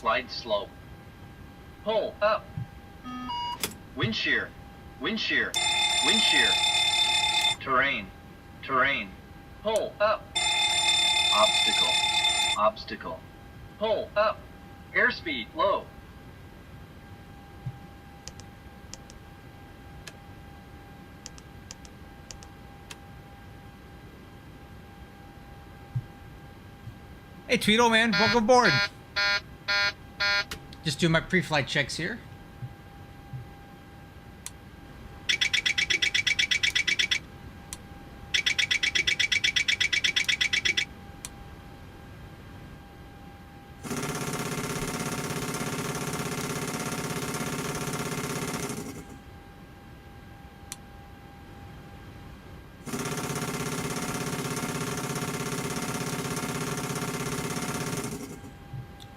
slide slope. Pull up. Wind shear. Wind shear. Wind shear. Terrain. Terrain. Pull up. Obstacle. Obstacle. Pull up. Airspeed low. Hey Tweedle, man, welcome aboard. Just doing my pre-flight checks here.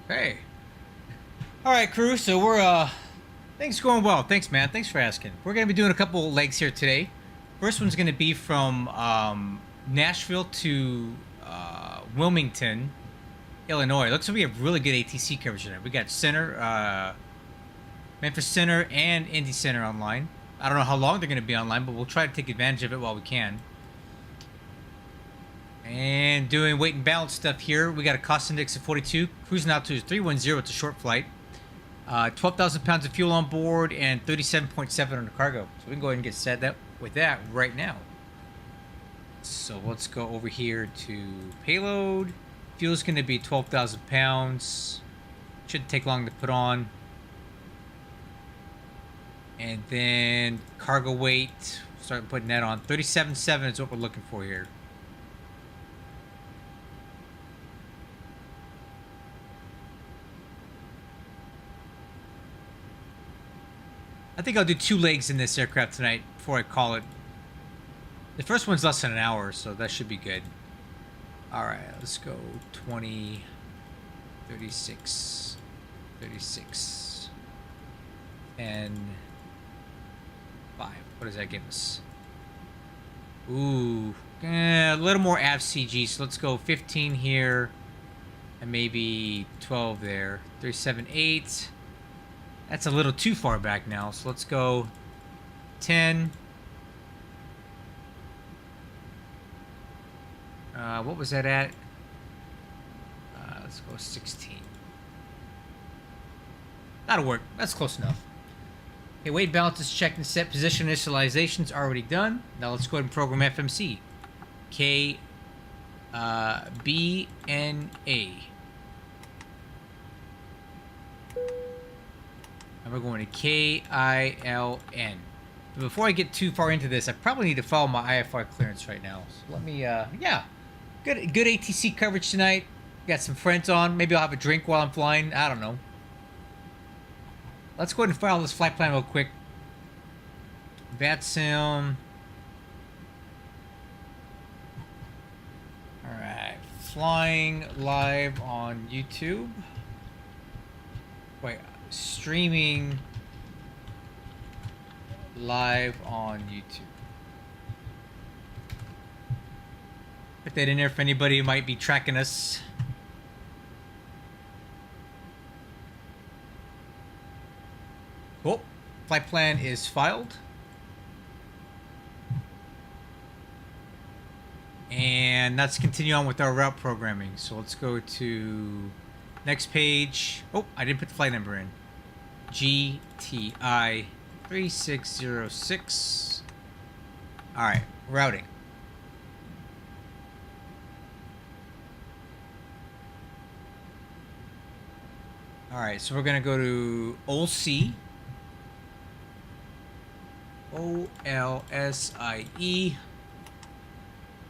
Hey. Alright, crew, so we're, things going well. Thanks, man. Thanks for asking. We're going to be doing a couple legs here today. First one's going to be from Nashville to Wilmington, Illinois. Looks like we have really good ATC coverage tonight. We got Center, Memphis Center, and Indy Center online. I don't know how long they're going to be online, but we'll try to take advantage of it while we can. And doing weight and balance stuff here. We got a cost index of 42, cruising out to 310. It's a short flight. 12,000 pounds of fuel on board and 37.7 on the cargo. So we can go ahead and get set up with that right now. So let's go over here to payload. Fuel's going to be 12,000 pounds. Shouldn't take long to put on. And then cargo weight. Start putting that on. 37.7 is what we're looking for here. I think I'll do 2 legs in this aircraft tonight before I call it. The first one's less than an hour, so that should be good. Alright, let's go 20, 36, 36, and 5. What does that give us? Ooh, a little more AVCG, so let's go 15 here, and maybe 12 there. 37.8. That's a little too far back now, so let's go 10. What was that at? Let's go 16. That'll work. That's close enough. Okay, weight balance is checked and set. Position initialization's already done. Now let's go ahead and program FMC. BNA. And we're going to KILN. But before I get too far into this, I probably need to follow my IFR clearance right now. So let me, yeah. Good ATC coverage tonight. Got some friends on. Maybe I'll have a drink while I'm flying. I don't know. Let's go ahead and file this flight plan real quick. VATSIM. Alright. Flying live on YouTube. Wait. Streaming live on YouTube. Put that in there for anybody who might be tracking us. Cool. Flight plan is filed. And let's continue on with our route programming. So let's go to next page. Oh, I didn't put the flight number in. GTI 3606. Alright, routing. Alright, so we're going to go to OLSIE. OLSIE.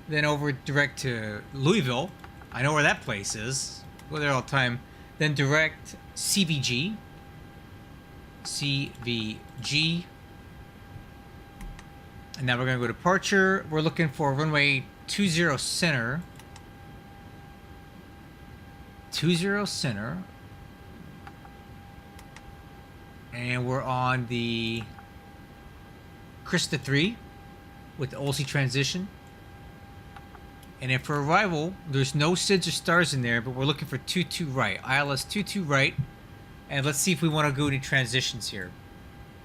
Then over direct to Louisville. I know where that place is. Go there all the time. Then direct CVG. CVG. And now we're going to go departure. We're looking for runway 20 center. 20 center. And we're on the Krista 3 with the OLSIE transition. And then for arrival, there's no SIDS or stars in there, but we're looking for 22 right. ILS 22 right. And let's see if we want to go any transitions here.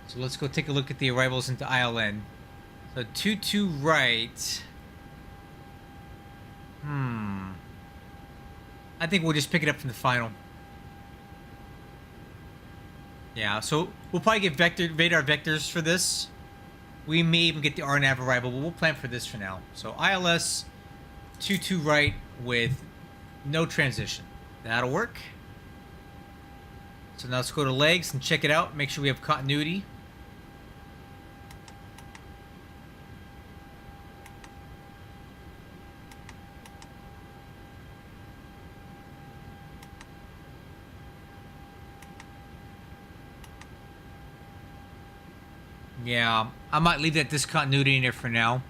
So let's go take a look at the arrivals into ILN. So 2-2 right. I think we'll just pick it up from the final. Yeah, so we'll probably get radar vectors for this. We may even get the RNAV arrival, but we'll plan for this for now. So ILS 2-2 right with no transition. That'll work. So now let's go to legs and check it out. Make sure we have continuity. Yeah, I might leave that discontinuity in there for now,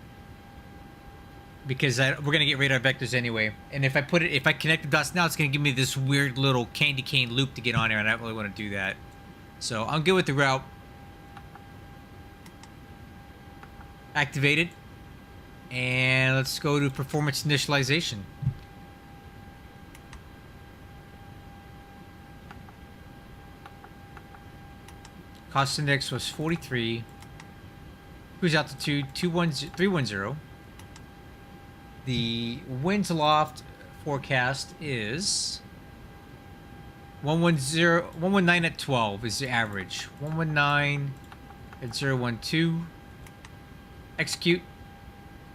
because we're gonna get radar vectors anyway. And if I connect the dots now, it's gonna give me this weird little candy cane loop to get on there, and I don't really want to do that. So I'm good with the route. Activated, and let's go to performance initialization. Cost index was 43. Cruise altitude 310. The winds aloft forecast is 119 at 12 is the average. 119 at 012. Execute.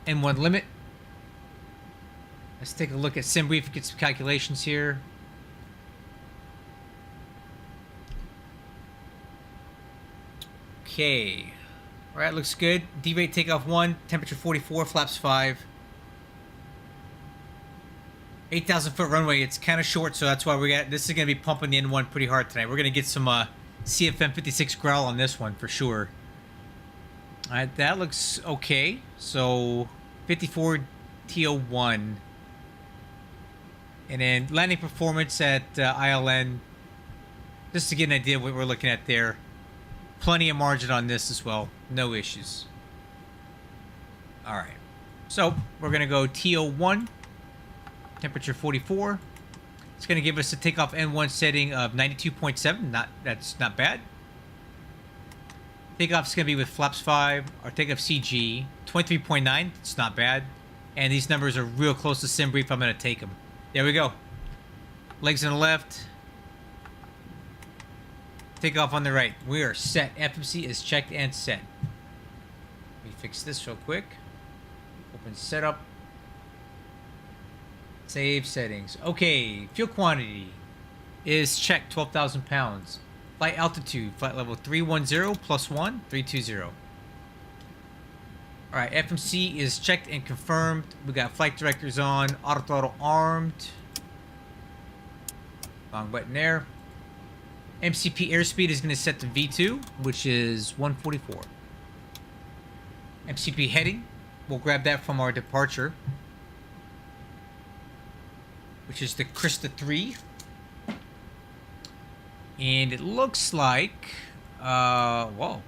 N1 limit. Let's take a look at SimBrief, get some calculations here. Okay. Alright, looks good. D-rate takeoff 1, temperature 44, flaps 5. 8,000 foot runway. It's kind of short, so that's why this is going to be pumping the N1 pretty hard tonight. We're going to get some CFM 56 growl on this one for sure. Alright, that looks okay. So 54 TO1. And then landing performance at ILN. Just to get an idea of what we're looking at there. Plenty of margin on this as well. No issues. Alright. So, we're going to go TO1. Temperature 44. It's going to give us a takeoff N1 setting of 92.7. That's not bad. Takeoff's going to be with flaps 5. Our takeoff CG 23.9. It's not bad. And these numbers are real close to SimBrief. I'm going to take them. There we go. Legs on the left. Takeoff on the right. We are set. FMC is checked and set. Let me fix this real quick. Open setup. Save settings. Okay. Fuel quantity is checked. 12,000 pounds. Flight altitude. Flight level 310 plus 1. 320. Alright. FMC is checked and confirmed. We got flight directors on. Auto throttle armed. Wrong button there. MCP airspeed is going to set to V2, which is 144. MCP heading, we'll grab that from our departure, which is the Krista 3. And it looks like, whoa.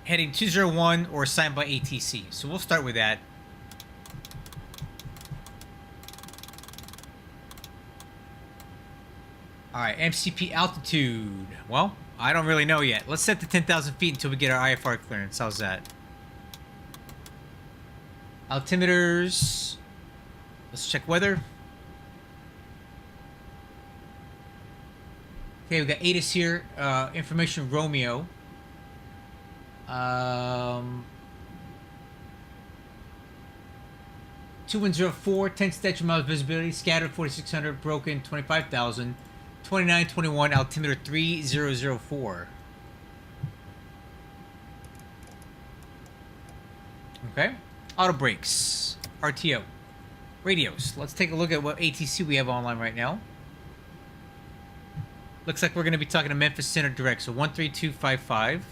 Heading 201 or assigned by ATC. So we'll start with that. Alright, MCP altitude. Well, I don't really know yet. Let's set to 10,000 feet until we get our IFR clearance. How's that? Altimeters. Let's check weather. Okay, we got ATIS here. Information Romeo. 2104, 10 statute miles visibility. Scattered 4,600. Broken 25,000. 2921, altimeter 3004. Okay. Auto brakes. RTO. Radios. Let's take a look at what ATC we have online right now. Looks like we're going to be talking to Memphis Center Direct. So 13255.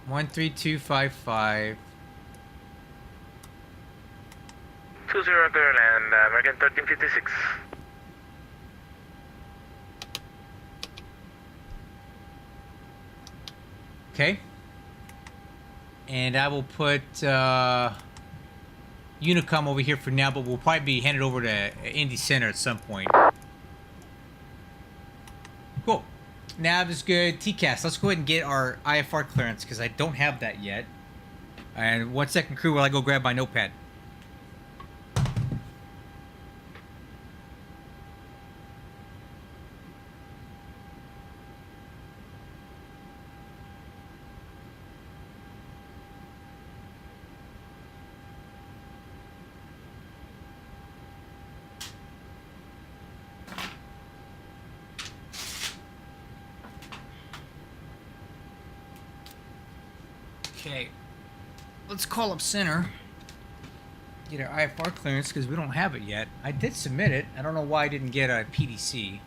One 13255. 20 turn and American 1356. Okay. And I will put Unicom over here for now, but we'll probably be handed over to Indy Center at some point. Cool. Nav is good. TCAS. Let's go ahead and get our IFR clearance because I don't have that yet. And 1 second, crew, while I go grab my notepad. Okay, let's call up center. Get our IFR clearance because we don't have it yet. I did submit it. I don't know why I didn't get a PDC.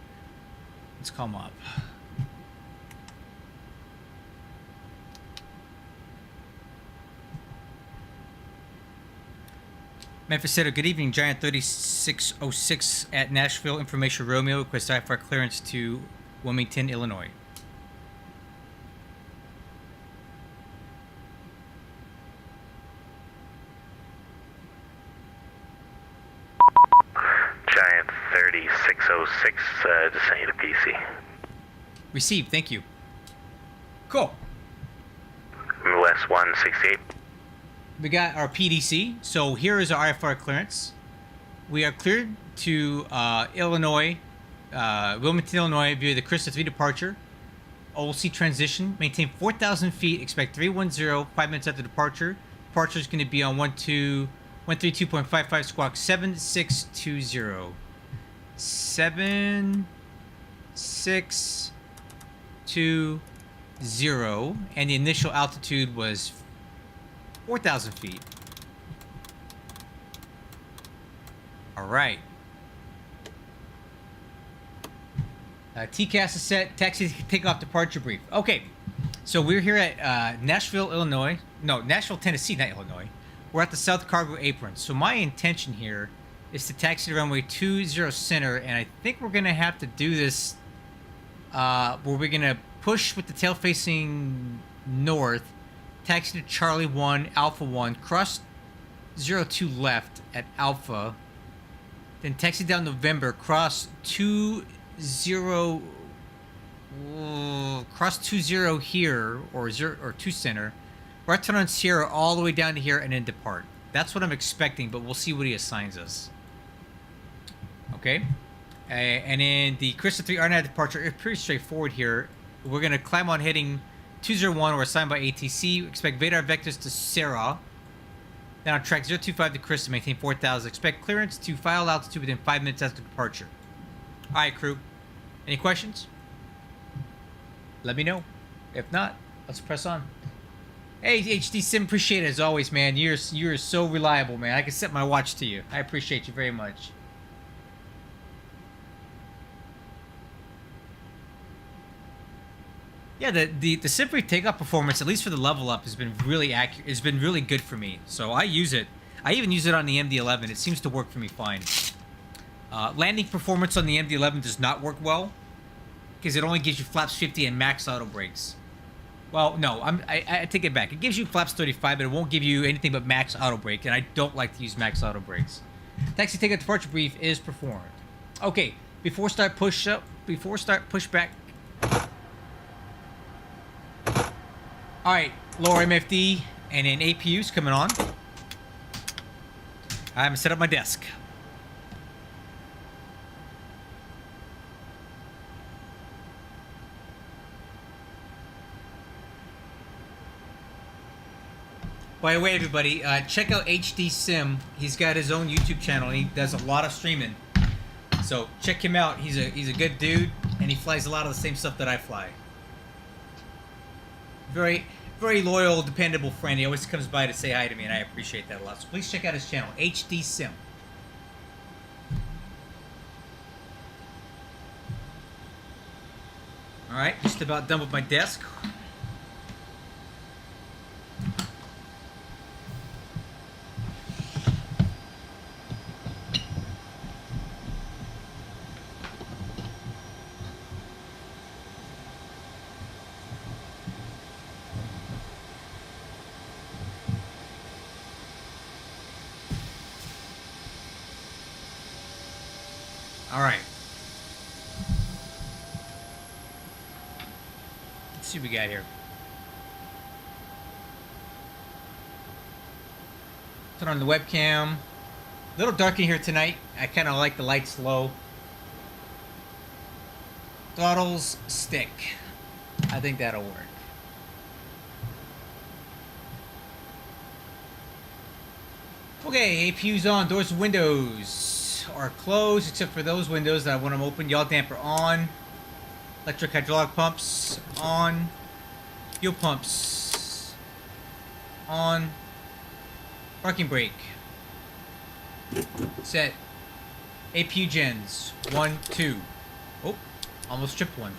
Let's call them up. Memphis Center, good evening. Giant 3606 at Nashville. Information Romeo. Request IFR clearance to Wilmington, Illinois. Giant 3606, just sent you the PC. Received, thank you. Cool. West 168. We got our PDC. So here is our IFR clearance. We are cleared to Illinois, Wilmington, Illinois via the Crystal 3 departure. OLC transition. Maintain 4,000 feet. Expect 310 5 minutes after departure. Departure is going to be on 132.55 squawk 7620. 7620. And the initial altitude was 4,000 feet. All right. TCAS is set. Taxi takeoff departure brief. Okay. So we're here at Nashville, Illinois. No, Nashville, Tennessee, not Illinois. We're at the South Cargo Apron. So my intention here is to taxi to runway 20 center, and I think we're going to have to do this where we're going to push with the tail facing north, taxi to Charlie 1, Alpha 1, cross 02 left at Alpha, then taxi down November, cross 20 here, or 2 center, right turn on Sierra all the way down to here, and then depart. That's what I'm expecting, but we'll see what he assigns us. Okay? And then the Crystal 3 R9 departure is pretty straightforward here. We're going to climb on heading 201, we're assigned by ATC. Expect Vadar vectors to Sarah. Then on track 025 to Crystal, maintain 4,000. Expect clearance to final altitude within 5 minutes after departure. Alright, crew. Any questions? Let me know. If not, let's press on. Hey, HD Sim, appreciate it as always, man. You're so reliable, man. I can set my watch to you. I appreciate you very much. Yeah, the Symphony takeoff performance, at least for the level up, has been really accurate. It's been really good for me. So I use it. I even use it on the MD-11. It seems to work for me fine. Landing performance on the MD-11 does not work well because it only gives you flaps 50 and max auto brakes. Well, no, I take it back. It gives you flaps 35, but it won't give you anything but max auto brake, and I don't like to use max auto brakes. Taxi takeoff departure brief is performed. Okay, before start push back. All right, lower MFD and then APU's coming on. I'm gonna set up my desk. By the way, everybody, check out HD Sim. He's got his own YouTube channel, and he does a lot of streaming. So check him out. He's a good dude, and he flies a lot of the same stuff that I fly. Very, very loyal, dependable friend. He always comes by to say hi to me, and I appreciate that a lot. So please check out his channel, HD Sim. All right, just about done with my desk. All right. Let's see what we got here. Turn on the webcam. A little dark in here tonight. I kind of like the lights low. Throttles stick. I think that'll work. Okay, APU's on. Doors and windows are closed except for those windows that I want them open. Yaw damper on. Electric hydraulic pumps on. Fuel pumps on. Parking brake set. APU gens 1, 2. Oh, almost tripped one.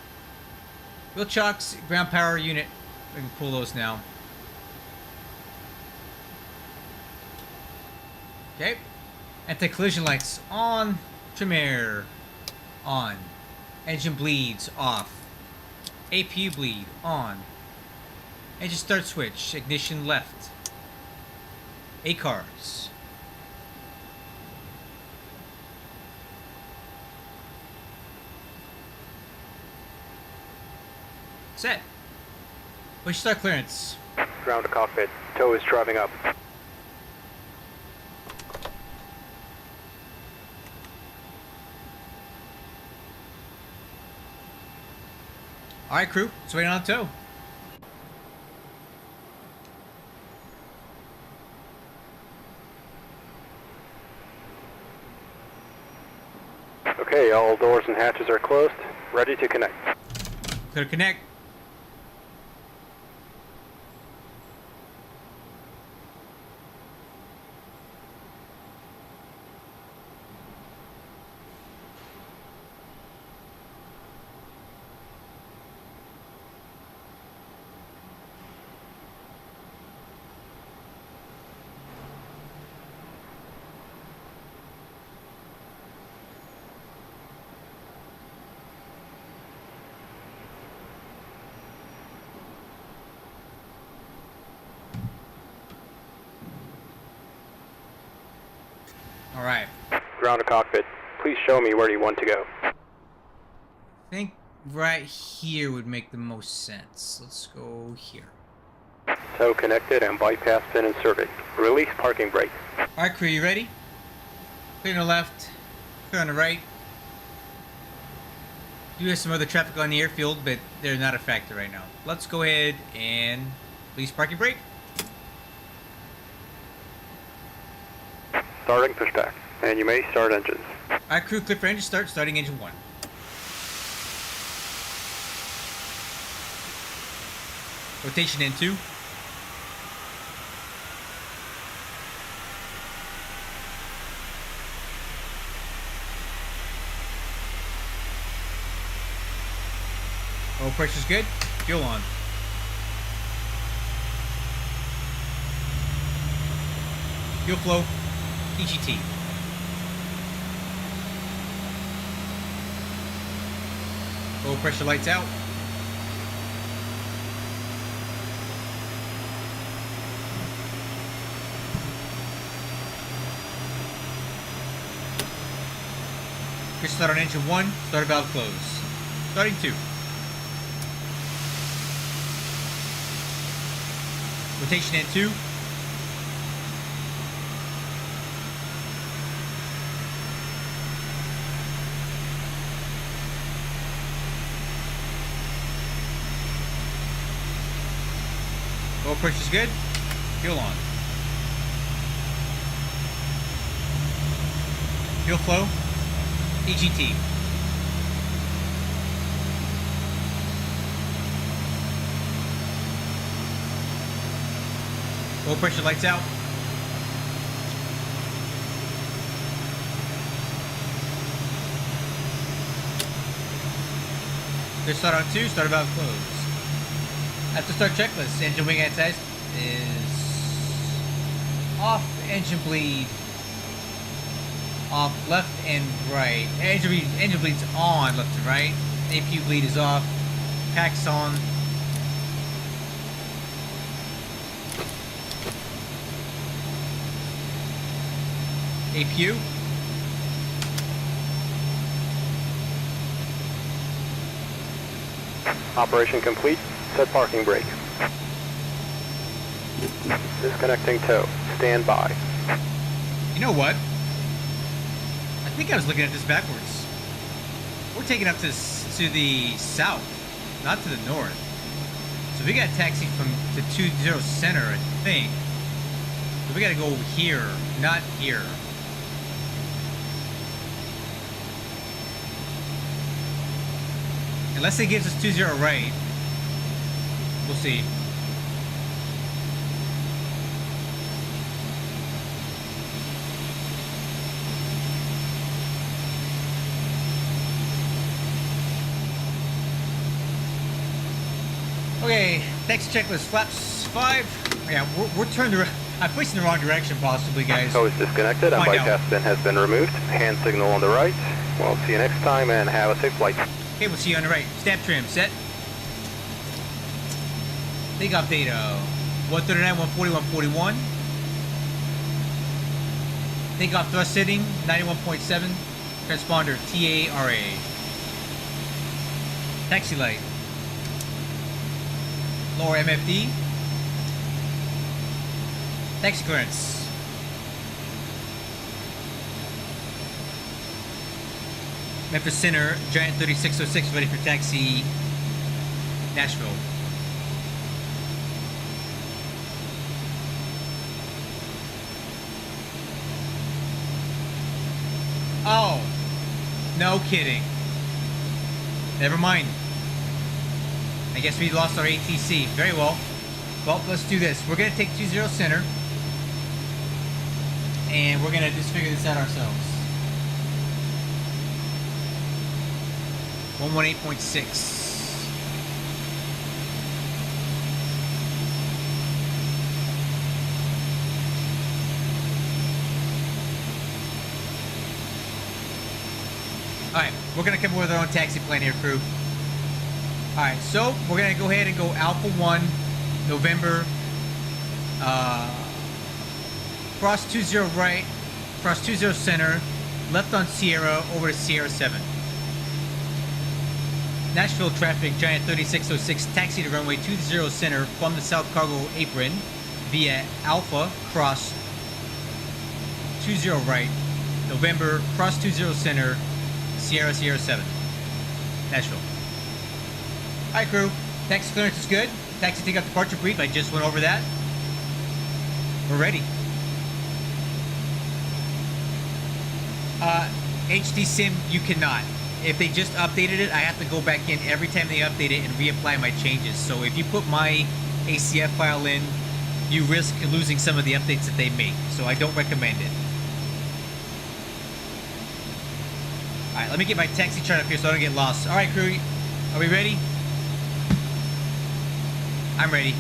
Wheel chocks, ground power unit. We can pull those now. Okay. Anti-collision lights on. Trim air on. Engine bleeds off. APU bleed on. Engine start switch. Ignition left. ACARS. Set. Push start clearance. Ground to cockpit. Tow is driving up. Alright, crew. Let's wait on tow. Okay, all doors and hatches are closed. Ready to connect. Clear to connect. Alright. Ground to cockpit. Please show me where you want to go. I think right here would make the most sense. Let's go here. Tow connected and bypass pin inserted. Release parking brake. Alright, crew, you ready? Clear on the left, clear on the right. Do have some other traffic on the airfield, but they're not a factor right now. Let's go ahead and release parking brake. Starting pushback. And you may start engines. Alright, crew, clear for engine start, starting engine 1. Rotation in 2. Oil pressure's good. Fuel on. Fuel flow. EGT. Oil pressure lights out. Push start on engine 1. Starter valve closed. Starting 2. Rotation in 2. Oil pressure's good. Fuel on. Fuel flow. EGT. Oil pressure lights out. Good start on 2, starter valve closed. After start checklist, engine wing anti is off, engine bleed off left and right. Engine bleed's on left and right. APU bleed is off. Pack's on. APU. Operation complete. Set parking brake. Disconnecting tow. Stand by. You know what? I think I was looking at this backwards. We're taking up to the south, not to the north. So we got taxi from to 20 center, I think. So we got to go here, not here. Unless it gives us 20 right. We'll see. Okay, next checklist, flaps 5. Yeah, we're turned around. I'm facing the wrong direction possibly, guys. Tow is disconnected and bypass pin has been removed. Hand signal on the right. We'll see you next time and have a safe flight. Okay, we'll see you on the right. Snap trim, set. Takeoff data, 139, 140, 141. Takeoff thrust setting, 91.7. Transponder, TARA. Taxi light. Lower MFD. Taxi clearance. Memphis Center, Giant 3606 ready for taxi, Nashville. Oh, no kidding. Never mind. I guess we lost our ATC. Very well. Well, let's do this. We're going to take 20 center. And we're going to just figure this out ourselves. 118.6. Alright, we're going to come up with our own taxi plan here, crew. Alright, so we're going to go ahead and go Alpha 1, November, cross 20 right, cross 20 center, left on Sierra, over to Sierra 7. Nashville traffic, Giant 3606, taxi to runway 20 center from the South Cargo apron via Alpha, cross 20 right, November, cross 20 center, Sierra 7. Nashville. Hi crew, taxi clearance is good. Taxi takeoff departure brief, I just went over that. We're ready. HD Sim, you cannot. If they just updated it, I have to go back in every time they update it and reapply my changes. So if you put my ACF file in, you risk losing some of the updates that they make. So I don't recommend it. Alright, let me get my taxi chart up here so I don't get lost. Alright crew, are we ready? I'm ready.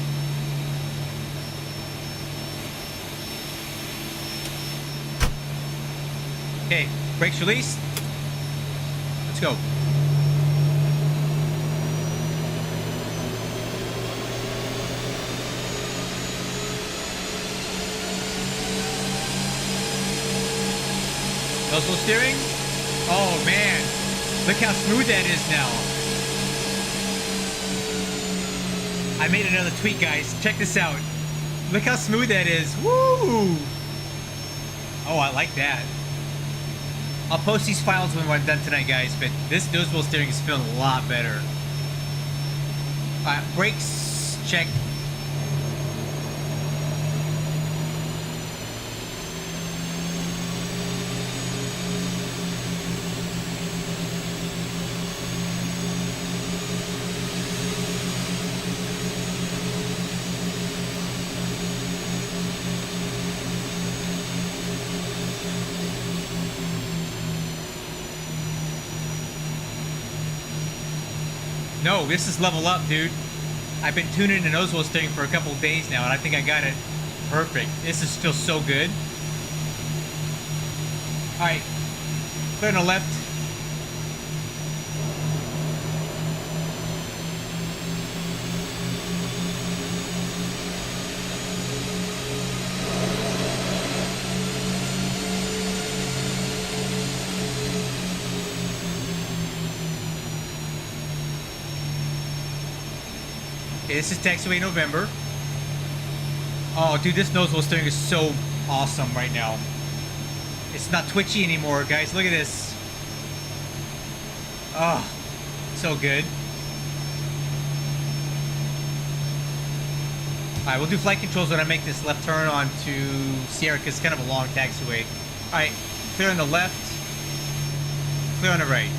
Okay, brakes released. Let's go. Nozzle steering. Oh man, look how smooth that is now. I made another tweak, guys. Check this out. Look how smooth that is. Woo! Oh, I like that. I'll post these files when we're done tonight, guys, but this nose wheel steering is feeling a lot better. Alright, brakes, check. No, this is level up, dude. I've been tuning the nose wheel steering for a couple of days now, and I think I got it perfect. This is still so good. Alright, clear on the left. Okay, this is taxiway November. Oh, dude, this nose wheel steering is so awesome right now. It's not twitchy anymore, guys. Look at this. Oh, so good. Alright, we'll do flight controls when I make this left turn onto Sierra because it's kind of a long taxiway. Alright, clear on the left, clear on the right.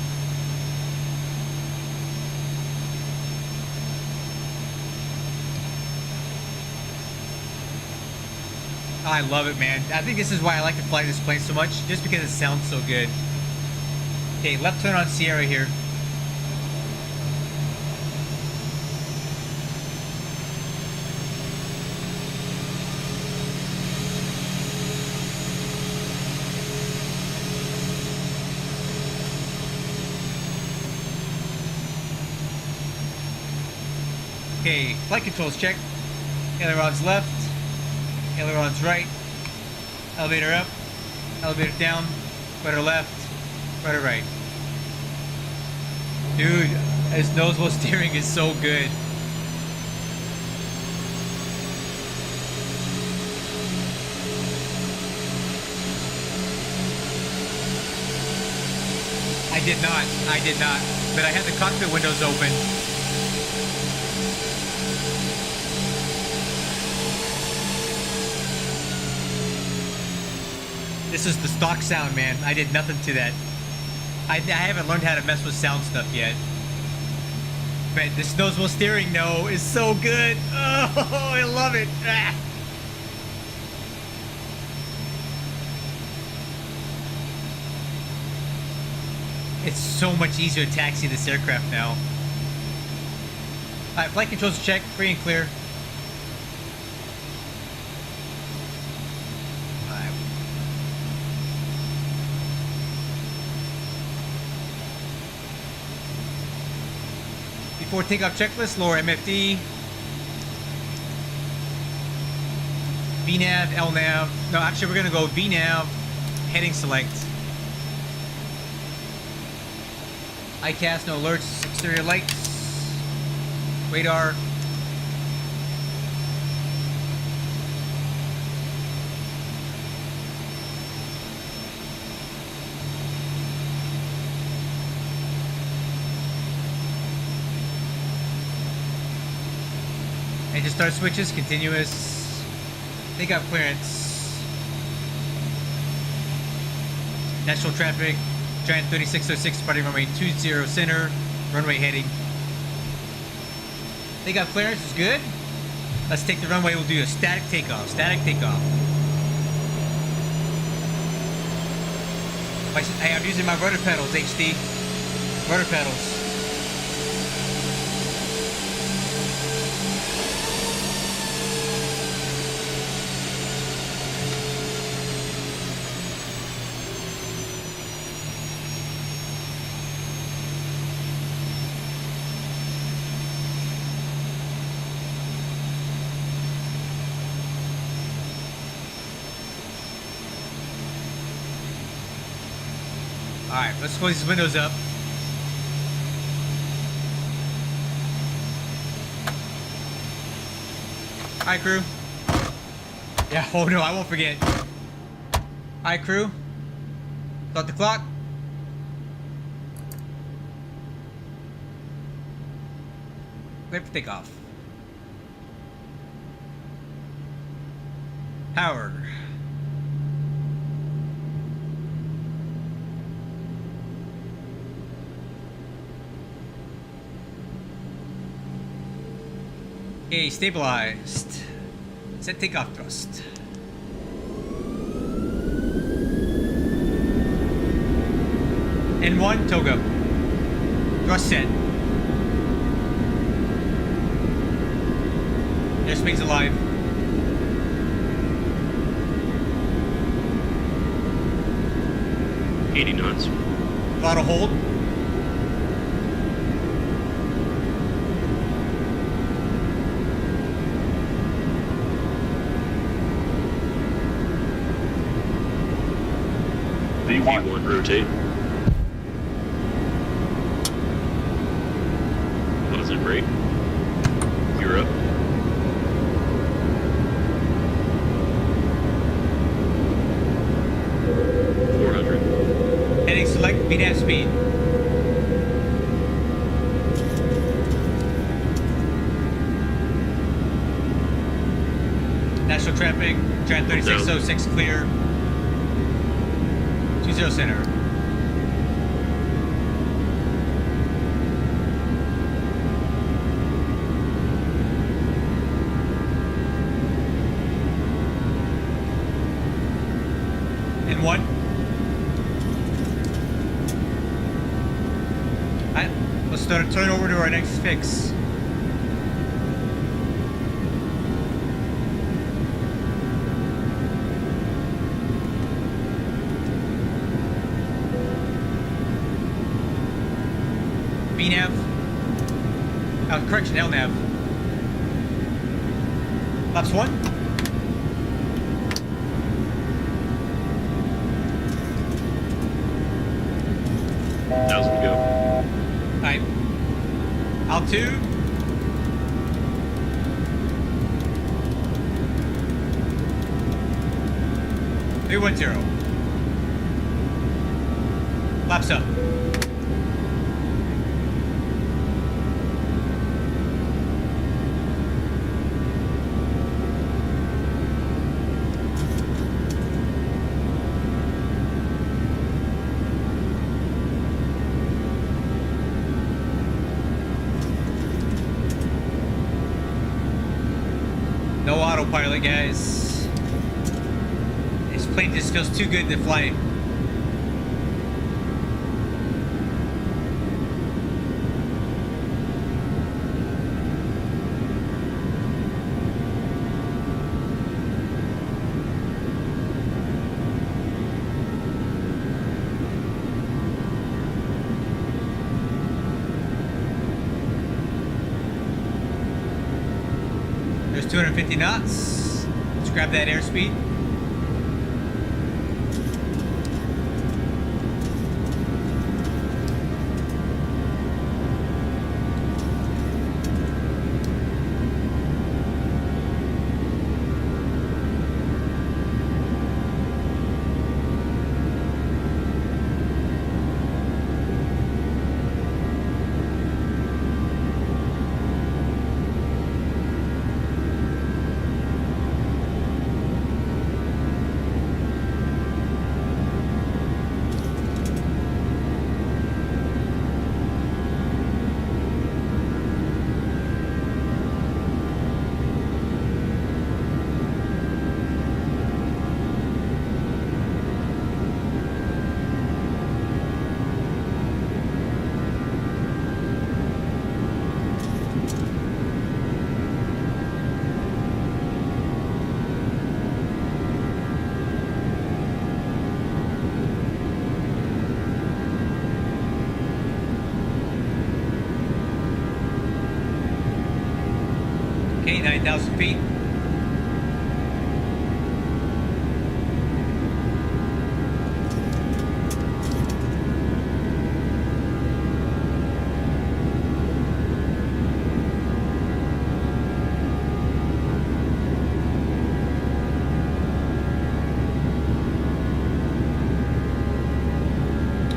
I love it, man. I think this is why I like to fly this plane so much, just because it sounds so good. Okay, left turn on Sierra here. Okay, flight controls check. Ailerons left. Ailerons right. Elevator up. Elevator down. Rudder left. Rudder right. Dude, his nose wheel steering is so good. I did not. But I had the cockpit windows open. This is the stock sound, man. I did nothing to that. I haven't learned how to mess with sound stuff yet. But this nose wheel steering, though, is so good. Oh, I love it. Ah. It's so much easier to taxi this aircraft now. Alright, flight controls check, free and clear. Before takeoff checklist, lower MFD. VNAV, LNAV. No, actually, we're going to go VNAV, heading select. ICAS, no alerts, exterior lights. Radar. Engine start switches, continuous. Takeoff clearance. National traffic. Giant 3606 departing runway 20 center. Runway heading. Takeoff clearance is good. Let's take the runway. We'll do a static takeoff. Static takeoff. Hey, I'm using my rudder pedals, HD. Rudder pedals. Alright, let's close these windows up. Alright, crew. Yeah, oh no, I won't forget. Alright, crew. Start the clock. Clear for takeoff. Power. Okay, stabilized. Set takeoff thrust. N1, Togo. Thrust set. Airspace alive. $80 knots. Throttle hold. V1 rotate. What is it, brake? You're up. VNAV speed. National traffic, Trend 3606 clear. 20 center. And one. Alright, let's turn over to our next fix. BNAV. Correction, LNAV. Laps 1. Thousand go. Alright. Altitude. Three 1-0. Laps up. No autopilot, guys. This plane just feels too good to fly. There's 250 knots. Let's grab that airspeed. Okay, 9,000 feet.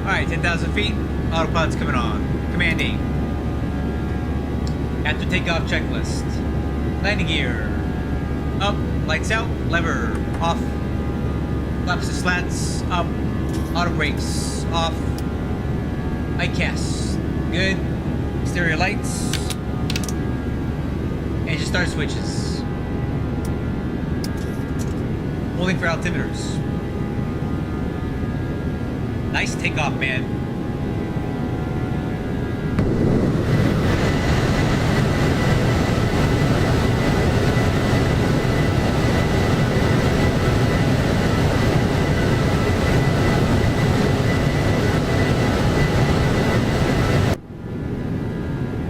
Alright, 10,000 feet. Autopilot's coming on. Command 8. After takeoff checklist. Landing gear. Up. Lights out. Lever. Off. Flaps to slats. Up. Auto brakes. Off. ICAS. Good. Exterior lights. Engine start switches. Holding for altimeters. Nice takeoff, man.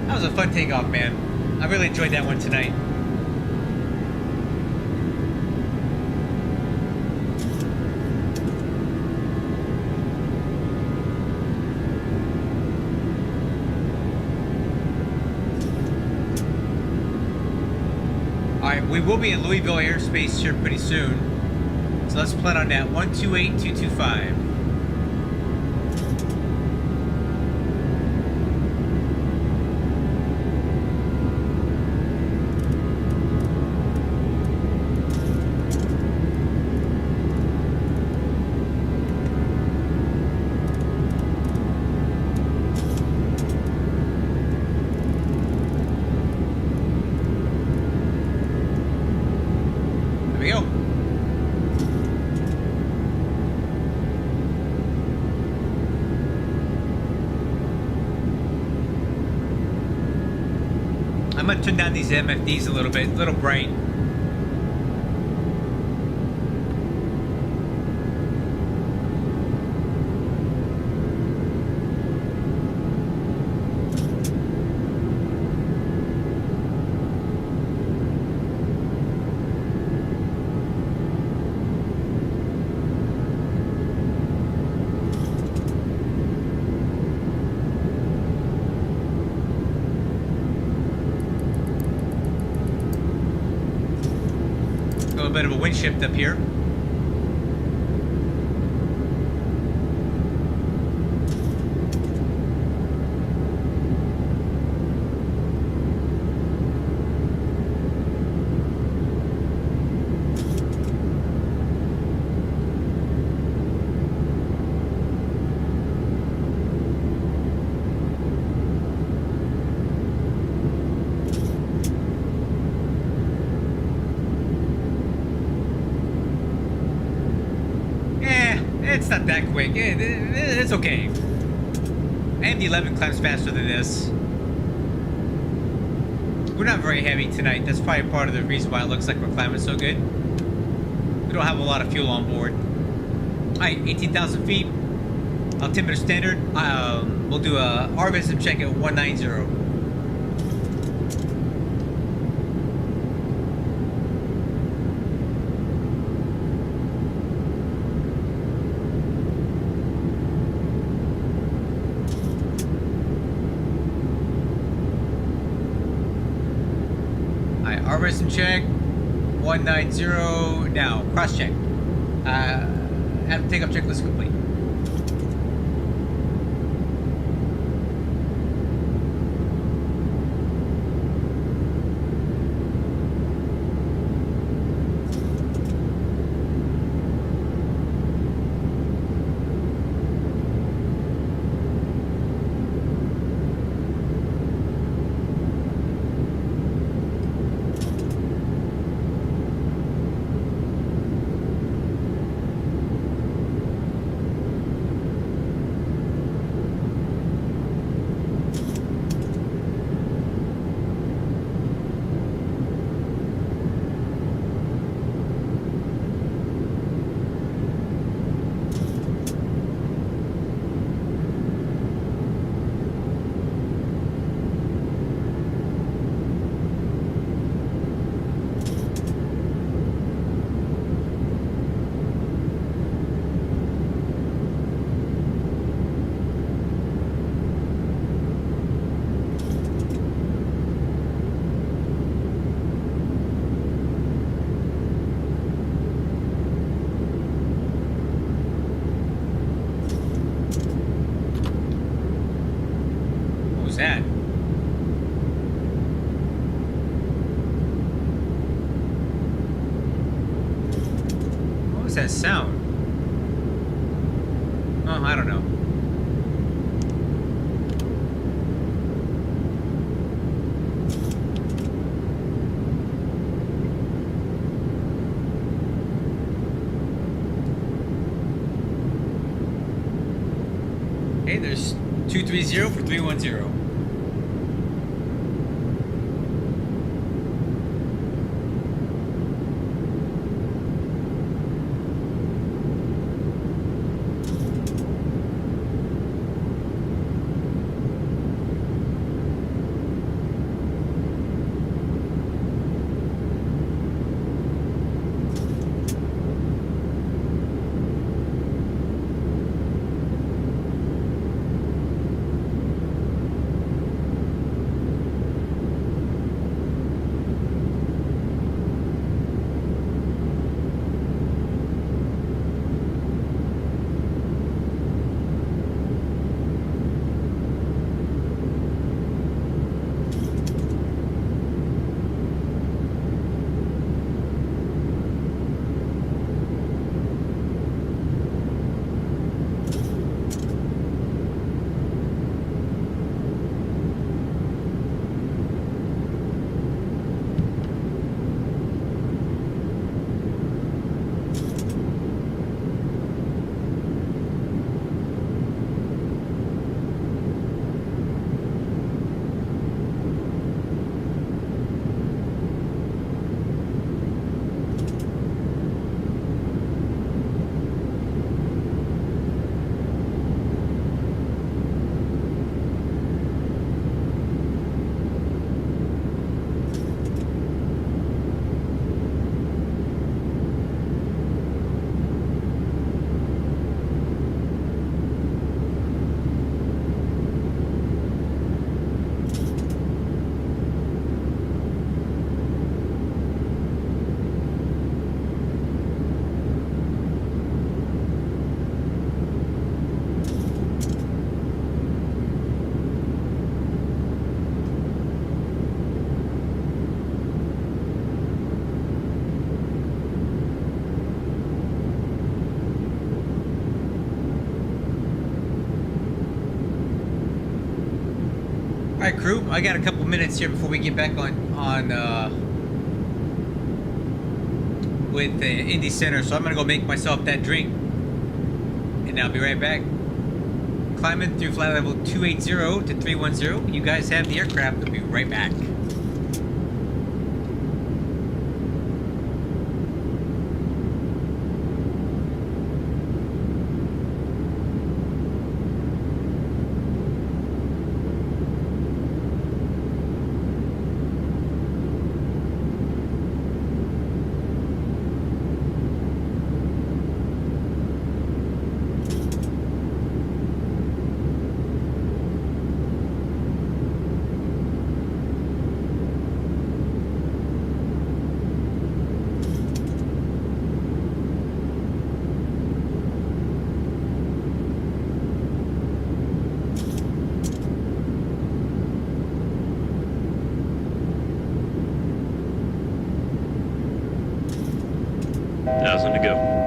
That was a fun takeoff, man. I really enjoyed that one tonight. Alright, we will be in Louisville airspace here pretty soon. So let's plan on that. 128225. gonna turn down these MFDs a little bit, a little bright. A bit of a wind shift up here. It's not that quick. It's okay. AMD 11 climbs faster than this. We're not very heavy tonight. That's probably part of the reason why it looks like we're climbing so good. We don't have a lot of fuel on board. Alright, 18,000 feet. Altimeter standard. We'll do a RVSM check at 190. RVSM check, 190, now, cross check. Have the takeoff checklist complete. That? What was that sound? Oh, I don't know. Okay, there's 230 for 310. crew. I got a couple minutes here before we get back on with the Indy Center, so I'm gonna go make myself that drink, and I'll be right back. Climbing through flight level 280 to 310. You guys have the aircraft. I'll be right back. Thousand to go.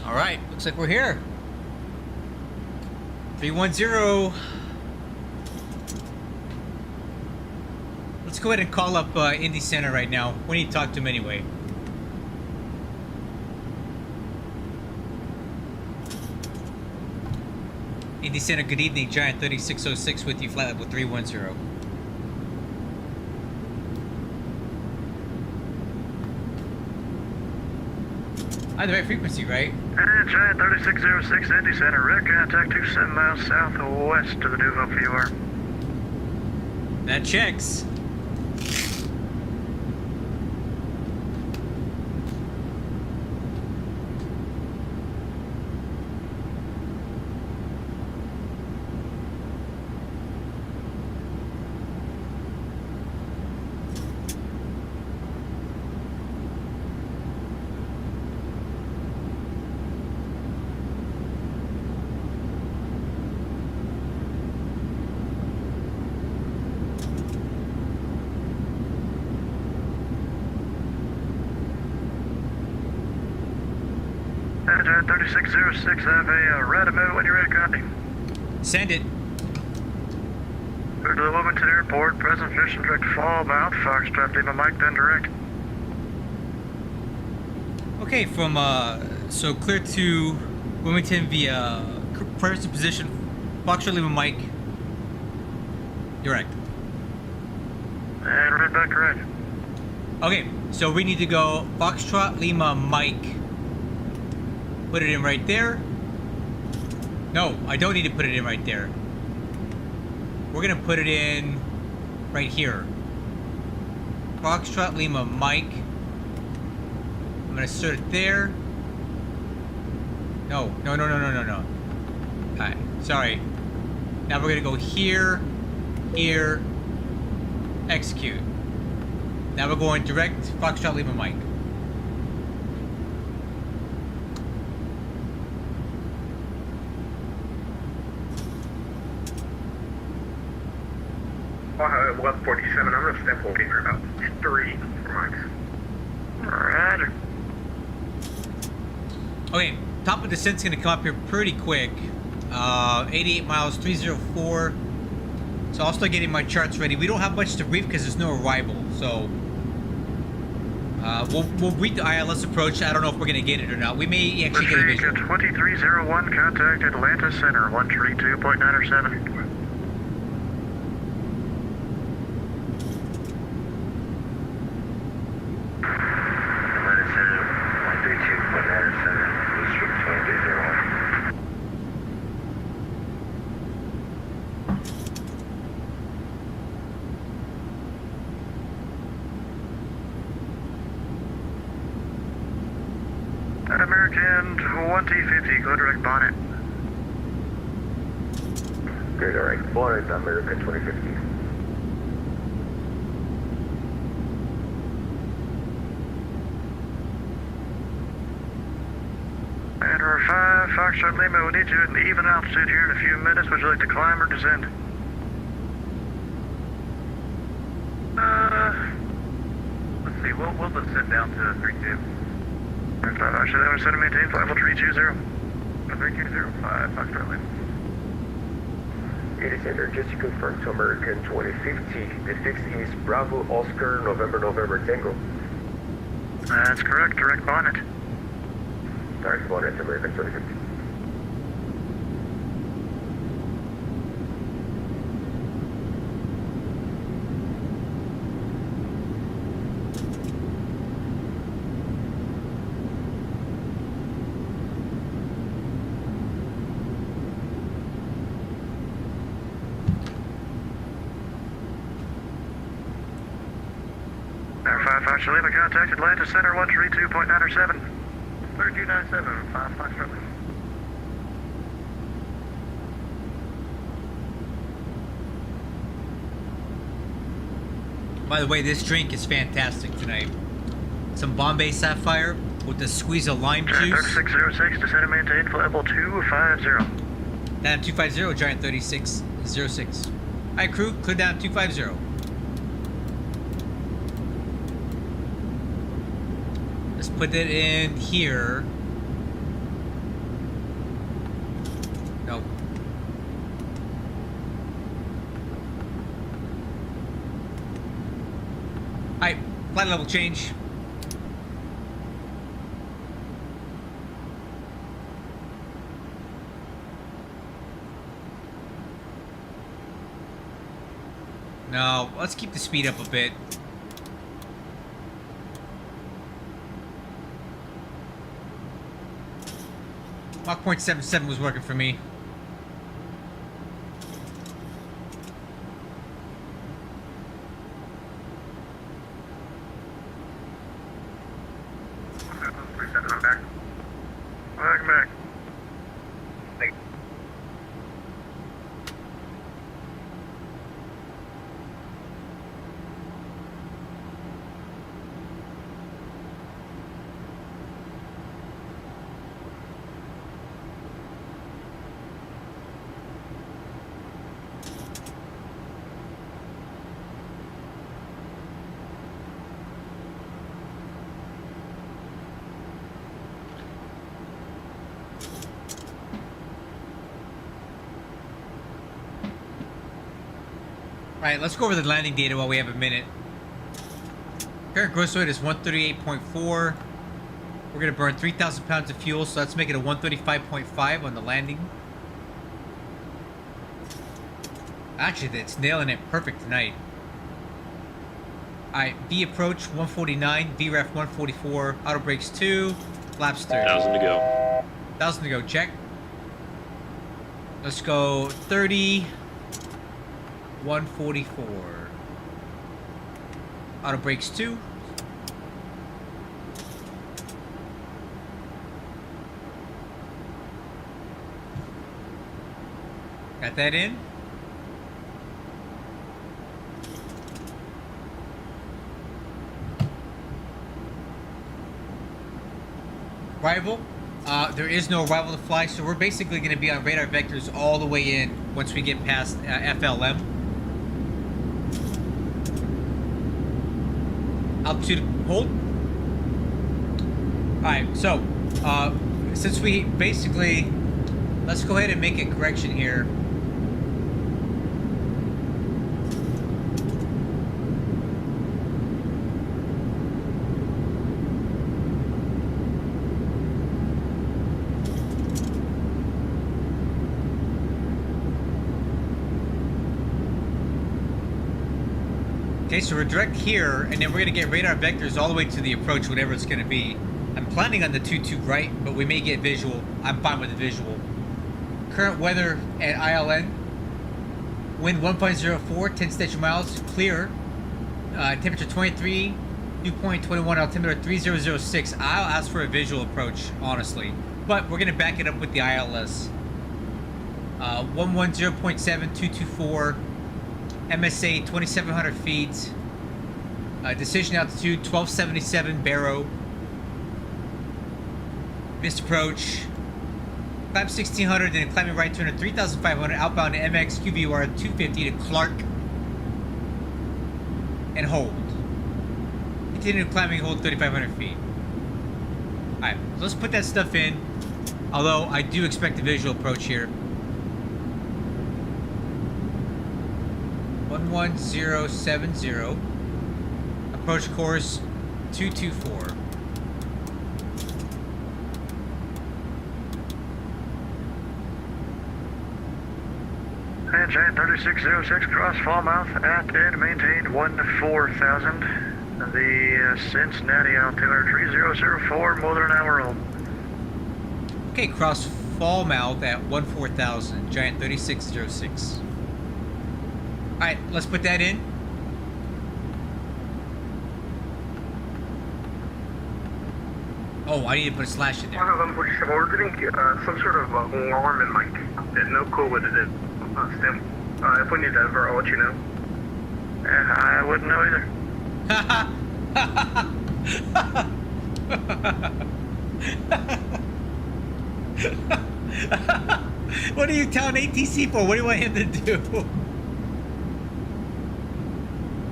All right, looks like we're here. 310. Let's go ahead and call up Indy Center right now. We need to talk to him anyway. Indy Center, good evening. Giant 3606 with you, flight level 310. I have the right frequency, right? Giant 3606 Indy Center, RIC, contact 27 miles southwest of the Duval FUR. That checks. Giant 3606, have a right move when you're ready, copy. Send it. Move to the Wilmington Airport, present mission direct fall mouth, Foxtrot, leave my mic then direct. Okay, from so clear to Wilmington via present position, Foxtrot Lima Mike. Direct. And right back correct. Okay, so we need to go Foxtrot Lima Mike. Put it in right there. No, I don't need to put it in right there. We're gonna put it in right here. Foxtrot Lima Mike. I'm gonna insert it there. No. Alright, sorry. Now we're gonna go here, here, execute. Now we're going direct Foxtrot Lima Mike. Wahoo 147, I'm going to step holding for about 3 for mics. Roger. Okay, top of descent's gonna come up here pretty quick. 88 miles, 304. So I'll start getting my charts ready. We don't have much to brief because there's no arrival, so We'll read the ILS approach. I don't know if we're gonna get it or not. We may actually get a visual. 2301, contact Atlanta Center, 132.907. Atlanta Center, 132.907, District 2301. American 1T50, go direct bonnet. Go direct bonnet, American 2050. And our 5, Foxtrot Lima, we'll need you at an even altitude here in a few minutes. Would you like to climb or descend? Let's see, we'll descend down to 3-2. Actually, that was set to maintain flight level 320. 3205, Foxtrot Lima. It is Center, just to confirm to American 2050, the fix is Bravo Oscar November Tango. That's correct, direct bonnet. Direct bonnet, American 2050. Foxtrot Lima, contact Atlanta Center, 132.907. 3297, 5 Foxtrot Lima. By the way, this drink is fantastic tonight. Some Bombay Sapphire with a squeeze of lime juice. 3606, descend and maintain flight level 250. Down 250, Giant 3606. Alright, crew, clear down 250. Let's put it in here. Nope. Alright, flight level change. No, let's keep the speed up a bit. Mach 0.77 was working for me. I'm back. Welcome back. Alright, let's go over the landing data while we have a minute. Current gross weight is 138.4. We're going to burn 3,000 pounds of fuel, so let's make it a 135.5 on the landing. Actually, it's nailing it perfect tonight. Alright, V approach 149, VREF 144, auto brakes 2, flaps 30. 1,000 to go. 1,000 to go, check. Let's go 30, 144. Auto brakes 2. Got that in. Arrival. There is no arrival to fly, so we're basically going to be on radar vectors all the way in once we get past FLM. Altitude hold. Alright, so since we basically, let's go ahead and make a correction here. Okay, so we're direct here, and then we're going to get radar vectors all the way to the approach, whatever it's going to be. I'm planning on the 2-2 right, but we may get visual. I'm fine with the visual. Current weather at ILN. Wind 1.04, 10 station miles, clear. Temperature 23, dew point 21, altimeter 3006. I'll ask for a visual approach, honestly. But we're going to back it up with the ILS. 110.7, 224. MSA 2,700 feet. Decision altitude 1277 Barrow. Missed approach. Climb 1600 and climbing right turn at 3,500. Outbound to MX QVR 250 to Clark. And hold. Continue climbing, hold 3,500 feet. Alright, so let's put that stuff in. Although I do expect a visual approach here. 11070. Approach course 224. And Giant 3606 cross Falmouth at and maintain 14,000. The Cincinnati altimeter 3004, more than an hour old. Okay, cross Falmouth at 14,000. Giant 3606. Alright, let's put that in. Oh, I need to put a slash in there. I'm getting some sort of alarm in my no clue what it is. Stim. If we need to ever, I'll let you know. I wouldn't know either. What are you telling ATC for? What do you want him to do?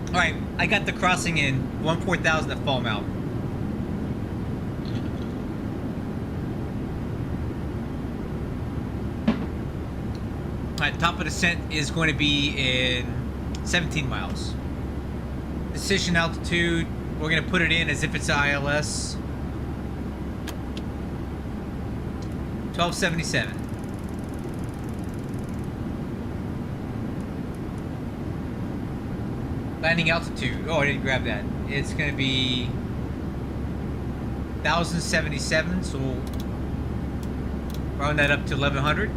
Alright, I got the crossing in 14,000 at Falmouth. Alright, top of descent is going to be in 17 miles. Decision altitude, we're going to put it in as if it's ILS. 1277. Landing altitude. Oh, I didn't grab that. It's going to be 1,077, so we'll round that up to 1,100.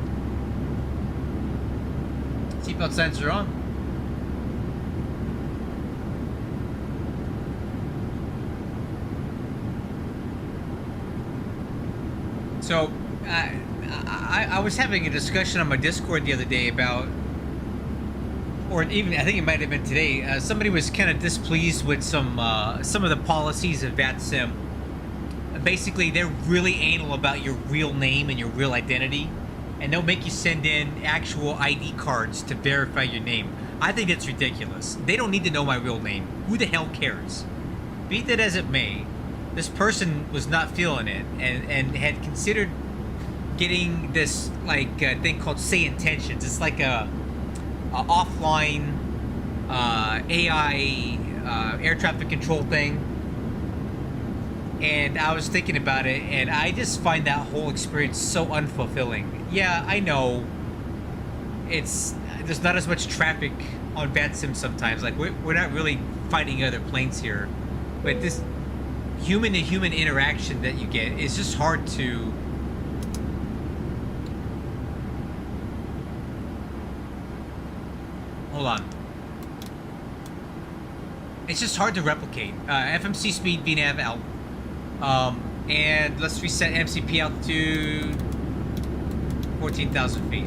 Seatbelt signs are on. So, I was having a discussion on my Discord the other day about, or even I think it might have been today. Somebody was kind of displeased with some of the policies of VATSIM. Basically, they're really anal about your real name and your real identity, and they'll make you send in actual ID cards to verify your name. I think it's ridiculous. They don't need to know my real name. Who the hell cares? Be that as it may, this person was not feeling it and had considered getting this thing called Say Intentions. It's like a offline AI air traffic control thing. And I was thinking about it, and I just find that whole experience so unfulfilling. Yeah, I know there's not as much traffic on VATSIM sometimes. Like, we're not really fighting other planes here, but this human-to-human interaction that you get is just hard to... Hold on. It's just hard to replicate. FMC speed, VNAV out. And let's reset MCP altitude 14,000 feet.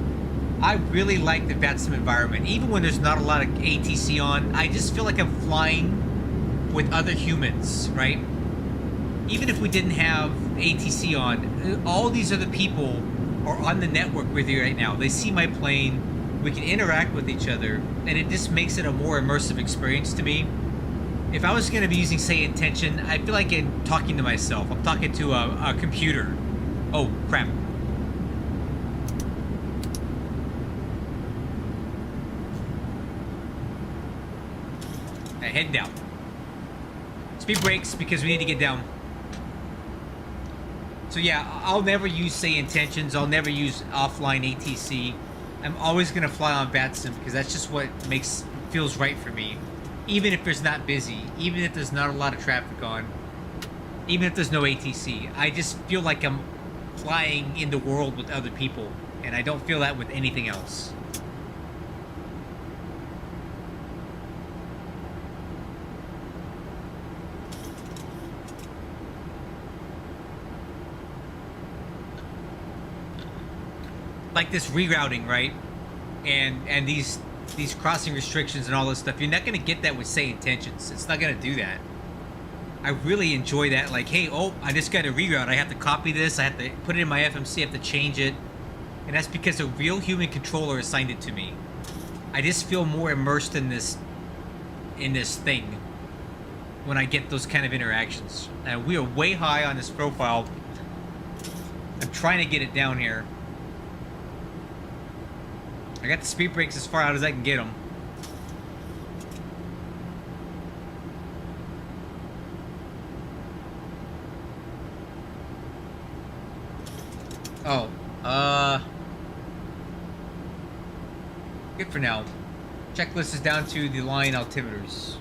I really like the VATSIM environment. Even when there's not a lot of ATC on, I just feel like I'm flying with other humans, right? Even if we didn't have ATC on, all these other people are on the network with you right now. They see my plane, we can interact with each other, and it just makes it a more immersive experience to me. If I was going to be using Say Intention, I feel like I'm talking to myself. I'm talking to a computer. Oh, crap. Head down. Speed brakes because we need to get down. So yeah, I'll never use Say Intentions. I'll never use offline ATC. I'm always going to fly on VATSIM because that's just what feels right for me. even if there's not busy, even if there's not a lot of traffic on, even if there's no ATC. I just feel like I'm flying in the world with other people, and I don't feel that with anything else. Like this rerouting, right? And these crossing restrictions and all this stuff, you're not going to get that with say intentions. It's not going to do that. I really enjoy that. Like, hey, oh, I just got a reroute. I have to copy this. I have to put it in my FMC. I have to change it. And that's because a real human controller assigned it to me. I just feel more immersed in this thing when I get those kind of interactions. And we are way high on this profile. I'm trying to get it down here. I got the speed brakes as far out as I can get them. Oh, good for now. Checklist is down to the line altimeters.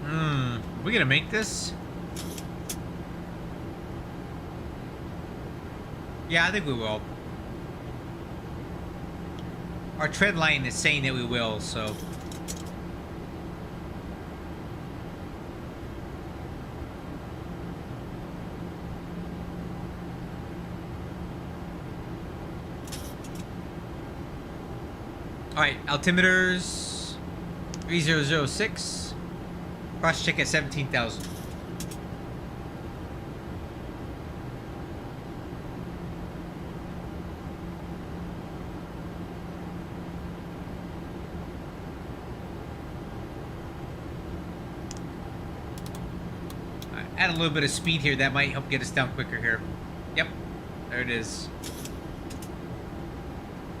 Are we gonna make this? Yeah, I think we will. Our tread line is saying that we will, so. Alright, altimeters 3006. Cross check at 17,000. Add a little bit of speed here. That might help get us down quicker here. Yep, there it is.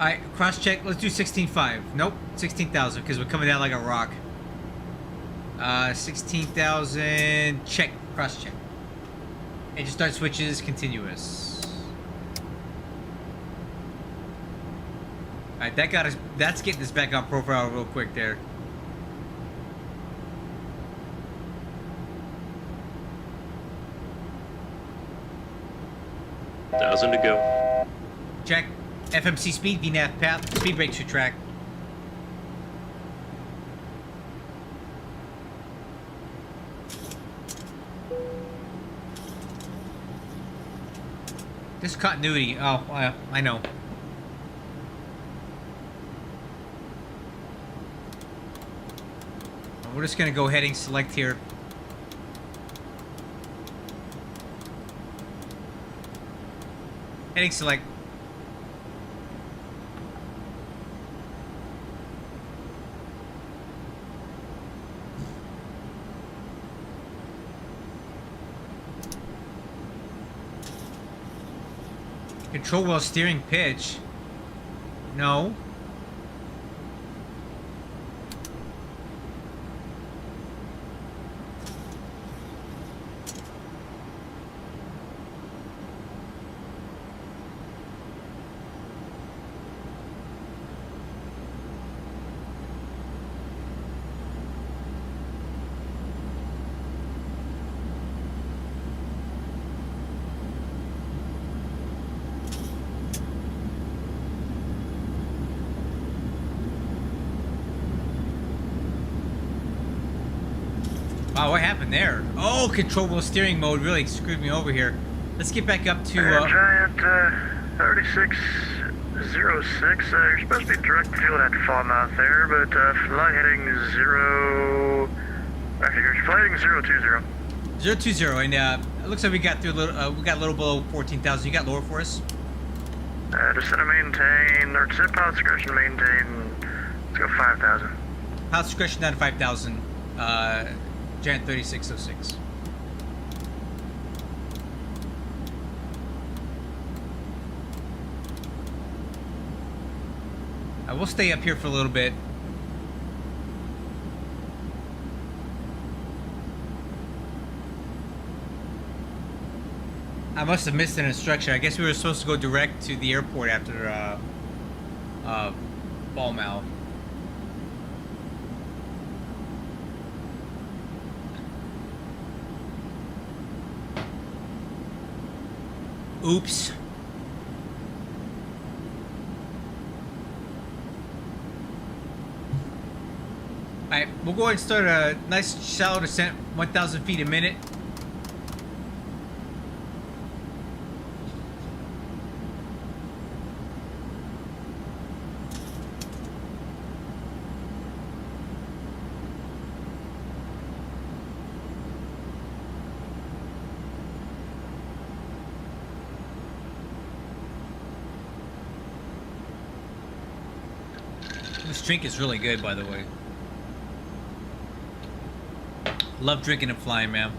All right, cross check. Let's do 16.5. Nope, 16,000 because we're coming down like a rock. 16,000. Check. Cross check. And just start switches continuous. All right, that got us. That's getting us back on profile real quick there. $1,000 to go. Check. FMC speed, VNAV path, speed brakes to track. Discontinuity. Oh, I know. We're just gonna go heading select here. Heading select. Control while steering pitch. No. Wow, what happened there? Oh, controllable steering mode really screwed me over here. Let's get back up to... Giant 36 06, you're supposed to be direct fuel at Falmouth there, but flight heading 0... Actually, you're flight heading 020. 020, and it looks like we got through a little, we got a little below 14,000. You got lower for us? Descent to maintain, or descent pilot discretion to maintain, let's go 5,000. Pilot discretion down to 5,000, Giant 3606. We'll stay up here for a little bit. I must have missed an instruction. I guess we were supposed to go direct to the airport after Falmouth. Oops. Alright, we'll go ahead and start a nice shallow descent, 1,000 feet a minute. This drink is really good, by the way. Love drinking and flying, man.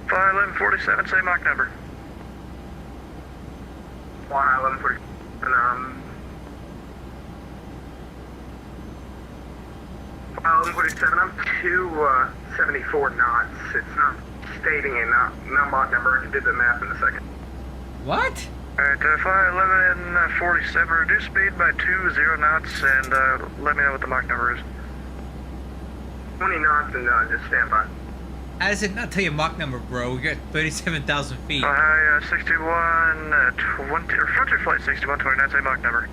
Flight 1147, say Mach number. Flight 1147, Flight 1147, I'm 274 knots. It's not stating a Mach number. I did the math in a second. What? Alright, flight 1147, reduce speed by 20 knots, and let me know what the Mach number is. 20 knots and just stand by. How does it not tell you Mach number, bro? We got 37,000 feet. Hi, 6120, or frontier flight 6129, say Mach number.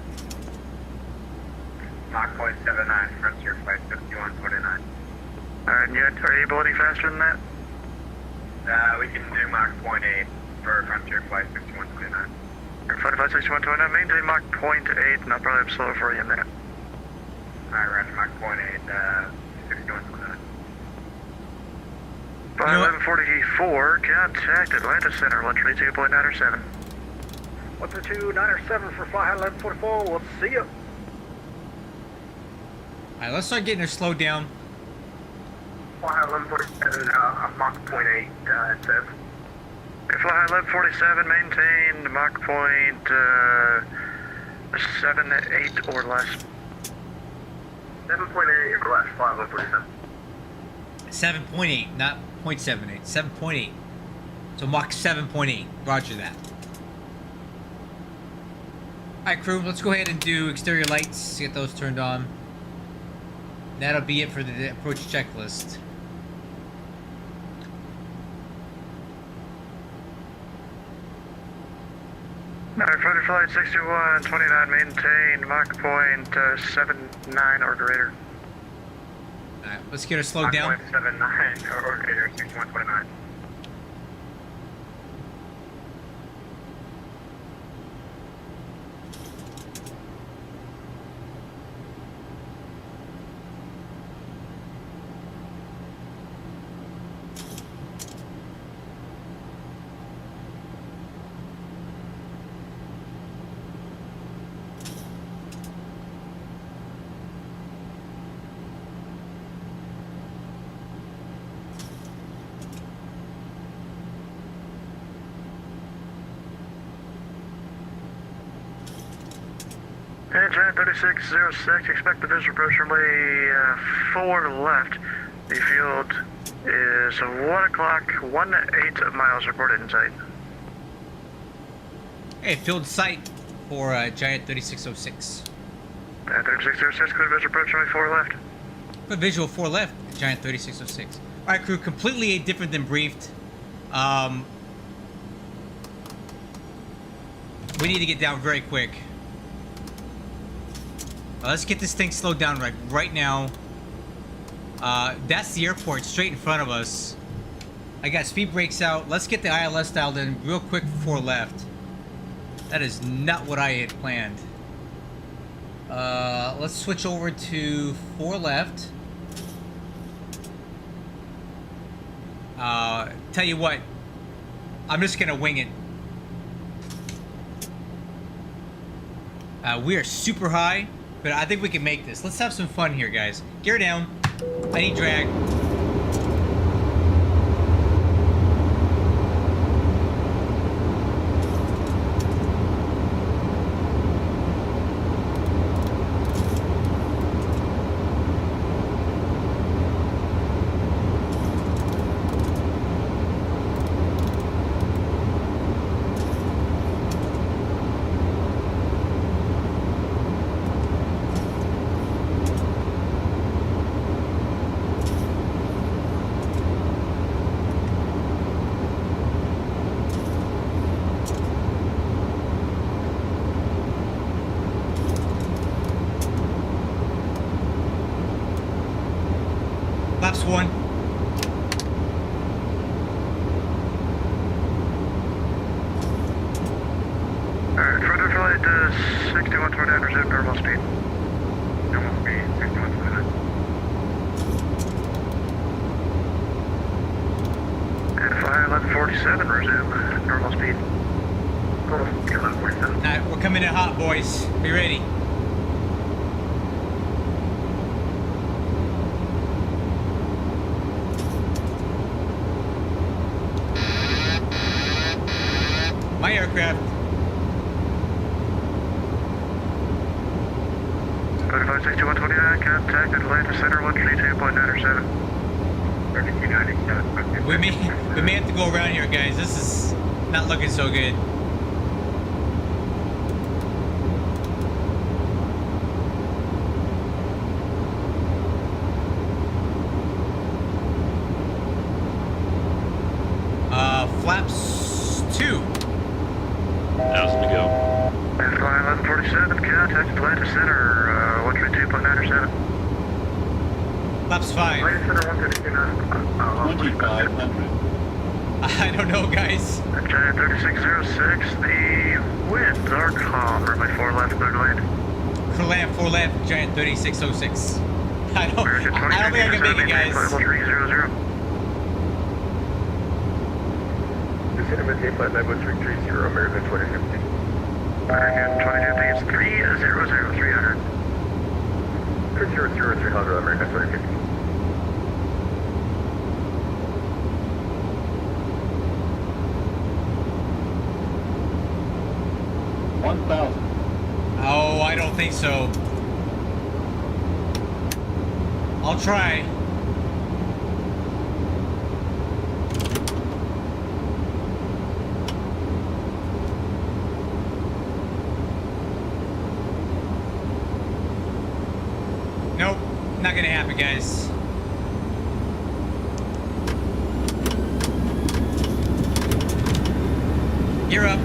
Mach 0.79, frontier flight 5129. Alright, and yet, are you able any faster than that? We can do Mach 0.8 for frontier flight 6129. Flight 6129, maintain Mach 0.8, and I'll probably have slower for you in that. Alright, Roger, Mach 0.8, 6129. Flight 1144, contact Atlanta Center, 132.907. 132.907 for flight 1144, we'll see you. Alright, let's start getting her slowed down. Flight 1147, Mach 0.8, it says. Flight 1147, maintain Mach point 7.8 or less. 7.8 or less, flight 1147. 7.8, not 0.78. 7.8. So Mach 7.8. Roger that. Alright, crew, let's go ahead and do exterior lights, get those turned on. That'll be it for the approach checklist. Frontier flight 6129, maintain Mach point 79 or greater. Alright, let's get her slowed down. Mach 0.79 or greater, 6129. Hey, Giant 3606, expect the visual approach runway 4 left. The field is 1 o'clock, 18 miles reported in sight. Hey, field sight for Giant 3606. Giant 3606, clear visual approach runway 4 left. Good visual 4 left, Giant 3606. Alright, crew, completely different than briefed. We need to get down very quick. Let's get this thing slowed down right now. That's the airport straight in front of us. I got speed brakes out. Let's get the ILS dialed in real quick before left. That is not what I had planned. Let's switch over to 4 left. Tell you what, I'm just gonna wing it. We are super high, but I think we can make this. Let's have some fun here, guys. Gear down. I need drag. Laps 1. Alright, further flight 6129, resume normal speed. Normal speed, 6129. And fly 1147, resume normal speed. Normal speed, 1147. Alright, we're coming in hot, boys. Be ready. My aircraft. 456129, contact Atlanta Center 132.907. 3297. We may have to go around here, guys. This is not looking so good. Flaps 2. 1,000 to go. And fly 1147, contact Atlanta Center 132.907. Flaps 5. Atlanta Center 132.9. 2,500. I don't know, guys. Giant 3606, the winds are calmer by 4 left, clear to land. For land, 4 left, Giant 3606. I don't American think I can make it, guys. Level 300. Cinema J flight level 330, American 2050. American 22 is 300, 300. 300, 300, American 2050. Oh, I don't think so. I'll try. Nope, not gonna happen, guys. Gear up.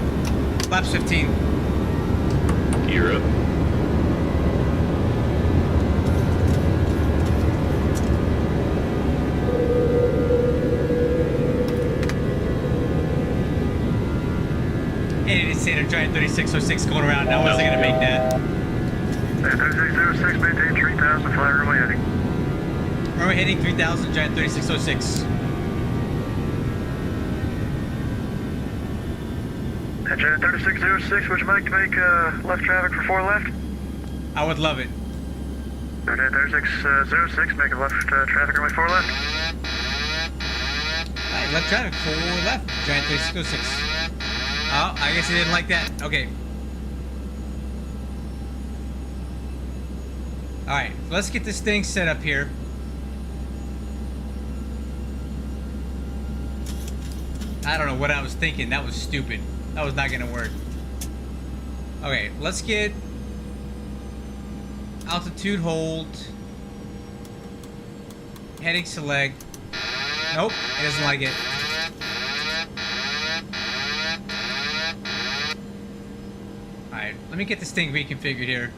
Laps 15. Gear up. Idiot Santa Giant 3606 going around. Now, wasn't gonna make that. 3606, maintain 3000, fly runway heading. Runway heading 3000, Giant 3606. Giant 3606, would you like to make left traffic for 4 left? I would love it. Giant 3606, make a left traffic runway 4 left. Alright, left traffic, 4 left, Giant 3606. Oh, I guess he didn't like that. Okay. Alright, let's get this thing set up here. I don't know what I was thinking. That was stupid. That was not gonna work. Okay, let's get altitude hold. Heading select. Nope, it doesn't like it. Alright, let me get this thing reconfigured here.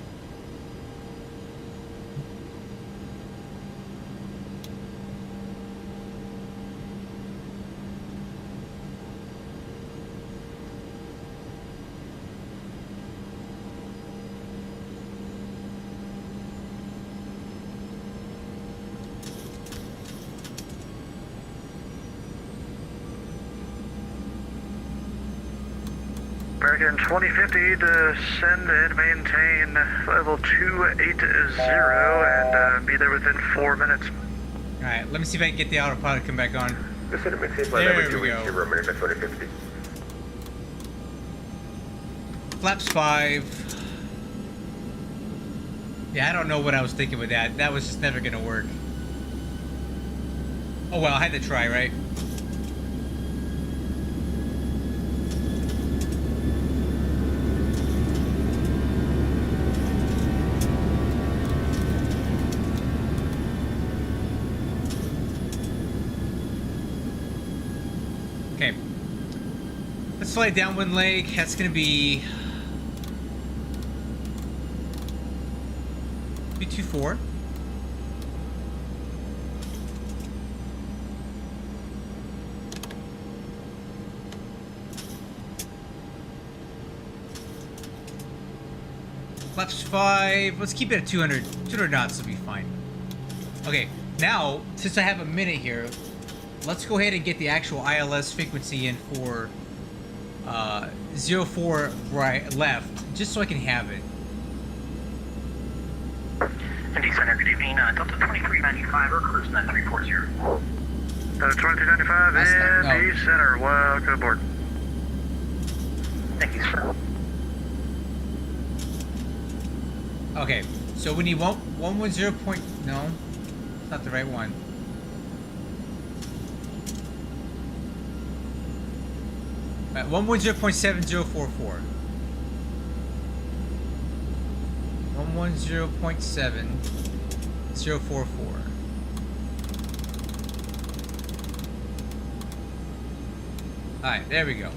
American 2050, descend and maintain level 280 and be there within 4 minutes. Alright, let me see if I can get the autopilot to come back on. Descend and maintain There level we 280, go. American 2050. Flaps 5. Yeah, I don't know what I was thinking with that. That was just never gonna work. Oh well, I had to try, right? Okay. Let's slide down one leg. That's gonna be 324. Flaps 5. Let's keep it at 200. 200 knots will be fine. Okay, now, since I have a minute here, let's go ahead and get the actual ILS frequency in for 04 right left, just so I can have it. ND Center, good evening. Delta 2395, or cruising at 340. 2395 That's and not- no. the center. Welcome aboard. Thank you, sir. Okay, so we need 110 point. No, it's not the right one. All right, 110.7044. 110.7044. Alright, there we go.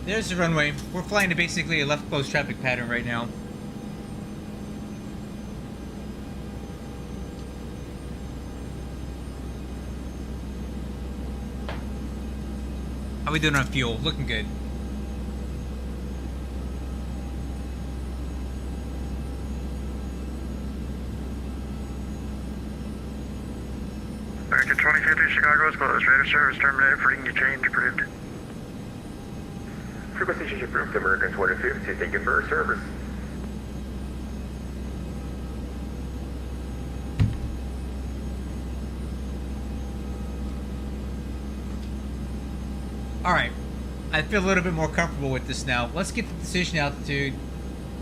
There's the runway. We're flying to basically a left close traffic pattern right now. How we doing on fuel? Looking good. American 2050, Chicago is closed. Radar service terminated. Frequency change approved. Frequency change approved, American 2050. Thank you for your service. Alright. I feel a little bit more comfortable with this now. Let's get the decision altitude.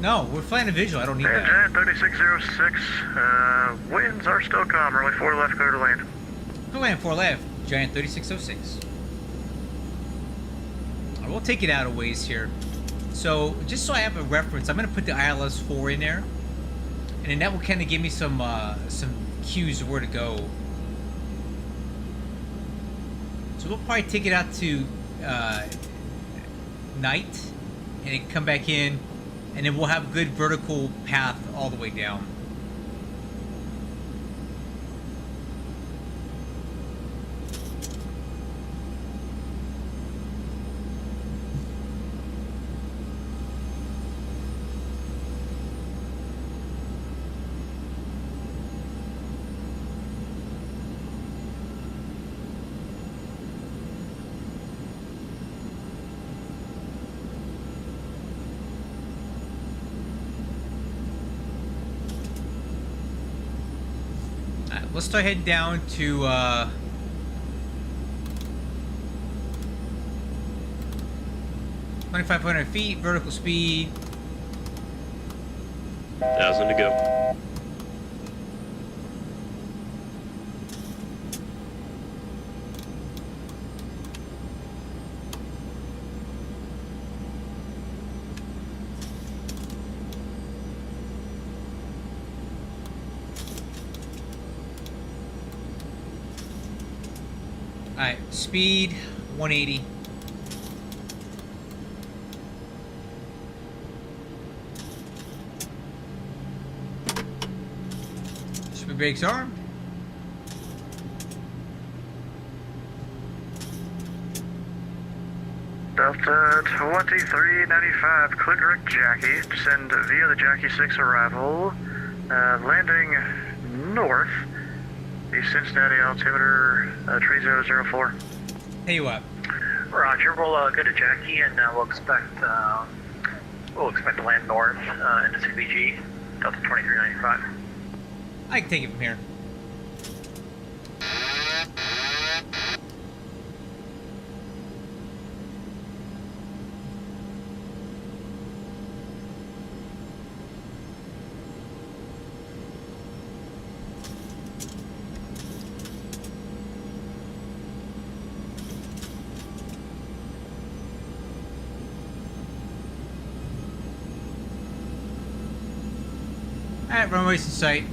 No, we're flying a visual. I don't need that. Giant 3606. Winds are still calm. Runway 4 left, clear to land. Go land 4 left. Giant 3606. Alright, we'll take it out a ways here. So, just so I have a reference, I'm going to put the ILS 4 in there. And then that will kind of give me some cues of where to go. So we'll probably take it out to night and then come back in, and then we'll have a good vertical path all the way down. Let's start heading down to 2,500 feet, vertical speed. 1,000 to go. Alright, speed 180. Speed brakes armed. Delta 2395, clear direct Jackie. Descend via the Jackie 6 arrival. Landing north. The Cincinnati altimeter 3004. Tell you what, Roger, we'll go to Jackie and we'll expect to land north into CBG, Delta 2395. I can take it from here. Alright, runways in sight.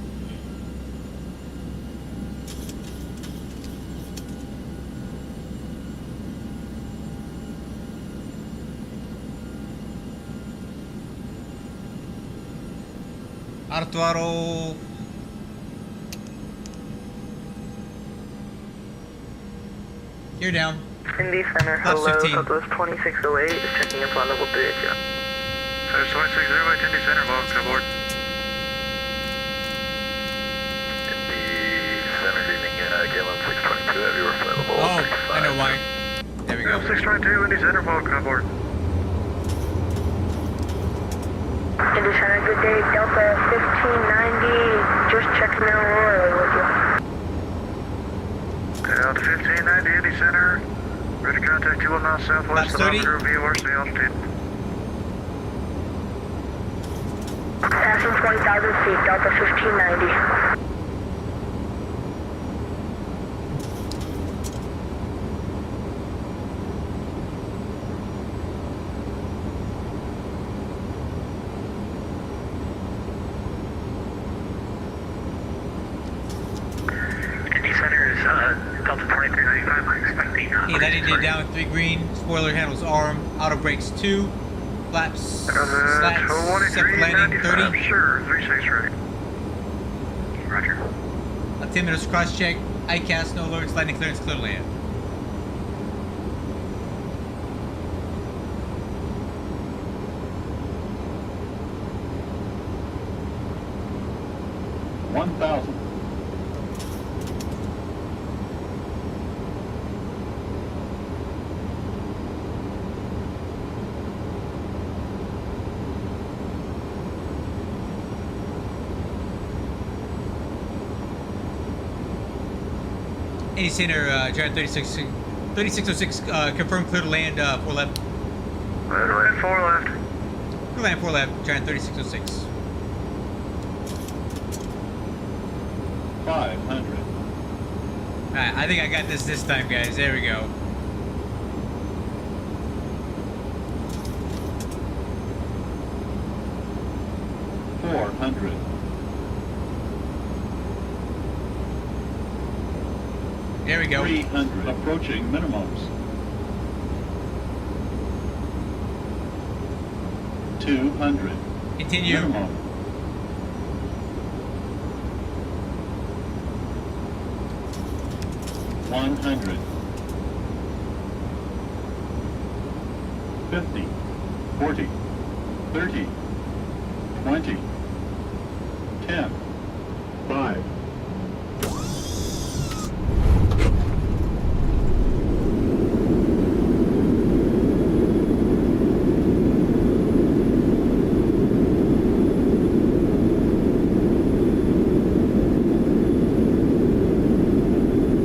Auto throttle. You're down. Indy Center, Plus hello, 15. Southwest 2608 is checking up on level 3 at you. There's 2608, Indy Center, Volks aboard. Indy Center, evening, Galen 622, heavy refillable. Oh, I know why. There we go. 622, Indy Center, Volks aboard. Indy Center, good day, Delta 1590, just checking in Aurora with you. Delta 1590, Indy Center, ready to contact 21 miles southwest of That's 30. Officer VORC altitude. Passing 20,000 feet, Delta 1590. Indy Center is Delta 2395, I'm expecting. He letting you down 3 green. Spoiler handles arm. Auto brakes 2. Flaps. Slats. Set landing 30. Sure, 36 right. Roger. Altimeter's cross check. ICAS, no alerts. Landing clearance, clear to land. Indy Center, Giant 3606, confirmed clear to land 4 left. Clear to land 4 left. Clear to land 4 left, Giant 3606. 500. Alright, I think I got this time, guys. There we go. There we go. 300. Approaching minimums. 200. Continue. Minimum. 100. 50. 40. 30. 20. 10. 5.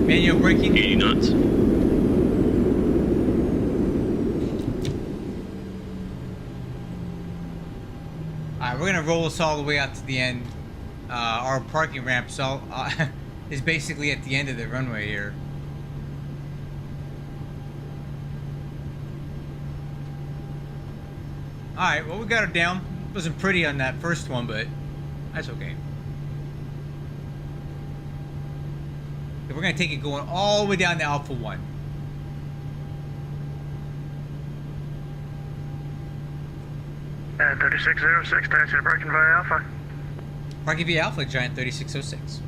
Manual braking. 80 knots. Alright, we're gonna roll us all the way out to the end. Our parking ramp is basically at the end of the runway here. Alright, well, we got it down. Wasn't pretty on that first one, but that's okay. We're going to take it going all the way down to Alpha 1. And 3606, taxi to parking via Alpha. Parking via Alpha, Giant 3606.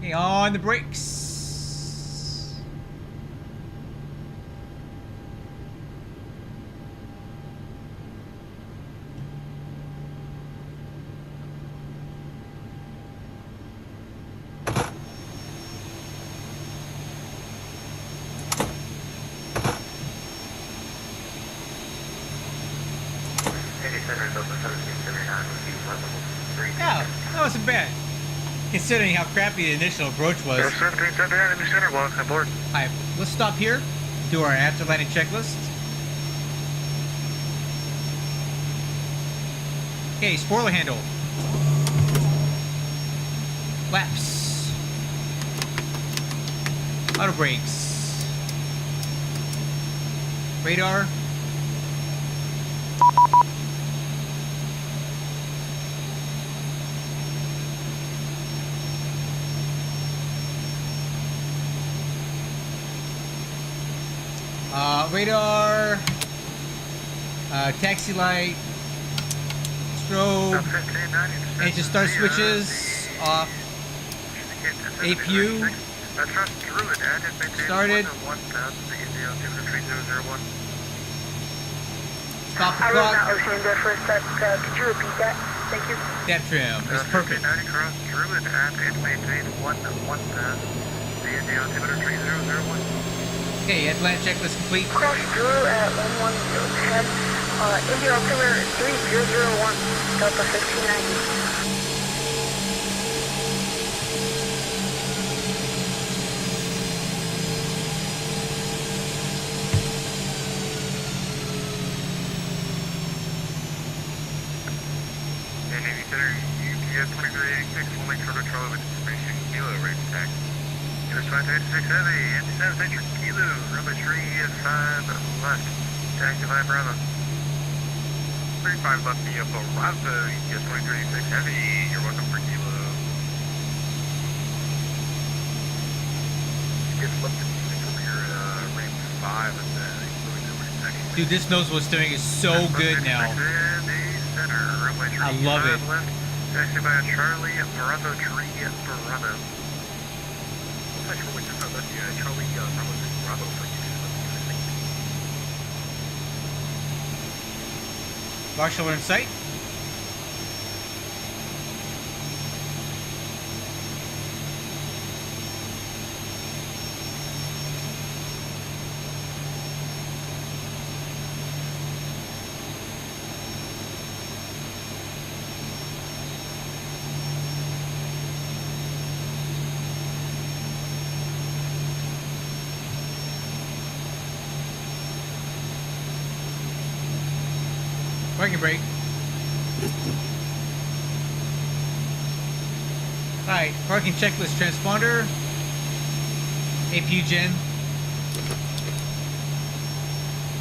Okay, on the brakes. wasn't bad, considering how crappy the initial approach was. 1770 enemy center block on board. Alright, let's stop here, do our after landing checklist. Okay, spoiler handle. Flaps. Auto brakes. Radar. Radar, taxi light, strobe, engine start switches, off, APU, started, stop the I was clock, not listening to the first set. Could you repeat that? Thank you. depth trim, it's perfect. 90 cross Druid at and maintain 1 pass. BNA altimeter 3001. Okay, Atlanta checklist complete. Cross Drew at 110. India altimeter 3001. Delta 1590. And Navy Center, UPS 2386 will make sure to control of information kilo rate attack. US 586 heavy, anti-7 center kilo, runway 35 left, taxi 5 Bravo. 35 left via Bravo, UPS 2386 heavy, you're welcome for kilo. Get left to from your range 5 and then moving over to taxi. Dude, this nose wheel steering is so good now. I love it. Taxi by Charlie Bravo Tree Bravo. Not sure which is not left here. Charlie Bravo for you. Marshall in sight. Parking brake. Alright, parking checklist transponder. APU gen.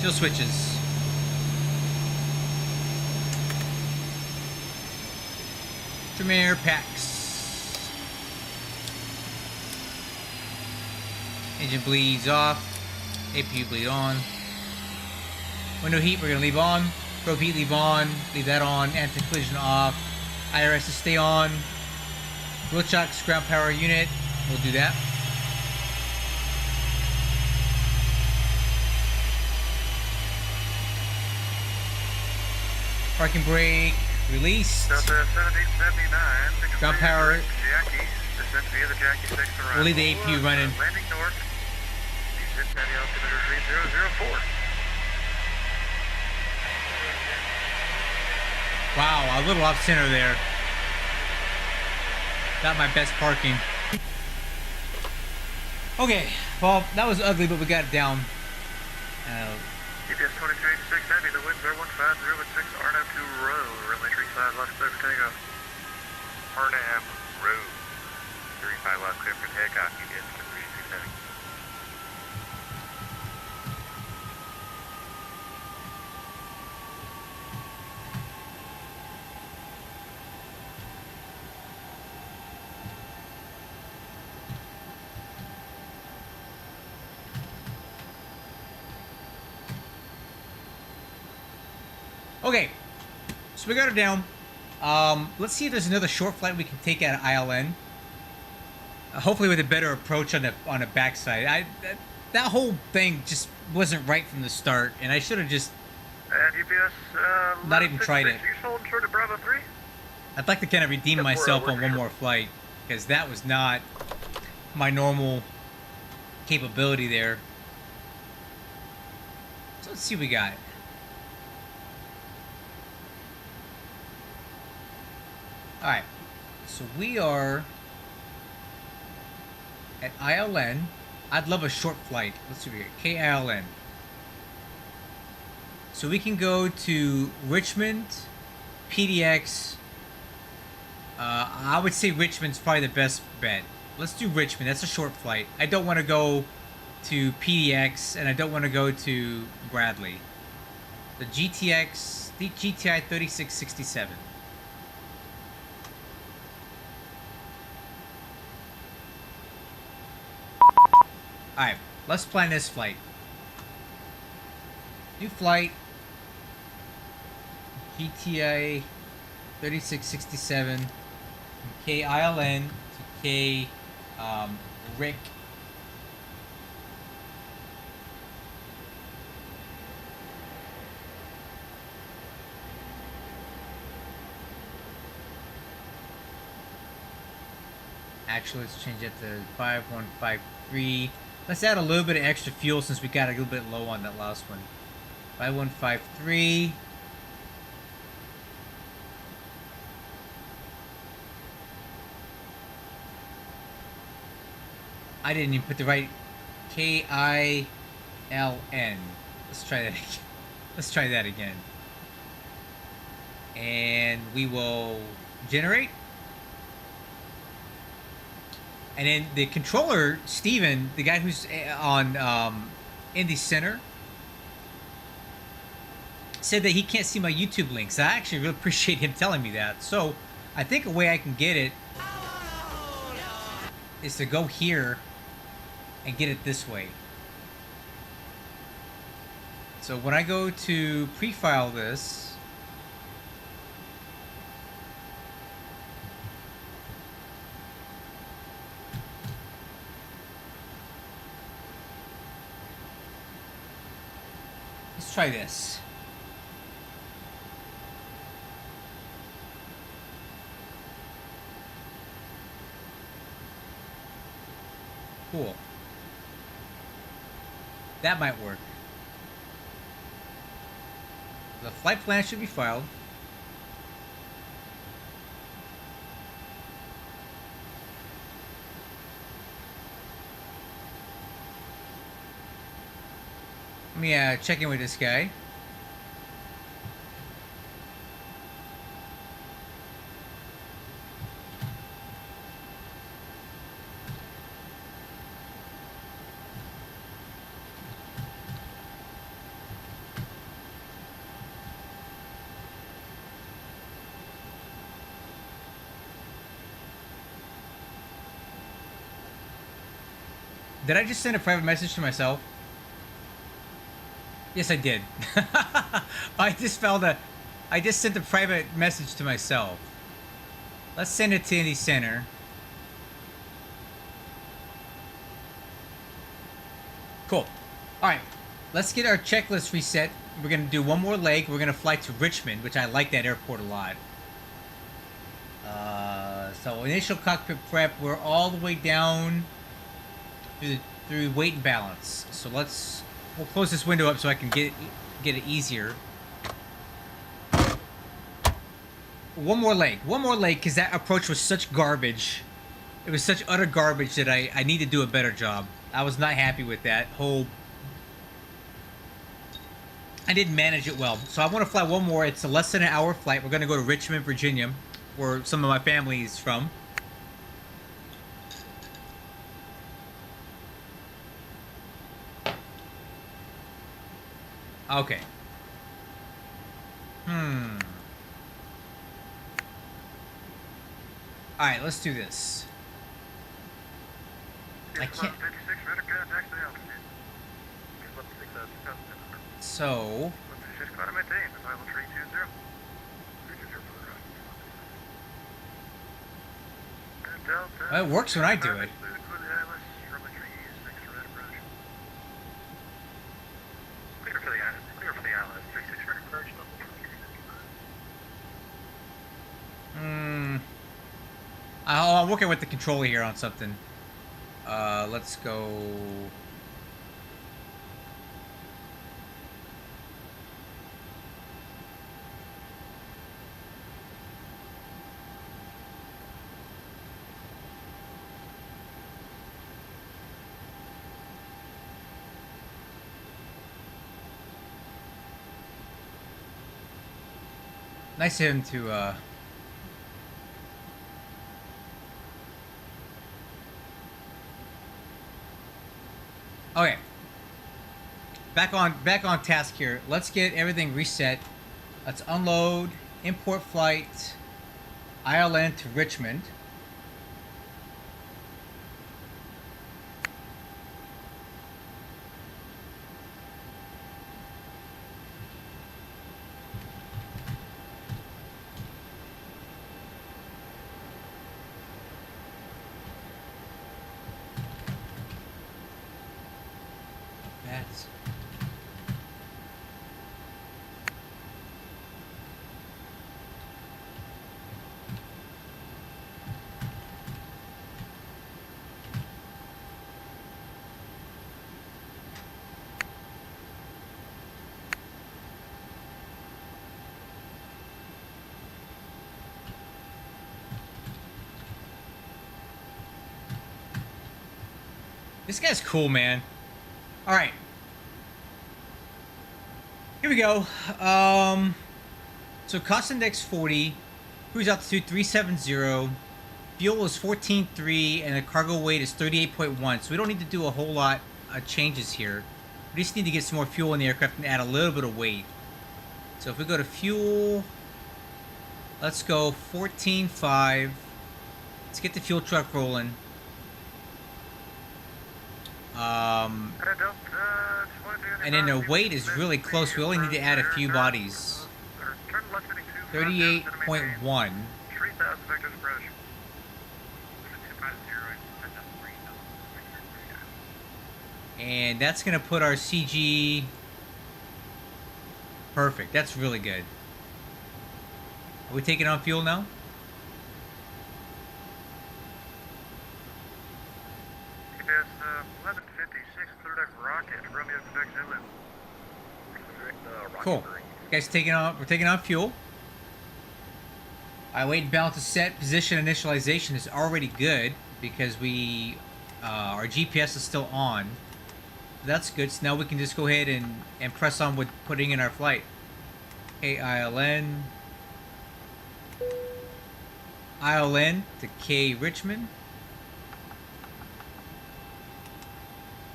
Chill switches. Trim air packs. Engine bleeds off. APU bleed on. Window heat we're gonna leave on. Probe heat leave on, leave that on, anti-collision off, IRS to stay on, wheel chocks, ground power unit, we'll do that. Parking brake, released, Delta 1779, ground power, Jackie, descent via the Jackie 6 arrival. we'll leave the APU running. Landing north, Cincinnati altimeter 3004. Wow, a little off center there. Not my best parking. Okay, well, that was ugly, but we got it down. GPS 2386 heavy, the winds are 150 Arnhem to road, runway 35 left clear for takeoff. Arnhem road, 35 left clear for takeoff, GPS 2386 heavy. Okay, so we got her down. Let's see if there's another short flight we can take out of ILN. Hopefully with a better approach on the backside. That whole thing just wasn't right from the start, and I should have just And UPS, not even tried it. You holding short of Bravo 3? I'd like to kind of redeem myself on one more flight, because that was not my normal capability there. So let's see what we got. Alright, So we are at ILN. I'd love a short flight. Let's see here. KILN. So we can go to Richmond, PDX. I would say Richmond's probably the best bet. Let's do Richmond. That's a short flight. I don't want to go to PDX, and I don't want to go to Bradley. The GTI 3667. Alright, let's plan this flight. New flight. GTI 3667 from KILN to K RIC. Actually, let's change it to 5153. Let's add a little bit of extra fuel since we got a little bit low on that last one. 5153. I didn't even put the right KILN. Let's try that again. Let's try that again. And we will generate. And then the controller, Steven, the guy who's on in the center, said that he can't see my YouTube links. I actually really appreciate him telling me that. So I think a way I can get it is to go here and get it this way. So when I go to pre-file this, let's try this. Cool. That might work. The flight plan should be filed. Let me check in with this guy. Did I just send a private message to myself? Yes, I did. I just sent a private message to myself. Let's send it to Indy Center. Cool. Alright. Let's get our checklist reset. We're going to do one more leg. We're going to fly to Richmond, which I like that airport a lot. So initial cockpit prep. We're all the way down through weight and balance. So we'll close this window up so I can get it easier. One more leg, because that approach was such garbage. It was such utter garbage that I need to do a better job. I was not happy with that whole. I didn't manage it well. So I want to fly one more. It's a less than an hour flight. We're going to go to Richmond, Virginia, where some of my family is from. Okay. Alright, let's do this. I can't. So. Well, it works when I do it. I'm working with the controller here on something. Let's go. Nice of him to, Okay. Back on task here. Let's get everything reset. Let's unload, import flight, ILN to Richmond. That's This guy's cool, man. All right. Here we go. So cost index 40, cruise altitude 370, fuel is 14.3, and the cargo weight is 38.1. So we don't need to do a whole lot of changes here. We just need to get some more fuel in the aircraft and add a little bit of weight. So if we go to fuel, let's go 14.5. Let's get the fuel truck rolling. And then the weight is really close. We only need to add a few bodies. 38.1. And that's going to put our CG... Perfect. That's really good. Are we taking on fuel now? Cool. Guys, we're taking on fuel. Weight and balance is set. Position initialization is already good because we our GPS is still on. That's good. So now we can just go ahead and press on with putting in our flight. Okay, ILN to K Richmond.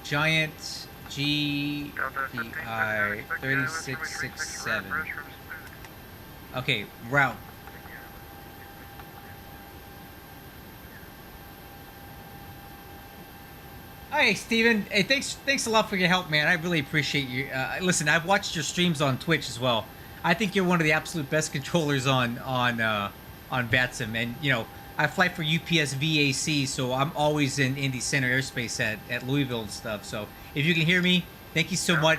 Giant GPI 3667. Okay, route. Hey, Steven. Hey, thanks a lot for your help, man. I really appreciate you. Listen, I've watched your streams on Twitch as well. I think you're one of the absolute best controllers on VATSIM, and you know I fly for UPS VAC, so I'm always in Indy Center Airspace at Louisville and stuff. So if you can hear me, thank you so much.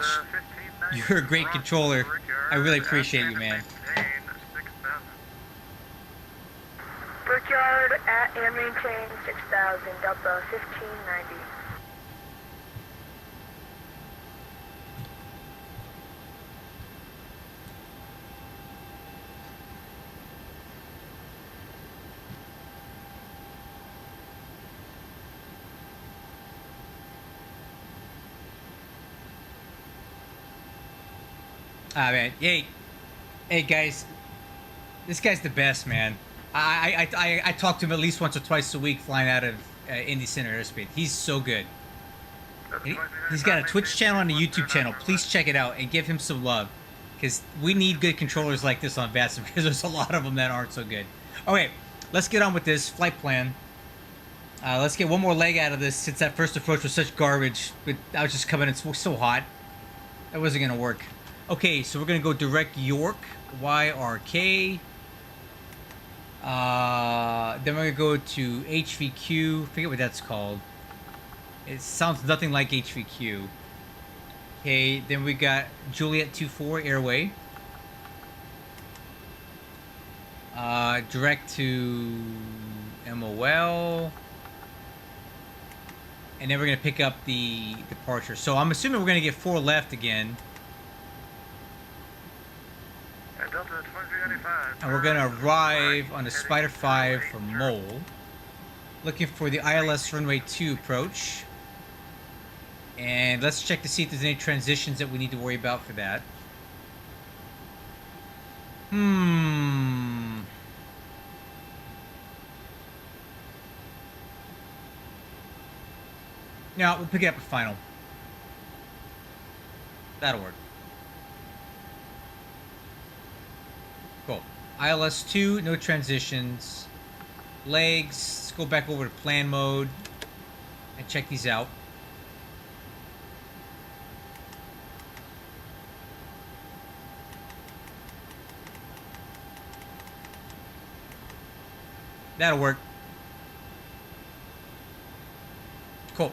You're a great controller. I really appreciate you, man. Brickyard at and maintain 6000, Delta 1590. Ah, man. Hey guys, this guy's the best, man. I talk to him at least once or twice a week flying out of Indy Center Airspace. He's so good. He's got a Twitch channel and a YouTube channel. Please check it out and give him some love, because we need good controllers like this on VATSIM, because there's a lot of them that aren't so good. Okay, let's get on with this flight plan. Let's get one more leg out of this, since that first approach was such garbage. But I was just coming in so hot. That wasn't going to work. Okay, so we're going to go direct York, YRK. Then we're going to go to HVQ. Forget what that's called. It sounds nothing like HVQ. Okay, then we got Juliet 24 Airway. Direct to MOL. And then we're going to pick up the departure. So I'm assuming we're going to get 4 left again. And we're going to arrive on the Spider 5 from Mole. Looking for the ILS runway 2 approach. And let's check to see if there's any transitions that we need to worry about for that. No, we'll pick it up at final. That'll work. Cool. ILS 2, no transitions. Legs, let's go back over to plan mode and check these out. That'll work. Cool.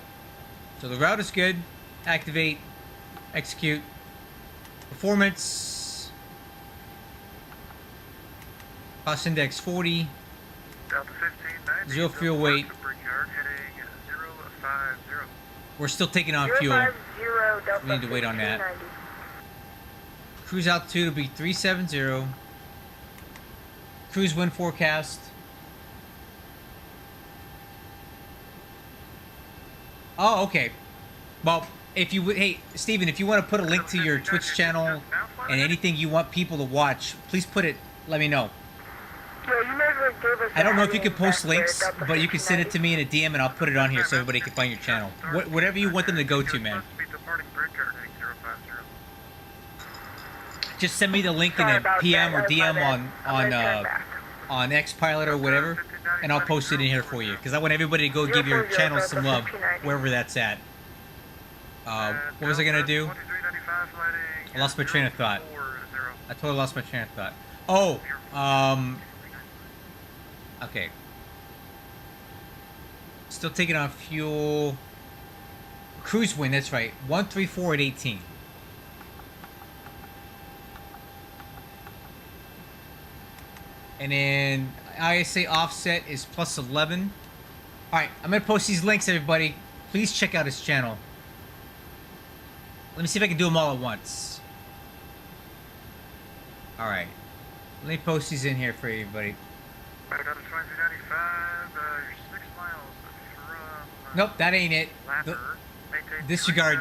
So the route is good. Activate. Execute. Performance. Cost index 40. Delta 1590. Zero fuel weight. Brickyard heading 050. We're still taking on fuel. 050 Delta We need to wait on that. 1590. Cruise altitude will be 370. Cruise wind forecast. Oh, okay. Well, if you would, hey, Steven, if you want to put a link to your Twitch channel and anything you want people to watch, please put it, let me know. Yeah, you never gave us I don't know if you the can post heading links, back there, but you can send it to me in a DM and I'll put it on here so everybody can find your channel. Whatever you want them to go to, man. Just send me the link in a PM or DM on Xpilot or whatever, and I'll post it in here for you, because I want everybody to go give your channel some love, wherever that's at. What was I going to do? I lost my train of thought. I totally lost my train of thought. Oh, okay. Still taking on fuel. Cruise wind, that's right. 134 at 18. And then ISA offset is plus 11. Alright, I'm going to post these links, everybody. Please check out his channel. Let me see if I can do them all at once. Alright. Let me post these in here for everybody. Right out of 2395, you're 6 miles from... Nope, that ain't it. Disregard.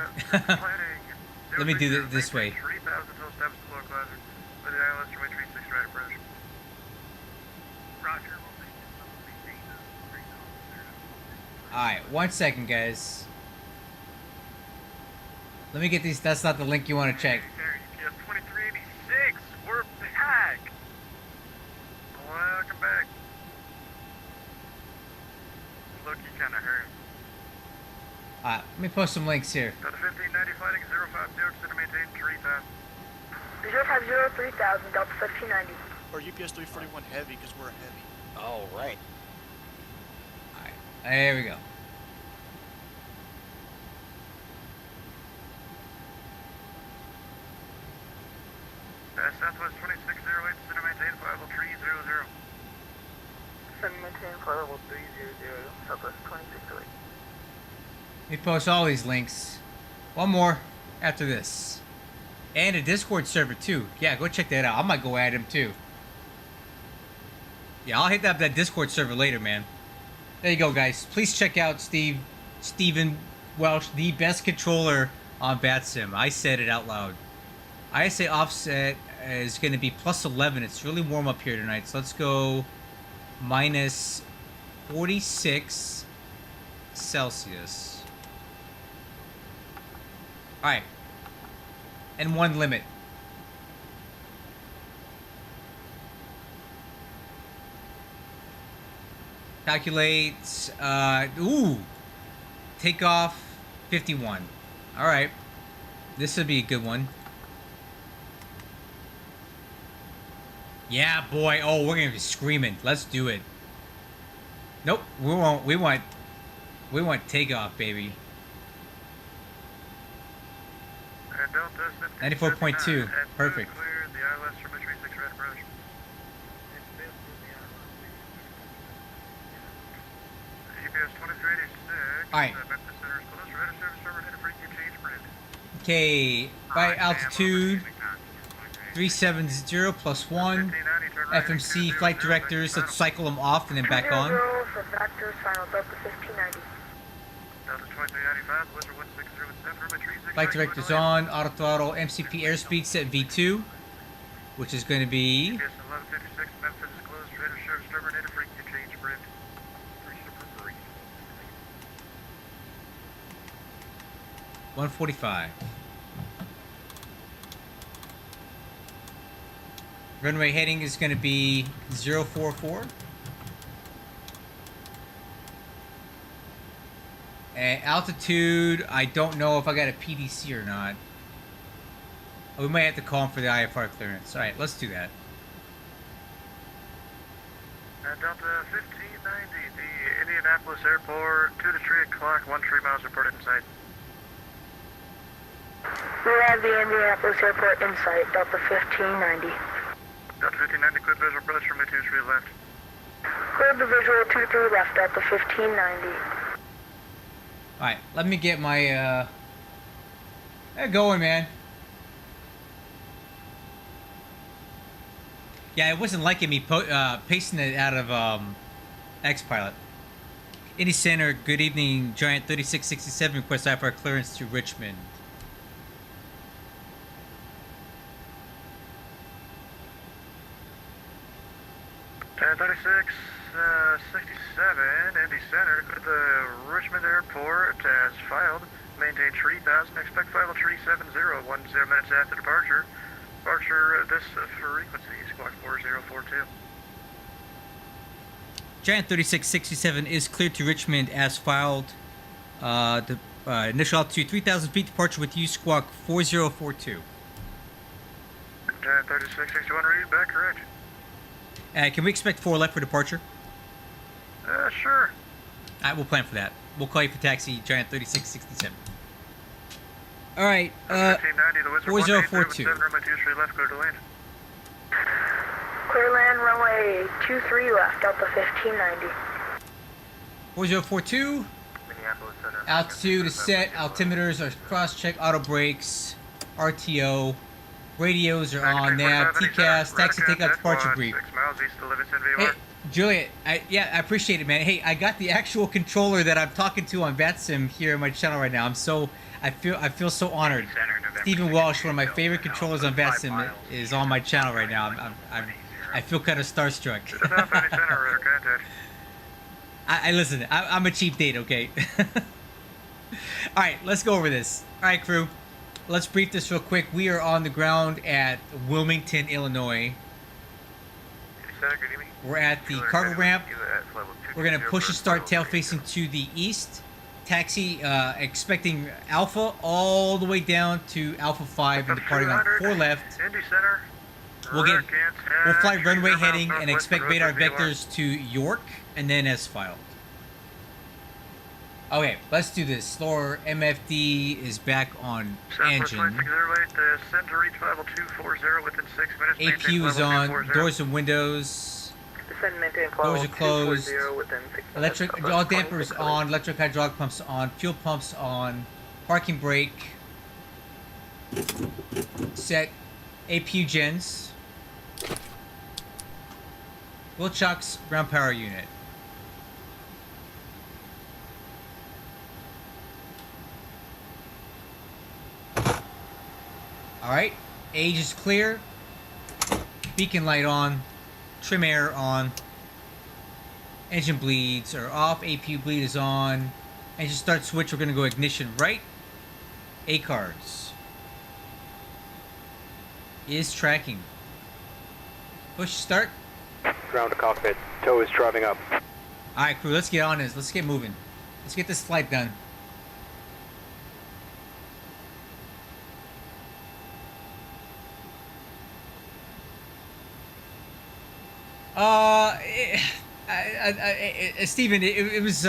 Let me do it this way. 3,000 total steps to localizer. With the ILS runway 36 right approach. Roger. Alright, 1 second, guys. Let me get these. That's not the link you want to check. UPS 2386, we're back. Welcome back. Look, you kind of hurt. Let me post some links here. Delta 1590 fighting 050, extend to maintain 3000. 050 3000 Delta 1590. Or UPS 341 heavy, because we're heavy. Oh, right. Alright, there we go. Southwest 2608, extend to maintain flight level 300. Send maintain flight level 300, Southwest 2608. Let me post all these links. One more after this. And a Discord server too. Yeah, go check that out. I might go add him too. Yeah, I'll hit up that Discord server later, man. There you go, guys. Please check out Steven Welsh, the best controller on BatSim. I said it out loud. ISA offset is going to be plus 11. It's really warm up here tonight. So let's go minus 46 Celsius. Alright. And 1 limit. Calculate, takeoff 51. Alright. This would be a good one. Yeah, boy. Oh, we're gonna be screaming. Let's do it. Nope, we won't. We want takeoff, baby. 94.2. Perfect. Clear the ILS from 36 right approach. UPS 2386. Alright. Memphis Center is closed. Radar service server headed for EQ change bridge. Okay, by altitude 370 plus 1. FMC flight directors, let's cycle them off and then back on. 20 for Vectors, final Delta 1590. Delta 2395, Blizzard 160 with set from a 36. Flight directors on, auto throttle, MCP airspeed set V2. which is going to be GPS 1156, Memphis is closed, trader service terminated, frequency change approved. Reached appropriate. 145. Runway heading is going to be 044. Altitude, I don't know if I got a PDC or not. We might have to call him for the IFR clearance. Alright, let's do that. Delta 1590, the Indianapolis Airport, 2 to 3 o'clock, 13 miles reported in sight. We have the Indianapolis Airport in sight, Delta 1590. Delta 1590, clear visual approach from 23 left. Cleared the visual 23 left, Delta 1590. Alright, let me get my, going, man. Yeah, it wasn't liking me pasting it out of, X-Pilot. Indy Center, good evening, Giant 3667, request IFR clearance to Richmond. And 3667, Indy Center, go to the Richmond Airport as filed. Maintain 3000, expect final 370, 10 minutes after departure. Departure, this frequency, squawk 4042. Giant 3667 is cleared to Richmond as filed. The initial altitude 3,000 feet, departure with you, squawk 4042. Giant 3661, read back correct. Can we expect 4 left for departure? Sure. Alright, we'll plan for that. We'll call you for taxi, Giant 3667. Alright, 1590, the Windsor 4042. 7 runway 23 left, clear to land. Clear land runway 23 left, Delta 1590. 4042. Minneapolis Center. Altitude is set. Altimeters are cross-check. Auto brakes. RTO. Radios are on. Nav. TCAS. Taxi takeoff departure brief. 6 miles east of Livingston, Hey, VOR. Juliet. I appreciate it, man. Hey, I got the actual controller that I'm talking to on VATSIM here on my channel right now. I feel so honored. Stephen Walsh, one of my favorite controllers on VATSIM, is on my channel right now. I feel kind of starstruck. I listen. I'm a cheap date, okay? All right, let's go over this. All right, crew. Let's brief this real quick. We are on the ground at Wilmington, Illinois. We're at the cargo ramp. We're going to push and start tail facing to the east. Taxi, expecting Alpha all the way down to Alpha 5 and departing on 4 left. Indy Center. We'll fly runway heading and expect radar vectors to York and then as filed. Okay, let's do this. Slower MFD is back on engine. APU is on. Doors and windows. Doors are closed. Electric, all dampers on. Electric hydraulic pumps on. Fuel pumps on. Parking brake. Set. APU gens. Wheel chocks. Ground power unit. Alright, age is clear, beacon light on, trim air on, engine bleeds are off, APU bleed is on, engine start switch, we're going to go ignition right, A-cards, is tracking, push start. Ground to cockpit, tow is driving up. Alright crew, let's get on this, let's get moving, let's get this flight done. Steven, it was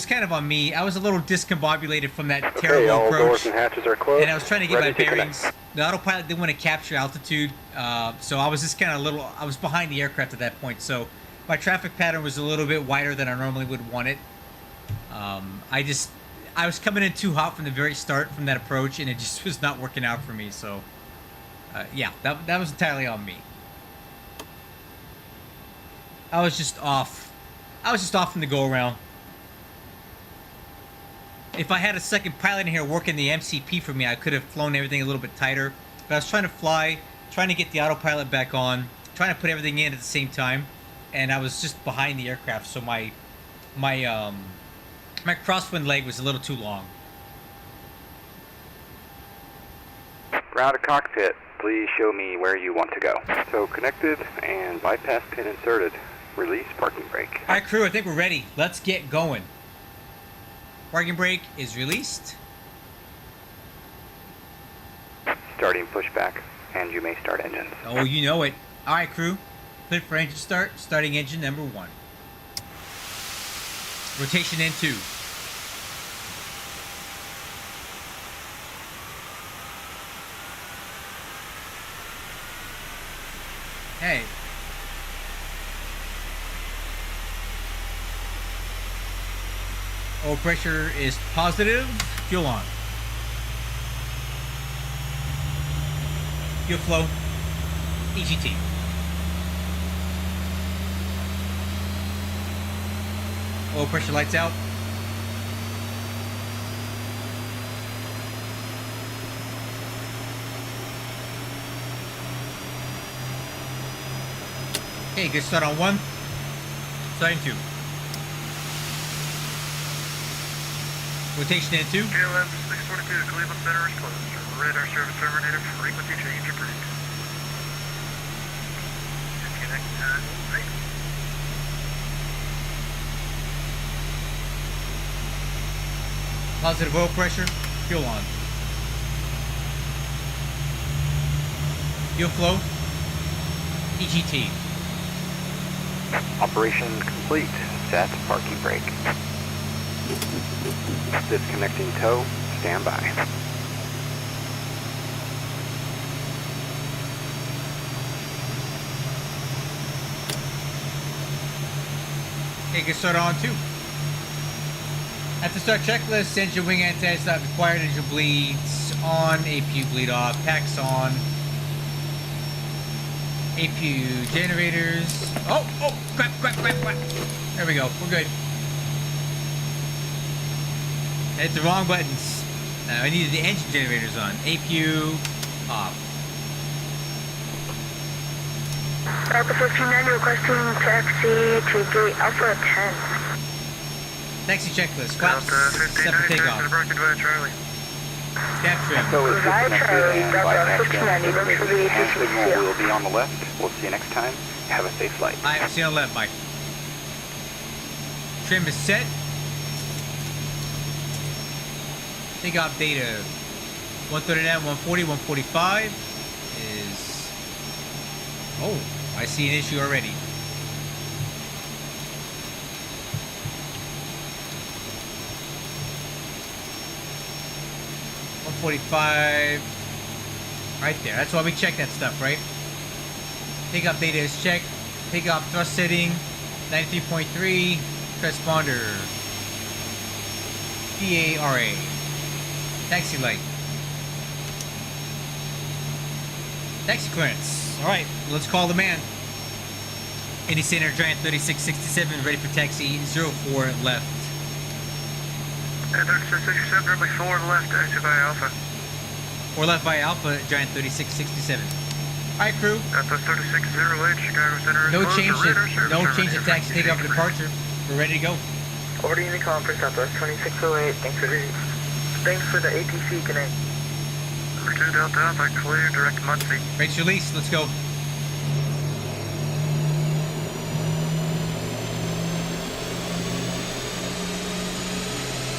kind of on me. I was a little discombobulated from that terrible all approach. doors and hatches are closed. And I was trying to get my Ready to bearings. connect. The autopilot didn't want to capture altitude, so I was just kind of I was behind the aircraft at that point, so my traffic pattern was a little bit wider than I normally would want it. I was coming in too hot from the very start from that approach, and it just was not working out for me, so yeah, that was entirely on me. I was just off from the go-around. If I had a second pilot in here working the MCP for me, I could have flown everything a little bit tighter. But I was trying to fly trying to get the autopilot back on, trying to put everything in at the same time, and I was just behind the aircraft, so my crosswind leg was a little too long. Ground to cockpit, please show me where you want to go. So connected and bypass pin inserted. Release parking brake. All right, crew, I think we're ready. Let's get going. Parking brake is released. Starting pushback, and you may start engines. Oh, you know it. All right, crew. Clear for engine start. Starting engine number 1. Rotation N2. Hey. Oil pressure is positive. Fuel on. Fuel flow. EGT. Oil pressure lights out. Okay, good start on 1. Starting 2. Rotation in 2. KLM 642, Cleveland Center is closed. Radar service terminated. Frequency change approved. Disconnect. Right. Positive oil pressure. Fuel on. Fuel flow. EGT. Operation complete. Set parking brake. Disconnecting tow. Stand by. Okay, get started on 2. After start checklist, engine wing antennas not required, engine bleeds on, APU bleed off, packs on, APU generators. Oh, crap. There we go, we're good. I hit the wrong buttons. I needed the engine generators on. APU off. Alpha 1590 requesting taxi to gate Alpha 10. Taxi checklist. Flaps set for takeoff. Charlie. Cap trim. So is Right, disconnected Charlie, and Delta bypass 1590, pin thanks for the hand ATC. signal will be on the left. We'll see you next time. Have a safe flight. Alright, see you on the left, Mike. Trim is set. Takeoff data 139, 140, 145 is... Oh, I see an issue already. $145 right there. That's why we check that stuff, right? Takeoff data is checked. Takeoff thrust setting 93.3. Transponder PARA. Taxi light. Taxi clearance. Alright, let's call the man. Indy Center, Giant 3667, ready for taxi 04 left. 3667, runway 4 left, exit by Alpha. 4 left by Alpha, Giant 3667. Alright, crew. Delta 360H, Chicago Center is No closed. change Radar to service terminated. taxi takeoff and departure. We're ready to go. Ordering the conference Southwest 2608. Thanks for the ATC connect. Number 2 Delta Alpha, clear, direct Muncie. Rates release, let's go.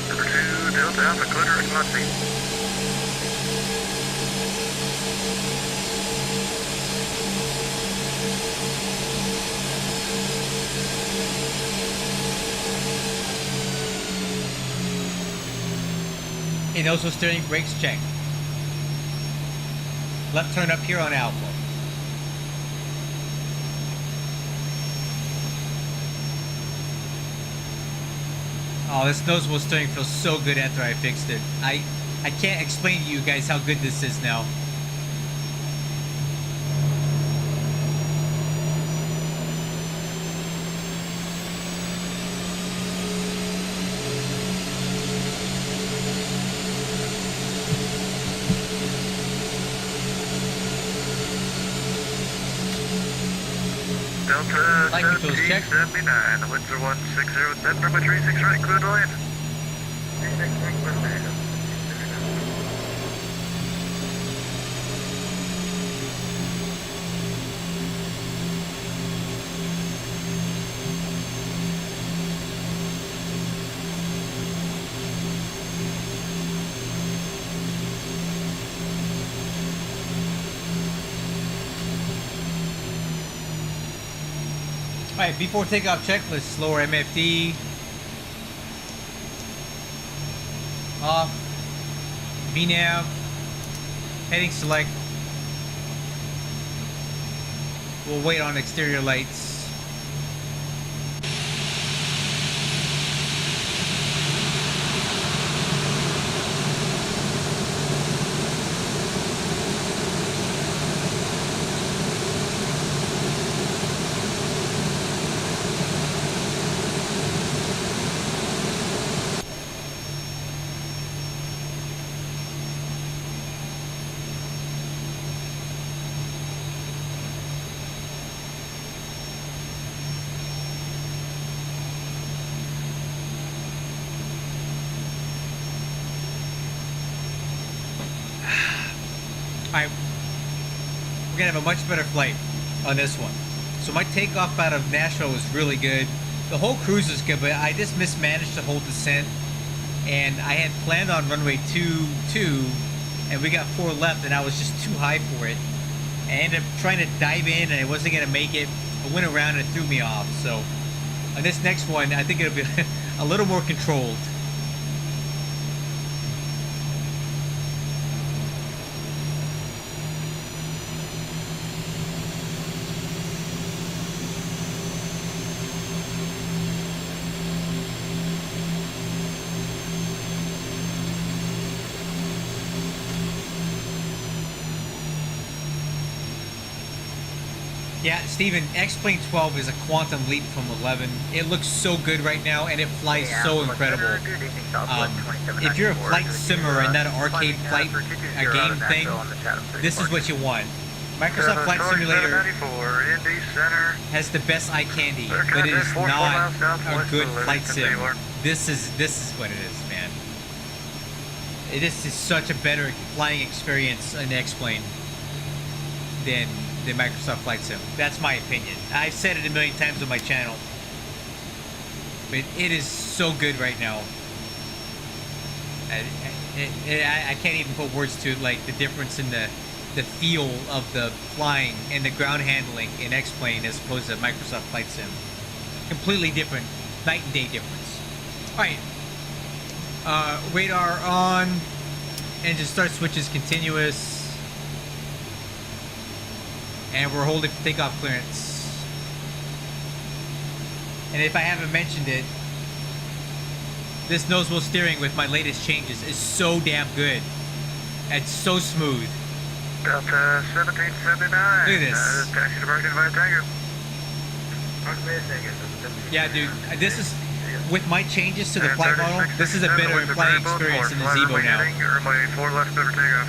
Number 2 Delta Alpha, clear, direct Muncie. Okay, nose wheel steering, brakes check. Left turn up here on Alpha. Oh, this nose wheel steering feels so good after I fixed it. I can't explain to you guys how good this is now. Delta Flight controls check. 1779, the winds are 160 with 10 runway 36 right, clear to land. Alright, before takeoff checklist, lower MFD. Off. VNAV. Heading select. We'll wait on exterior lights. Alright, we're gonna have a much better flight on this one. So my takeoff out of Nashville was really good. The whole cruise was good, but I just mismanaged the whole descent. And I had planned on runway 22, and we got 4 left, and I was just too high for it. I ended up trying to dive in, and I wasn't gonna make it. I went around and it threw me off. So on this next one, I think it'll be a little more controlled. Yeah, Steven, X-Plane 12 is a quantum leap from 11. It looks so good right now, and it flies so incredible. If you're a flight simmer and not an arcade flight, a game thing, this is what you want. Microsoft Flight Simulator has the best eye candy, but it is not a good flight sim. This is what it is, man. It is such a better flying experience in X-Plane than the Microsoft Flight Sim. That's my opinion. I've said it a million times on my channel, but it is so good right now. I can't even put words to it, like the difference in the feel of the flying and the ground handling in X-Plane as opposed to Microsoft Flight Sim. Completely different, night and day difference. All right, radar on, engine start switches continuous. And we're holding for takeoff clearance. And if I haven't mentioned it, this nose wheel steering with my latest changes is so damn good. It's so smooth. Delta 1779. Look at this. Taxi to Bergen via Tango. Yeah, dude. This is, with my changes to the flight model, this is a better flying experience than the Zeebo now. Runway 4 left, clear for takeoff.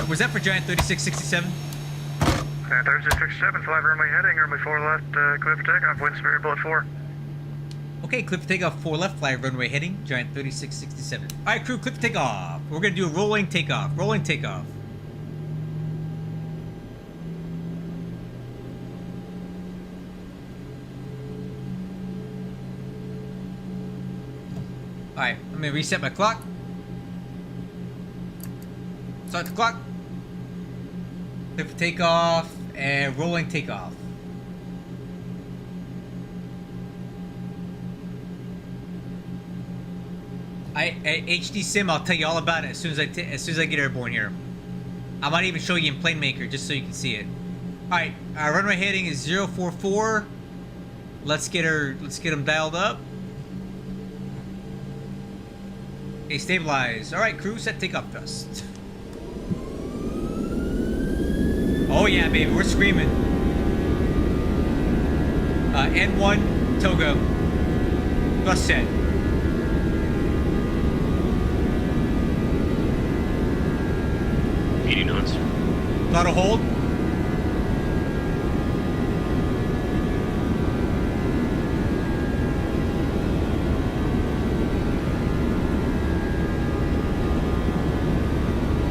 Was that for Giant 3667? 3667, 5 runway heading, runway 4 left, clear for takeoff, wind speed bullet 4. Okay, clip for takeoff, 4 left, fly runway heading, Giant 3667. Alright, crew, clip for takeoff. We're gonna do a rolling takeoff, rolling takeoff. Alright, I'm gonna reset my clock. Start the clock. Clip for takeoff and rolling takeoff. HD Sim, I'll tell you all about it as soon as I get airborne here. I might even show you in Plane Maker just so you can see it. All right, our runway heading is 044. Let's get them dialed up. Okay, stabilize. All right, crew, set takeoff thrust. Oh yeah, baby, we're screaming. N1 Togo. Thrust set. 80 knots. Auto hold.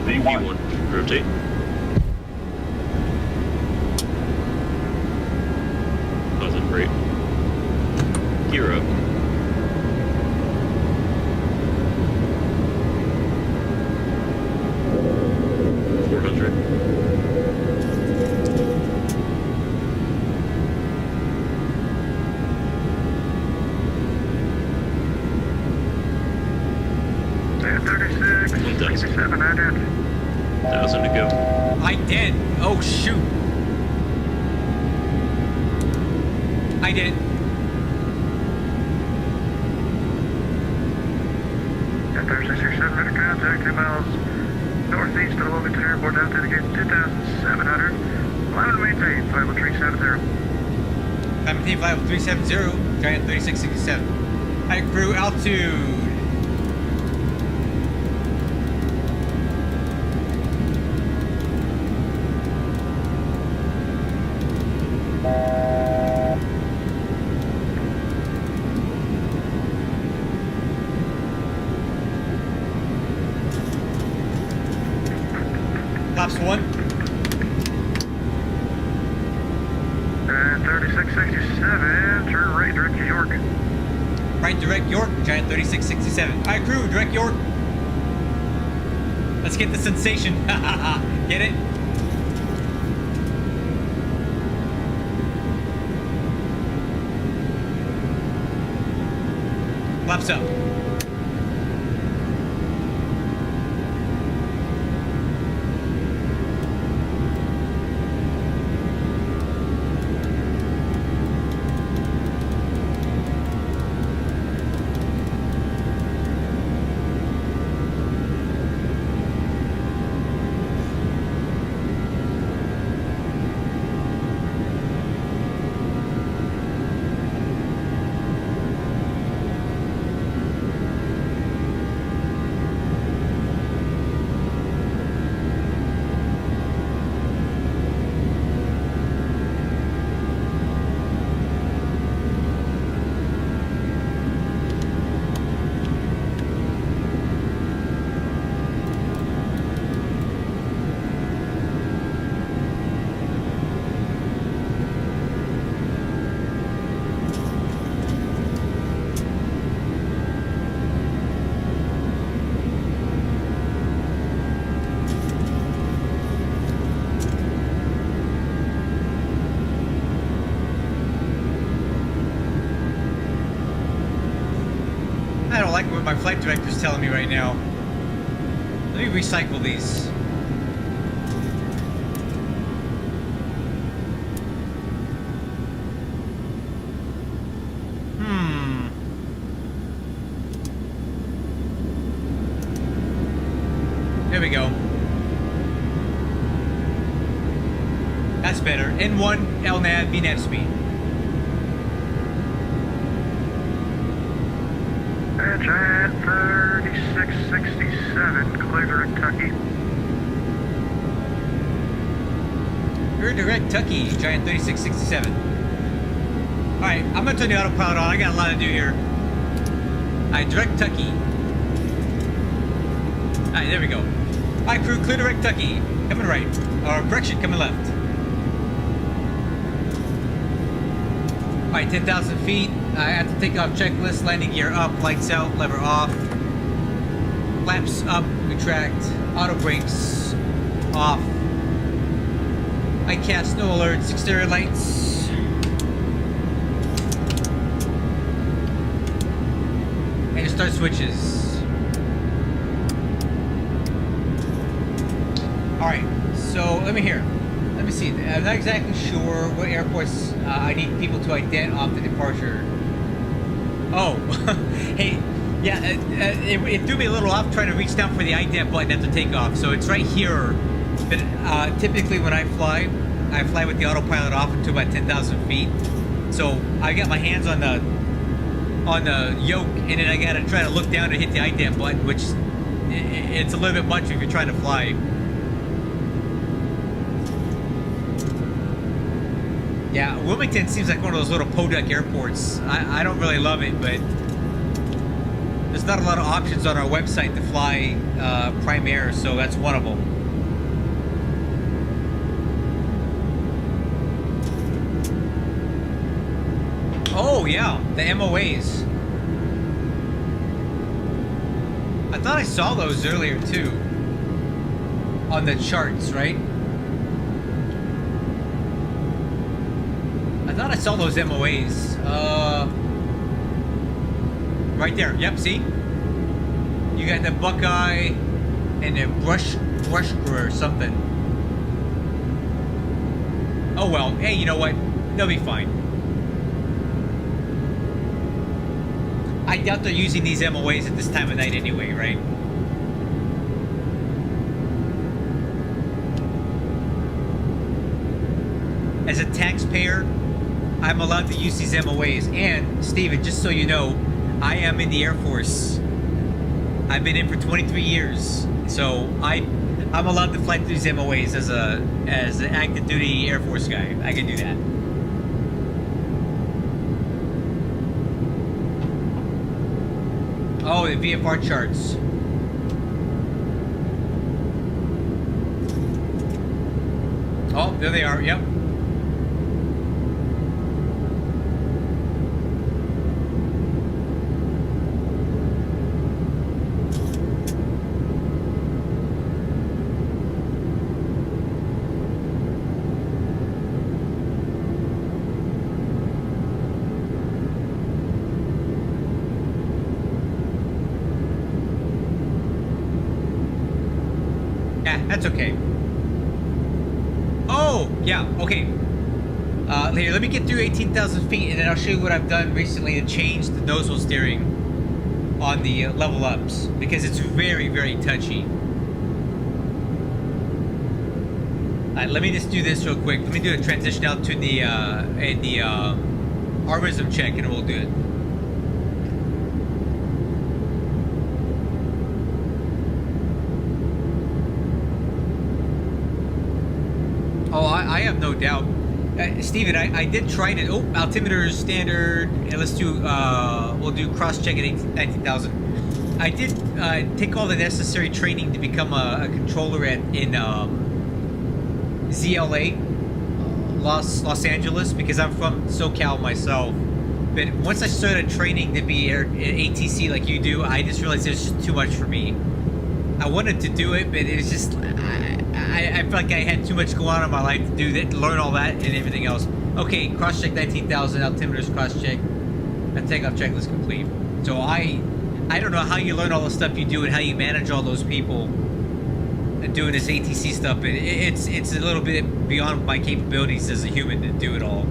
V1. V1. Rotate. Positive brake. Gear up. Thousand to go. I did. Oh shoot. I did. At 3667, ready contact, 2 miles northeast of the Wilmington Airport, altitude again 2,700. Climb and maintain, 50370. Maintain 50370, giant 3667. Alright, crew, altitude. Tops 1. And 3667, turn right, direct to York. Right, direct York, giant 3667. Alright, crew, direct York. Let's get the sensation. Get it? Flaps up. I don't like what my flight director's telling me right now. Let me recycle these. There we go. That's better. N1, LNAV, VNAV speed. Giant 3667, clear Kentucky. You're direct Tucky, giant 3667. Alright, I'm gonna turn the autopilot on. I got a lot to do here. Alright, direct Tucky. Alright, there we go. Alright, crew, clear direct Tucky. Coming right. Or correction, coming left. Alright, 10,000 feet. I have to take off checklist. Landing gear up, lights out, lever off. Flaps up, retract. Auto brakes off. ICAS, no alerts. Exterior lights. And start switches. Alright, so let me hear. Let me see. I'm not exactly sure what airports I need people to ident off the departure. Oh, hey, yeah, it threw me a little off trying to reach down for the ident button after takeoff. So it's right here. But typically when I fly with the autopilot off until about 10,000 feet. So I got my hands on the yoke, and then I gotta try to look down to hit the ident button, which it's a little bit much if you're trying to fly. Yeah, Wilmington seems like one of those little podunk airports. I don't really love it, but there's not a lot of options on our website to fly Prime Air, so that's one of them. Oh, yeah, the MOAs. I thought I saw those earlier, too. On the charts, right? I thought I saw those MOAs. Right there. Yep, see? You got the Buckeye and the brush or something. Oh, well. Hey, you know what? They'll be fine. I doubt they're using these MOAs at this time of night anyway, right? As a taxpayer, I'm allowed to use these MOAs. And, Steven, just so you know, I am in the Air Force. I've been in for 23 years. So I'm allowed to fly through these MOAs as an active duty Air Force guy. I can do that. Oh, the VFR charts. Oh, there they are. Yep. That's okay. Oh, yeah, okay. Here, let me get through 18,000 feet, and then I'll show you what I've done recently to change the nose wheel steering on the level ups, because it's very, very touchy. Alright, let me just do this real quick. Let me do a transition out to the arborism check, and we'll do it. Oh, I have no doubt. Steven, I did try to... Oh, altimeter standard. And let's do... we'll do cross-check at 19,000. I did take all the necessary training to become a controller in ZLA, Los Angeles, because I'm from SoCal myself. But once I started training to be at ATC like you do, I just realized it was just too much for me. I wanted to do it, but it was just... I felt like I had too much going on in my life to do that, to learn all that and everything else. Okay, cross-check 19,000, altimeters cross-check. That takeoff checklist complete. So I don't know how you learn all the stuff you do and how you manage all those people and doing this ATC stuff. But it's a little bit beyond my capabilities as a human to do it all.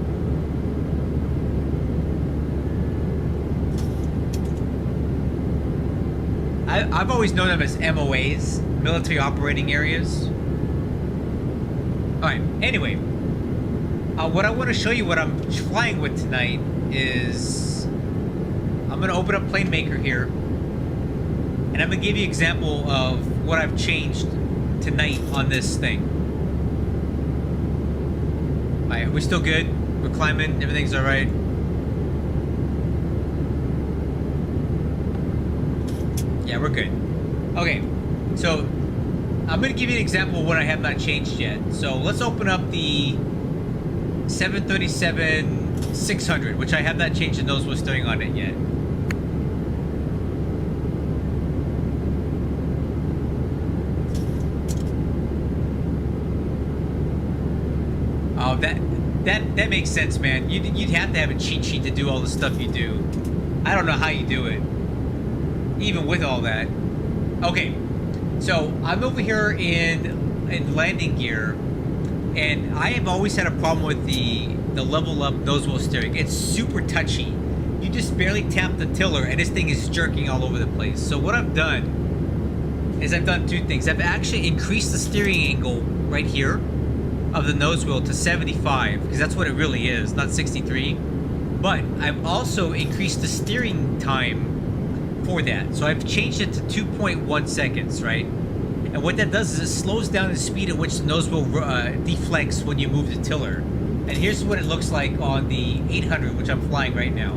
I've always known them as MOAs, military operating areas. Alright, anyway. What I want to show you what I'm flying with tonight is... I'm going to open up PlaneMaker here. And I'm going to give you an example of what I've changed tonight on this thing. Alright, we're still good. We're climbing. Everything's alright. Yeah, we're good. Okay, so I'm going to give you an example of what I have not changed yet. So let's open up the 737-600, which I have not changed the nose wheel steering on it yet. Oh, that makes sense, man. You'd have to have a cheat sheet to do all the stuff you do. I don't know how you do it, even with all that. Okay, so I'm over here in landing gear, and I have always had a problem with the level up nose wheel steering. It's super touchy. You just barely tap the tiller, and this thing is jerking all over the place. So what I've done is I've done two things. I've actually increased the steering angle right here of the nose wheel to 75, because that's what it really is, not 63. But I've also increased the steering time for that. So I've changed it to 2.1 seconds, right? And what that does is it slows down the speed at which the nose wheel deflects when you move the tiller. And here's what it looks like on the 800, which I'm flying right now.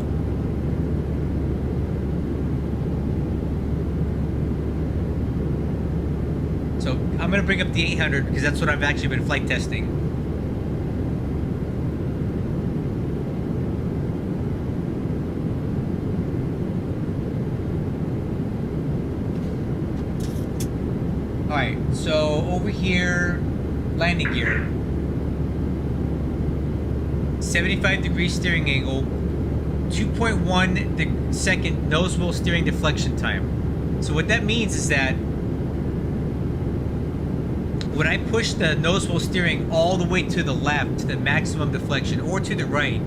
So I'm going to bring up the 800 because that's what I've actually been flight testing. Alright, so over here, landing gear. 75-degree steering angle, 2.1 second nose wheel steering deflection time. So what that means is that when I push the nose wheel steering all the way to the left, to the maximum deflection, or to the right,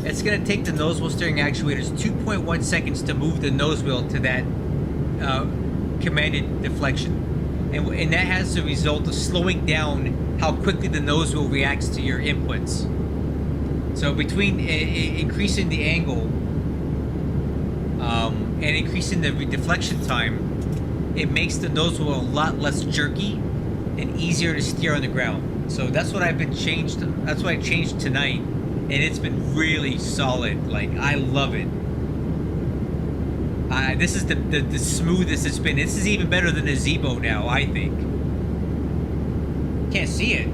it's going to take the nose wheel steering actuators 2.1 seconds to move the nose wheel to that commanded deflection. And that has the result of slowing down how quickly the nose wheel reacts to your inputs. So between increasing the angle and increasing the deflection time, it makes the nose wheel a lot less jerky and easier to steer on the ground. So that's what I've been changed. That's what I changed tonight, and it's been really solid. Like, I love it. This is the smoothest it's been. This is even better than a Zebo now, I think. Can't see it.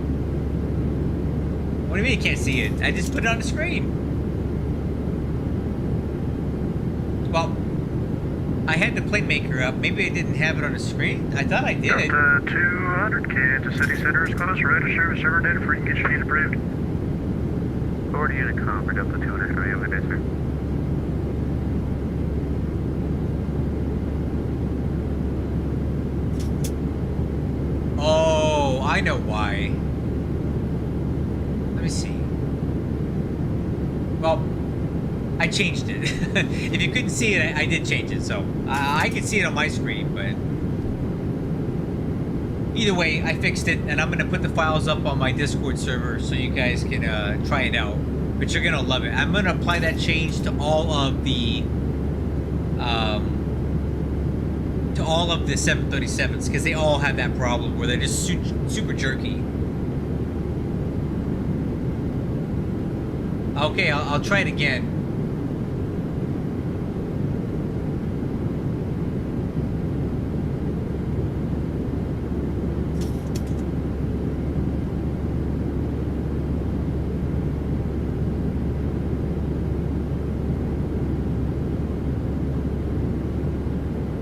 What do you mean you can't see it? I just put it on the screen. Well, I had the plate maker up. Maybe I didn't have it on the screen. I thought I did it. Delta 200, Kansas City Center is close. Ready to service server data for you can get your needs approved. Forward unit com for Delta 200. How are you okay, sir? Oh, I know why. Let me see. Well, I changed it. If you couldn't see it, I did change it, so I can see it on my screen, but either way, I fixed it, and I'm going to put the files up on my Discord server so you guys can try it out, but you're going to love it. I'm going to apply that change to all of the 737s, because they all have that problem where they're just super jerky. Okay, I'll try it again.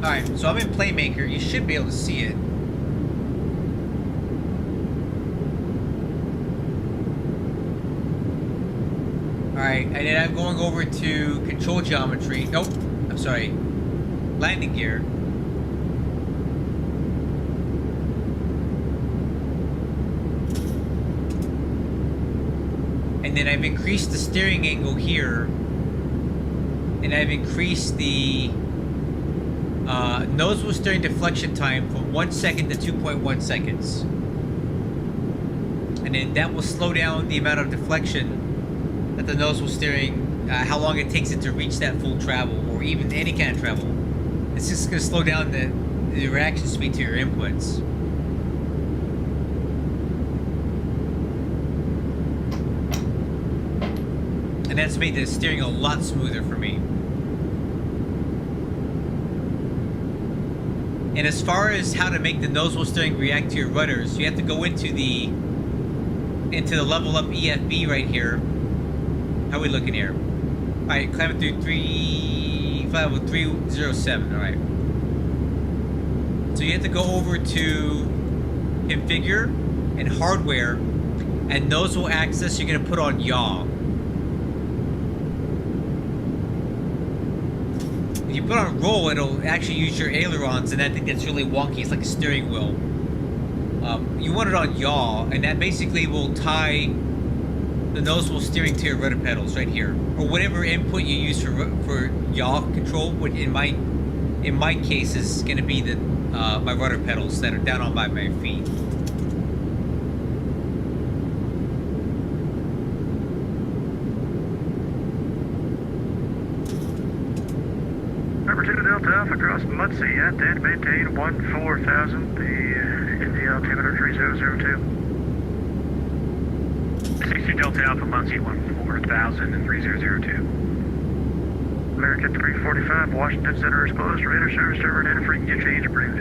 Alright, so I'm in Playmaker. You should be able to see it. Alright, and then I'm going over to control geometry. Nope, I'm sorry. Landing gear. And then I've increased the steering angle here. And I've increased the nose wheel steering deflection time from 1 second to 2.1 seconds. And then that will slow down the amount of deflection that the nose wheel steering, how long it takes it to reach that full travel, or even any kind of travel. It's just going to slow down the reaction speed to your inputs. And that's made the steering a lot smoother for me. And as far as how to make the nose wheel steering react to your rudders, you have to go into the level up EFB right here. How are we looking here? Alright, climbing through 307, alright. So you have to go over to configure and hardware, and nose wheel access you're going to put on yaw. If you put on roll, it'll actually use your ailerons, and I think that's really wonky. It's like a steering wheel. You want it on yaw, and that basically will tie the nose wheel steering to your rudder pedals right here, or whatever input you use for yaw control. Which in my case is going to be the my rudder pedals that are down on by my feet. Number 2 to Delta Alpha across Muncie at and maintain 14,000, the NVL 200 3002. 60 Delta Alpha Muncie 14,000 and 3002. American 345, Washington Center is closed. Radar service server and data frequency change approved.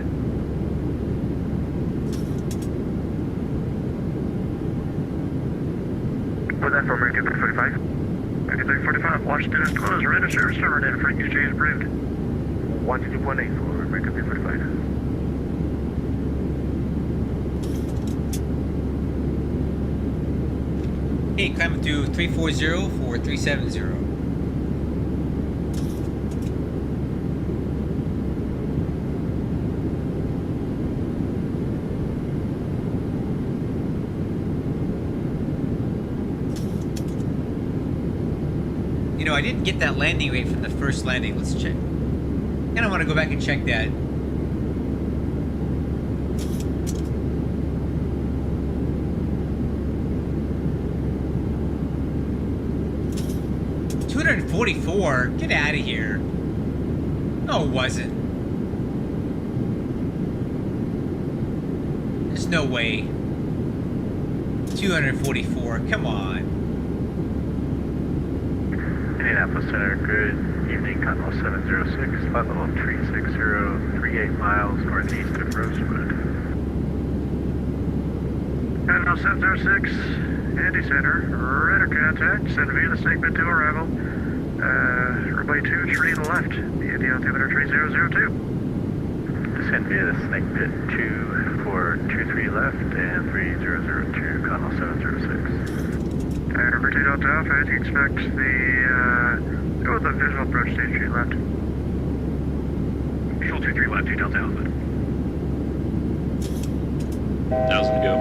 What's that for American 345? American 345, Washington is closed. Radar service server and data frequency change approved. 122.8 for American 345. Hey, climbing through 340 for 370. You know, I didn't get that landing rate from the first landing. Let's check. And I want to go back and check that. $244? Get out of here. No, it wasn't. There's no way. 244. Come on. Indianapolis Center, good evening, Continental 706, flight level 36038 miles northeast of Rosewood. Continental 706, Andy Center, radar contact, send via the segment to arrival. Runway 23 to the left, the altimeter 3002. Descend via the snake pit 2 for 23 left and 3002, Continental 706. Number 2 Delta Alpha, as you expect, go with the visual approach stage 3 left. Control 23 left, 2 Delta Alpha. 1,000 to go.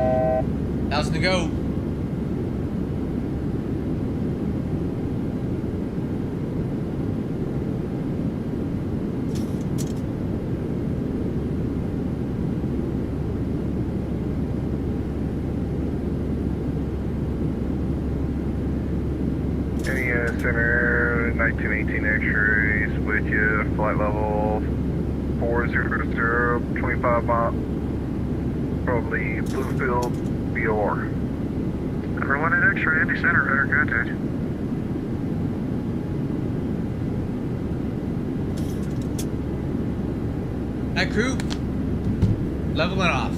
1,000 to go. Center, 1918 X-rays with you, flight level 400, 25 miles, probably Bluefield, BOR. Number 1 at X-ray, Andy Center, radar contact. That crew, leveling off.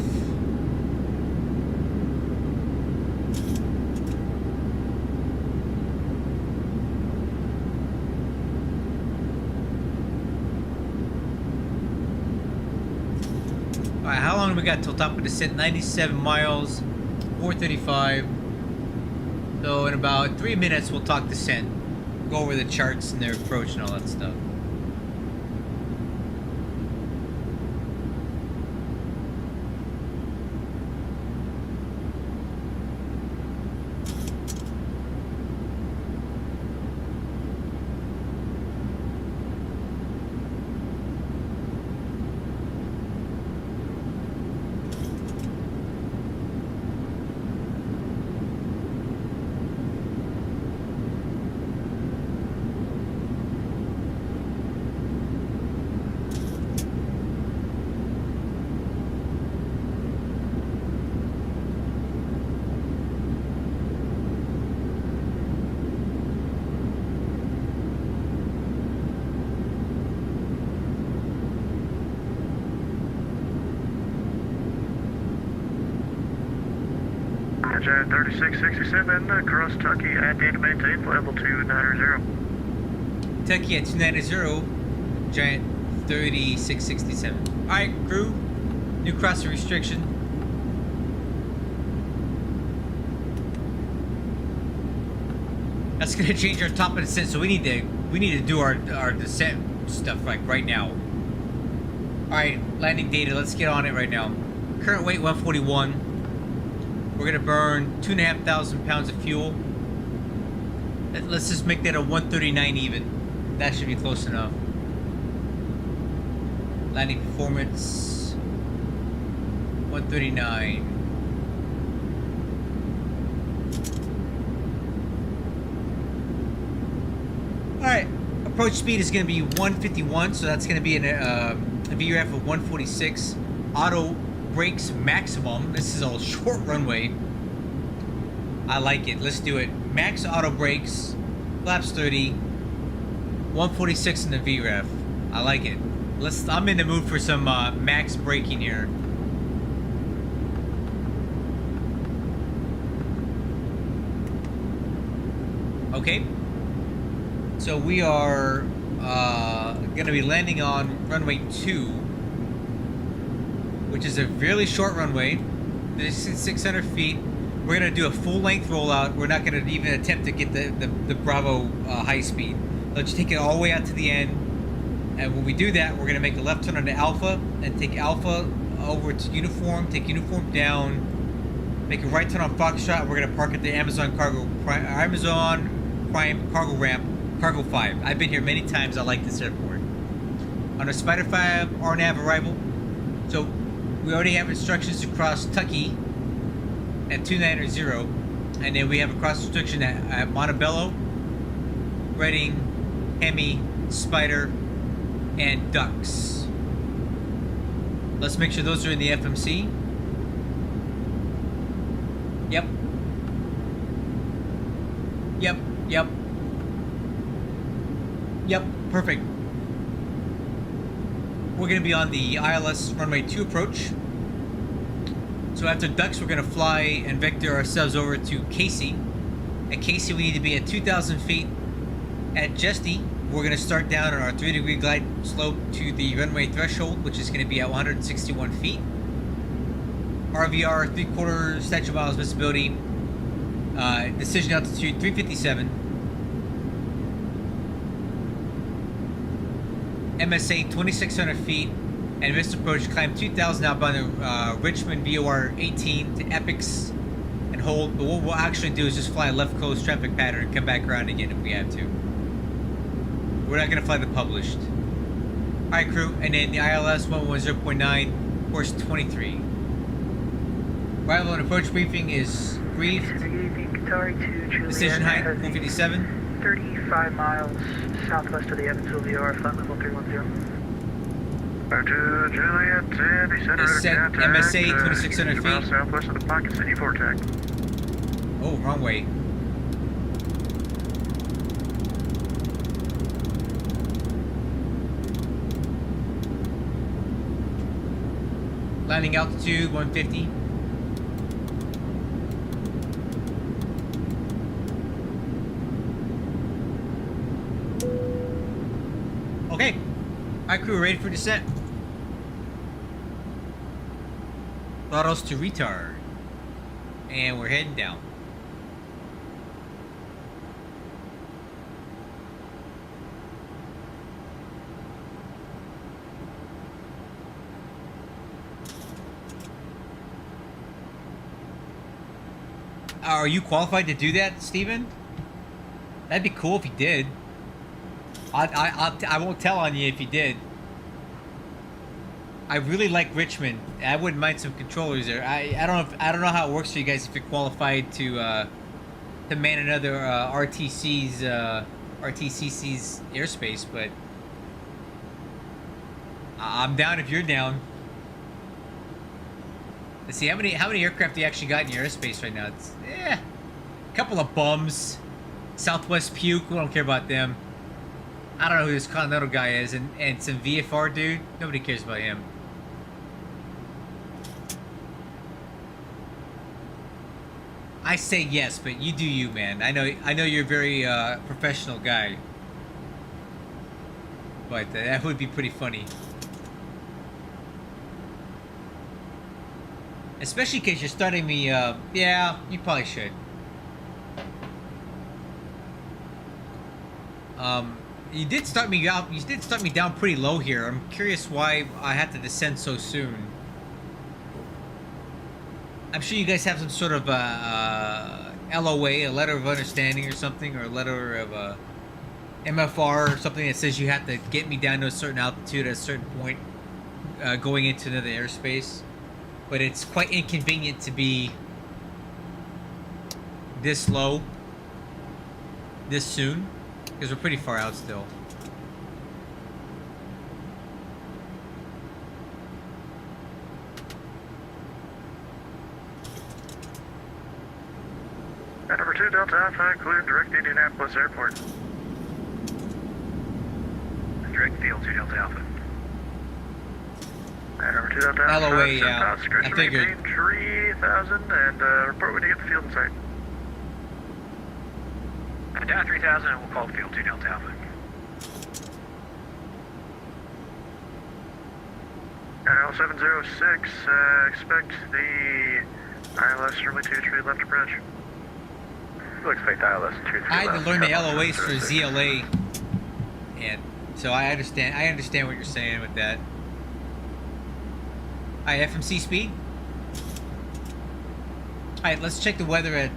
Alright, how long do we got till top of descent? 97 miles, 435. So in about 3 minutes we'll talk descent. Go over the charts and their approach and all that stuff. Giant 3667, cross Tucky at data maintained, level 290. Tucky at 290, Giant 3667. Alright, crew, new crossing restriction. That's gonna change our top of descent, so we need to do our descent stuff like right now. Alright, landing data, let's get on it right now. Current weight 141. We're gonna burn 2,500 pounds of fuel. Let's just make that a 139 even. That should be close enough. Landing performance 139. Alright, approach speed is gonna be 151, so that's gonna be a VRF of 146. Auto brakes maximum. This is a short runway. I like it. Let's do it. Max auto brakes, flaps 30, 146 in the VREF. I like it. I'm in the mood for some max braking here. Okay. So we are going to be landing on runway 2, which is a really short runway. This is 600 feet. We're going to do a full-length rollout. We're not going to even attempt to get the Bravo high speed. Let's take it all the way out to the end. And when we do that, we're going to make a left turn onto Alpha and take Alpha over to Uniform, take Uniform down, make a right turn on Foxtrot. We're going to park at the Amazon Prime cargo ramp, Cargo 5. I've been here many times. I like this airport. On a Spider 5 RNAV arrival. So we already have instructions to cross Tucky at 290, and then we have a cross restriction at Montebello, Reading, Hemi, Spider, and Ducks. Let's make sure those are in the FMC. Yep. Yep, yep. Yep, perfect. We're going to be on the ILS runway 2 approach. So after Ducks, we're going to fly and vector ourselves over to Casey. At Casey, we need to be at 2,000 feet. At Jesty, we're going to start down on our 3-degree glide slope to the runway threshold, which is going to be at 161 feet. RVR, 3/4 statute miles visibility. Decision altitude 357. MSA 2,600 feet. And missed approach, climb 2,000 outbound to Richmond VOR 18 to Epics and hold. But what we'll actually do is just fly a left close traffic pattern and come back around again if we have to. We're not going to fly the published. Alright, crew, and then the ILS 110.9, course 23. Arrival and approach briefing is briefed. Decision height 157. 35 miles southwest of the Evansville VOR, flight level 310. Roger, Juliet, Sandy Center, Set MSA 2,600 feet. Southwest of the Pocket City Vortex. Oh, wrong way. Landing altitude 150. Okay. Alright, crew, ready for descent. Throttles to retard. And we're heading down. Are you qualified to do that, Steven? That'd be cool if you did. I won't tell on you if you did. I really like Richmond. I wouldn't mind some controllers there. I don't know how it works for you guys if you're qualified to man another RTCC's airspace, but I'm down if you're down. Let's see how many aircraft you actually got in your airspace right now. It's a couple of bums. Southwest Puke, we don't care about them. I don't know who this Continental guy is, and some VFR dude. Nobody cares about him. I say yes, but you do you, man. I know you're a very professional guy. But that would be pretty funny. Especially because you're starting me, yeah, you probably should. You did start me out. You did start me down pretty low here. I'm curious why I had to descend so soon. I'm sure you guys have some sort of LOA, a letter of understanding or something, or a letter of MFR or something that says you have to get me down to a certain altitude at a certain point going into another airspace. But it's quite inconvenient to be this low this soon. Because we're pretty far out still. And number 2 Delta Alpha, clear direct Indianapolis Airport. Direct field 2 Delta Alpha. And number 2 Delta Alpha, LOA, yeah. I figured. 3000 and report when you get the field in sight. Down 3000 and we'll call field 2 Delta Alpha. And L706, expect the ILS runway 23 left approach. We'll expect ILS 23 left. I had to learn the Alpha LOAs for 06. ZLA, and so I understand what you're saying with that. Alright, FMC speed. Alright, let's check the weather at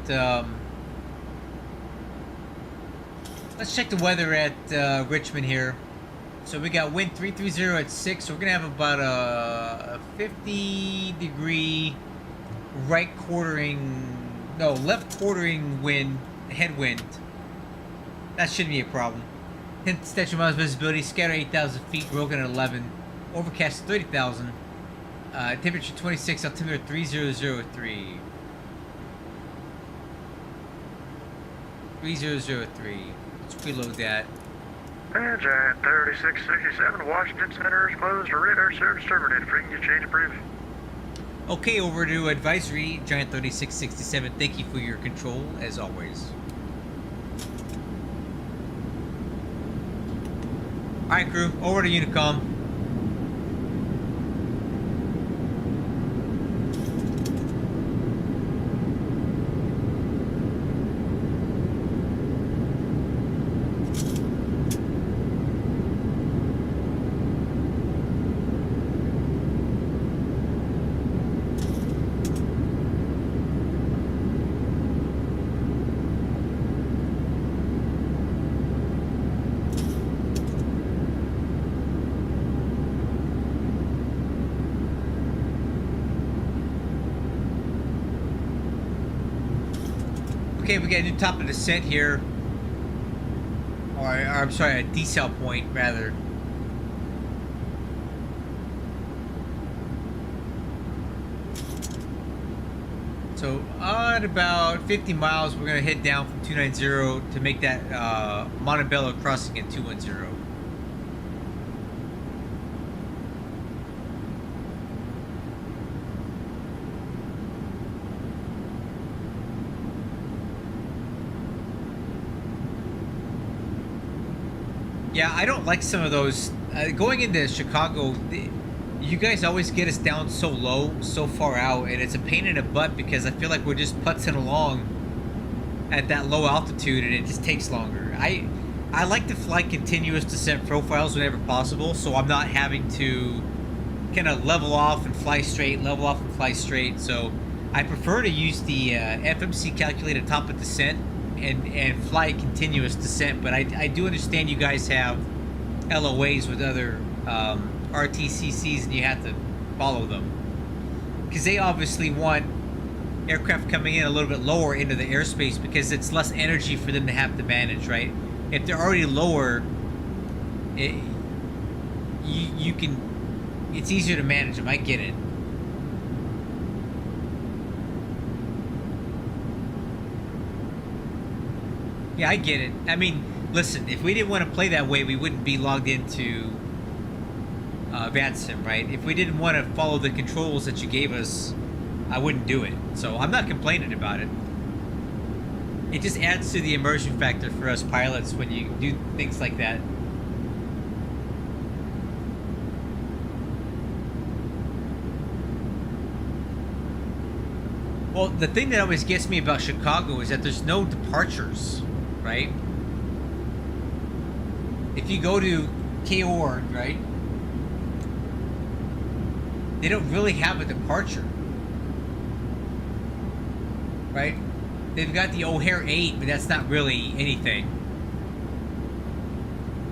Richmond here. So we got wind 330 at 6, so we're gonna have about a 50 degree left quartering wind, headwind. That shouldn't be a problem. 10 statute miles visibility, scatter 8,000 feet, broken at 11, overcast 30,000, temperature 26, altimeter 3003. 3003. Let's preload that. And Giant 3667, Washington Center is closed. Radar service terminated. Bring you change approved. Okay, over to advisory, Giant 3667. Thank you for your control, as always. Alright, crew, over to Unicom. Okay, we got a new top of descent here. Or I'm sorry, a decel point, rather. So, at about 50 miles, we're going to head down from 290 to make that Montebello crossing at 210. Yeah, I don't like some of those. Going into Chicago, you guys always get us down so low, so far out, and it's a pain in the butt because I feel like we're just putzing along at that low altitude, and it just takes longer. I like to fly continuous descent profiles whenever possible, so I'm not having to kind of level off and fly straight, level off and fly straight. So I prefer to use the FMC calculated top of descent and fly continuous descent, but I do understand you guys have LOAs with other RTCCs and you have to follow them because they obviously want aircraft coming in a little bit lower into the airspace because it's less energy for them to have to manage, right? If they're already lower, you can, it's easier to manage them. I get it. Yeah, I get it. I mean, listen, if we didn't want to play that way, we wouldn't be logged into VATSIM, right? If we didn't want to follow the controls that you gave us, I wouldn't do it. So I'm not complaining about it. It just adds to the immersion factor for us pilots when you do things like that. Well, the thing that always gets me about Chicago is that there's no departures, right? If you go to KOR, right, they don't really have a departure, right? They've got the O'Hare 8, but that's not really anything.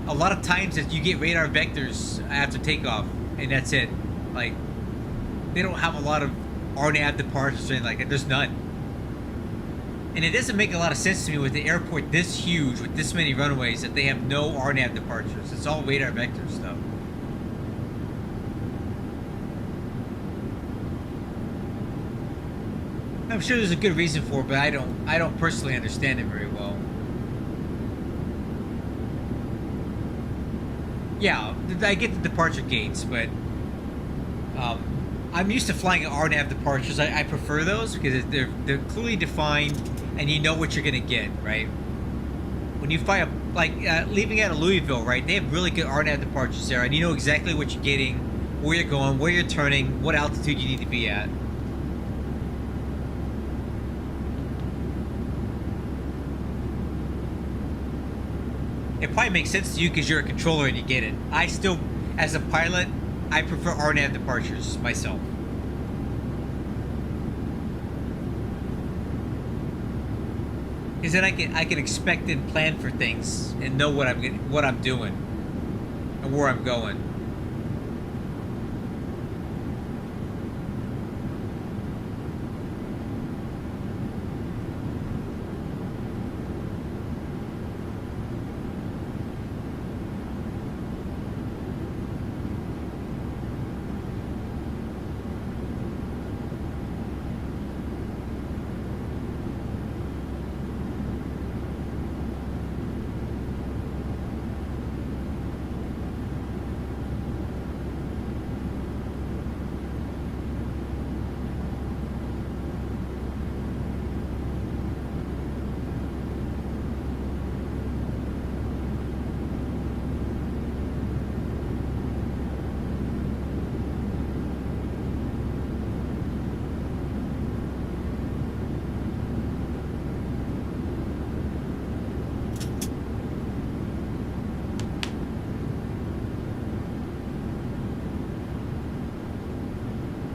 A lot of times that you get radar vectors after takeoff, and that's it. Like, they don't have a lot of RNAV departures or anything like that. There's none. And it doesn't make a lot of sense to me with the airport this huge, with this many runways, that they have no RNAV departures. It's all radar vector stuff. I'm sure there's a good reason for it, but I don't personally understand it very well. Yeah, I get the departure gates, but I'm used to flying RNAV departures. I prefer those because they're clearly defined and you know what you're gonna get, right? When you fly leaving out of Louisville, right? They have really good RNAV departures there, and you know exactly what you're getting, where you're going, where you're turning, what altitude you need to be at. It probably makes sense to you because you're a controller and you get it. I still, as a pilot, I prefer RNAV departures myself. Because then I can expect and plan for things and know what I'm doing and where I'm going.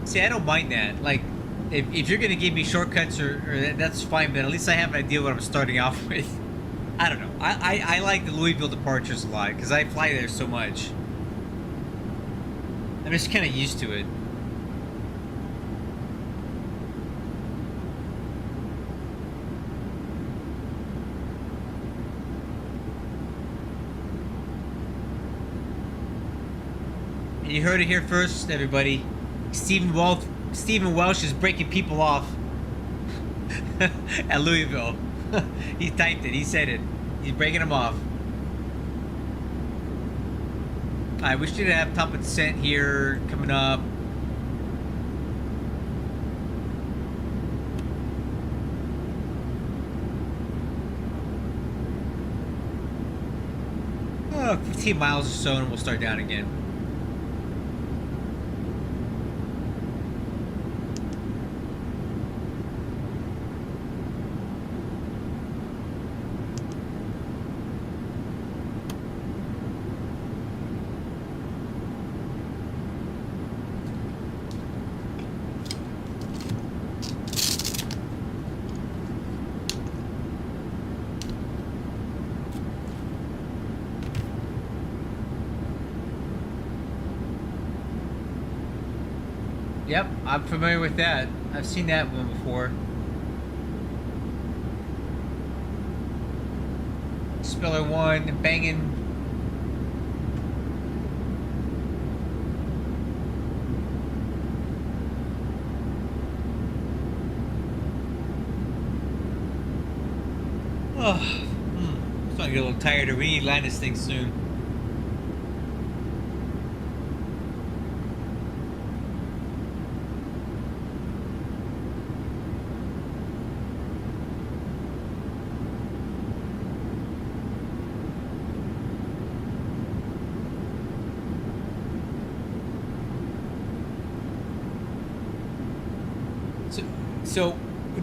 See, I don't mind that. Like, if you're gonna give me shortcuts or that's fine, but at least I have an idea what I'm starting off with. I don't know. I like the Louisville departures a lot because I fly there so much. I'm just kind of used to it. And you heard it here first, everybody. Stephen Welsh is breaking people off at Louisville. He typed it. He said it. He's breaking them off. Alright, we should have top of descent here coming up. Oh, 15 miles or so and we'll start down again. Yep, I'm familiar with that. I've seen that one before. Spiller 1, banging. Oh, I'm starting to get a little tired. We need to land this thing soon. So,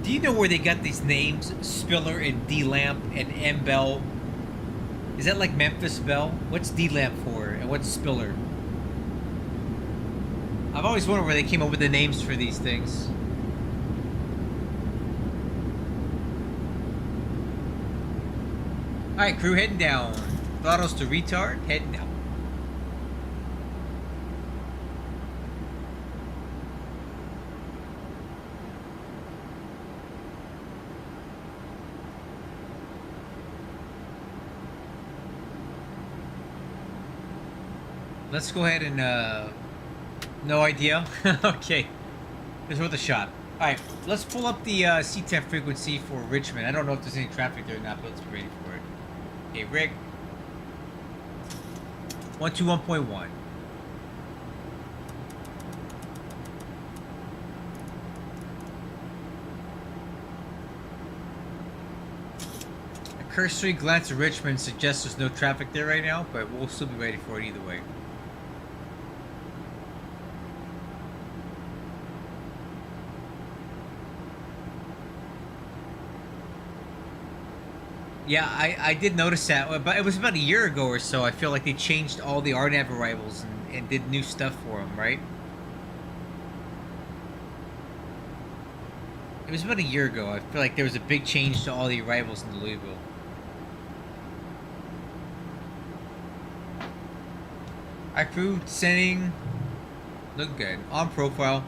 do you know where they got these names? Spiller and D-Lamp and M-Bell? Is that like Memphis Bell? What's D-Lamp for and what's Spiller? I've always wondered where they came up with the names for these things. Alright, crew, heading down. Throttles to retard, heading down. Let's go ahead and, no idea? Okay. It's worth a shot. Alright, let's pull up the C10 frequency for Richmond. I don't know if there's any traffic there or not, but let's be ready for it. Okay, Rick. 121.1. A cursory glance at Richmond suggests there's no traffic there right now, but we'll still be ready for it either way. Yeah, I did notice that, but it was about a year ago or so. I feel like they changed all the RNAV arrivals and did new stuff for them, right? It was about a year ago. I feel like there was a big change to all the arrivals in Louisville. Alright, crew, sending. Look good. On profile.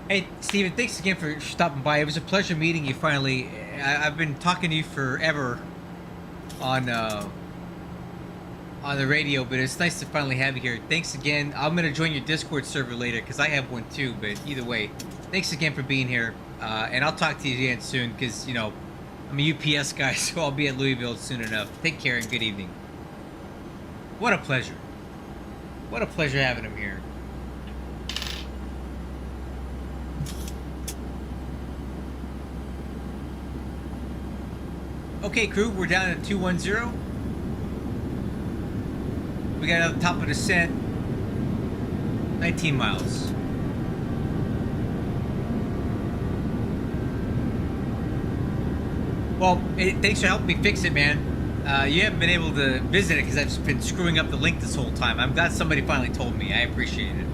Hey, Steven, thanks again for stopping by. It was a pleasure meeting you finally. I've been talking to you forever on the radio, but it's nice to finally have you here. Thanks again. I'm going to join your Discord server later because I have one too, but either way, thanks again for being here. And I'll talk to you again soon because, you know, I'm a UPS guy, so I'll be at Louisville soon enough. Take care and good evening. What a pleasure. What a pleasure having him here. Okay, crew, we're down at 210. We got another top of descent. 19 miles. Well, thanks for helping me fix it, man. You haven't been able to visit it because I've been screwing up the link this whole time. I'm glad somebody finally told me. I appreciate it.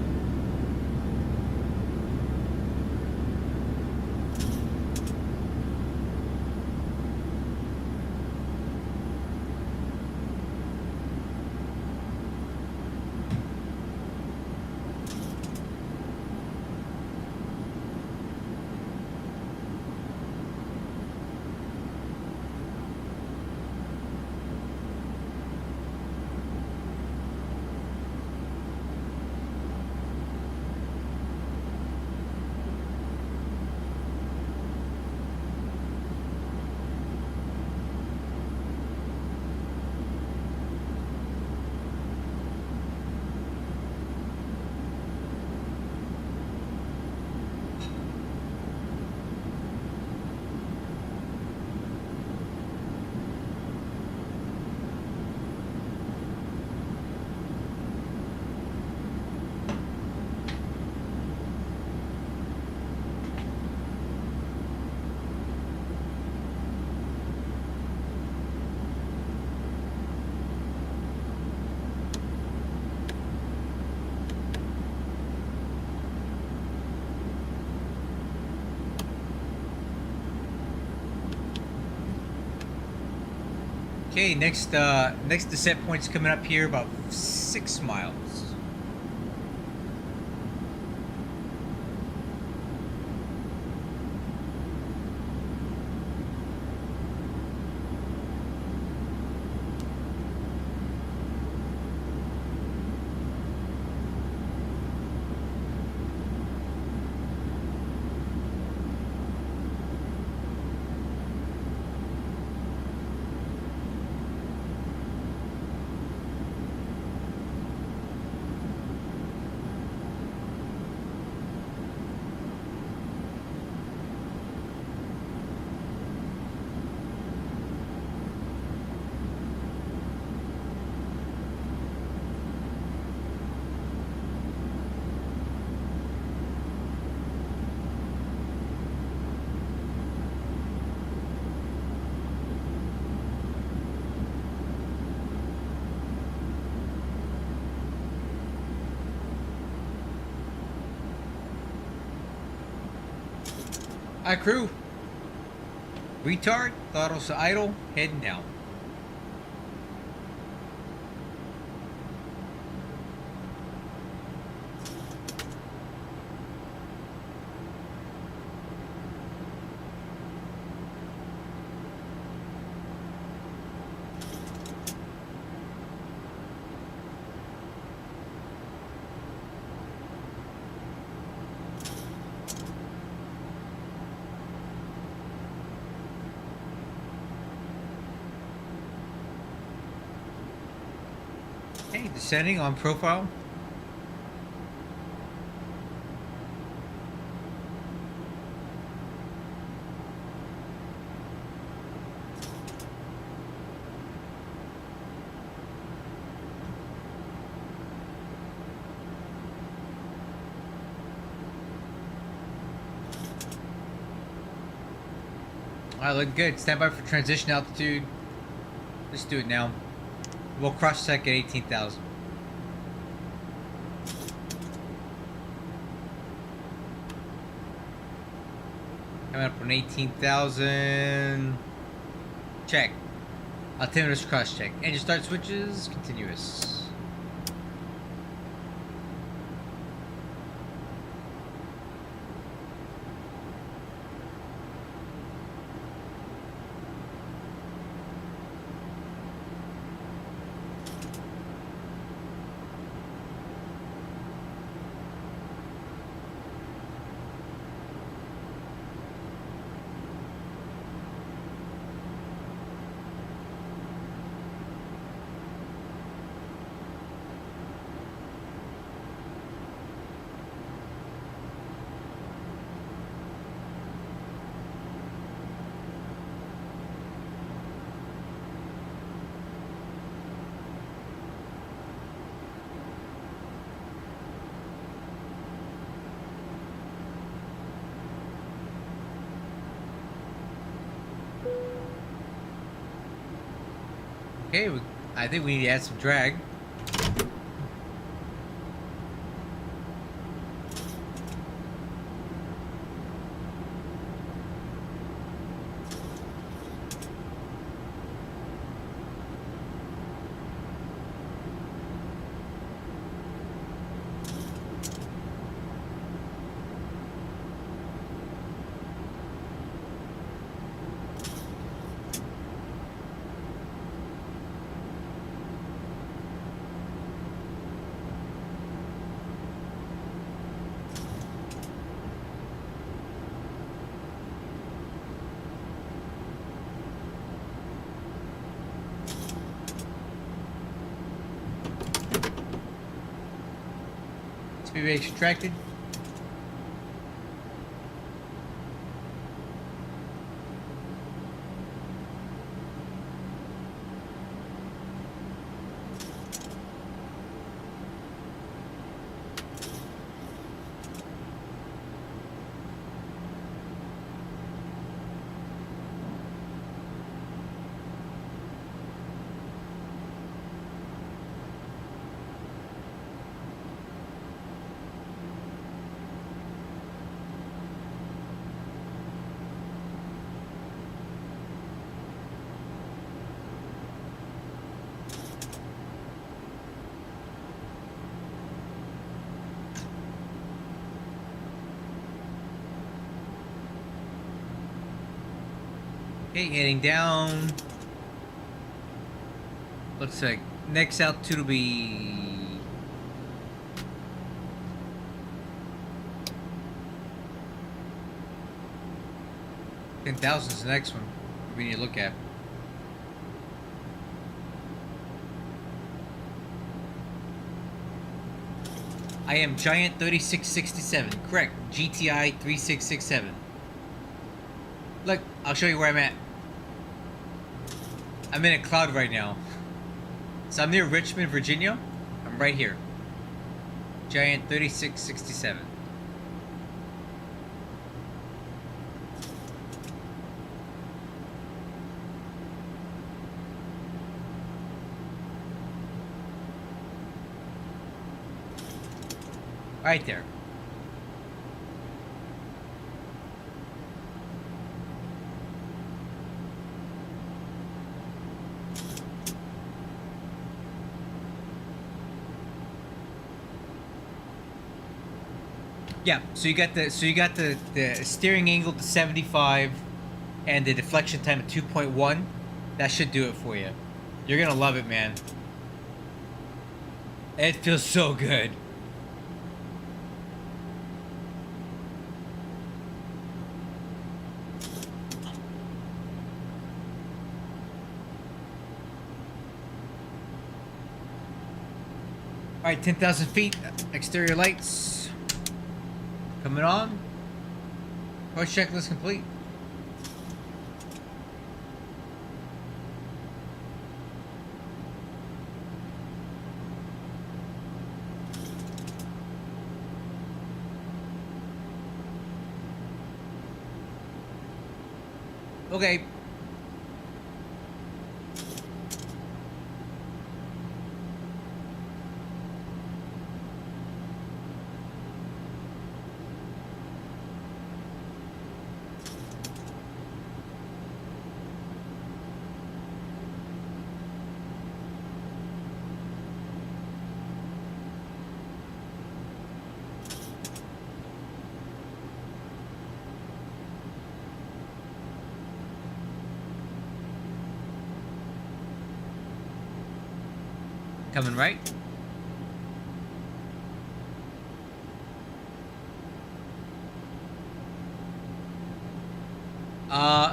Okay, next descent point's coming up here about 6 miles. Hi, crew. Retard, throttles to idle, heading down. Okay, descending on profile. Alright, look good. Stand by for transition altitude. Let's do it now. We'll cross check at 18,000. Coming up on 18,000. Check. Altimeter's cross check. Engine start switches, continuous. Okay, I think we need to add some drag. Speed rate extracted. Okay, heading down. Looks like next altitude will be 10,000 is the next one we need to look at. I am Giant 3667. Correct. GTI 3667. Look, I'll show you where I'm at. I'm in a cloud right now. So I'm near Richmond, Virginia. I'm right here. Giant 3667. Right there. Yeah, so you got the steering angle to 75 and the deflection time at 2.1. That should do it for you. You're gonna love it, man. It feels so good. Alright, 10,000 feet, exterior lights coming on. Course checklist complete. Okay. Coming right.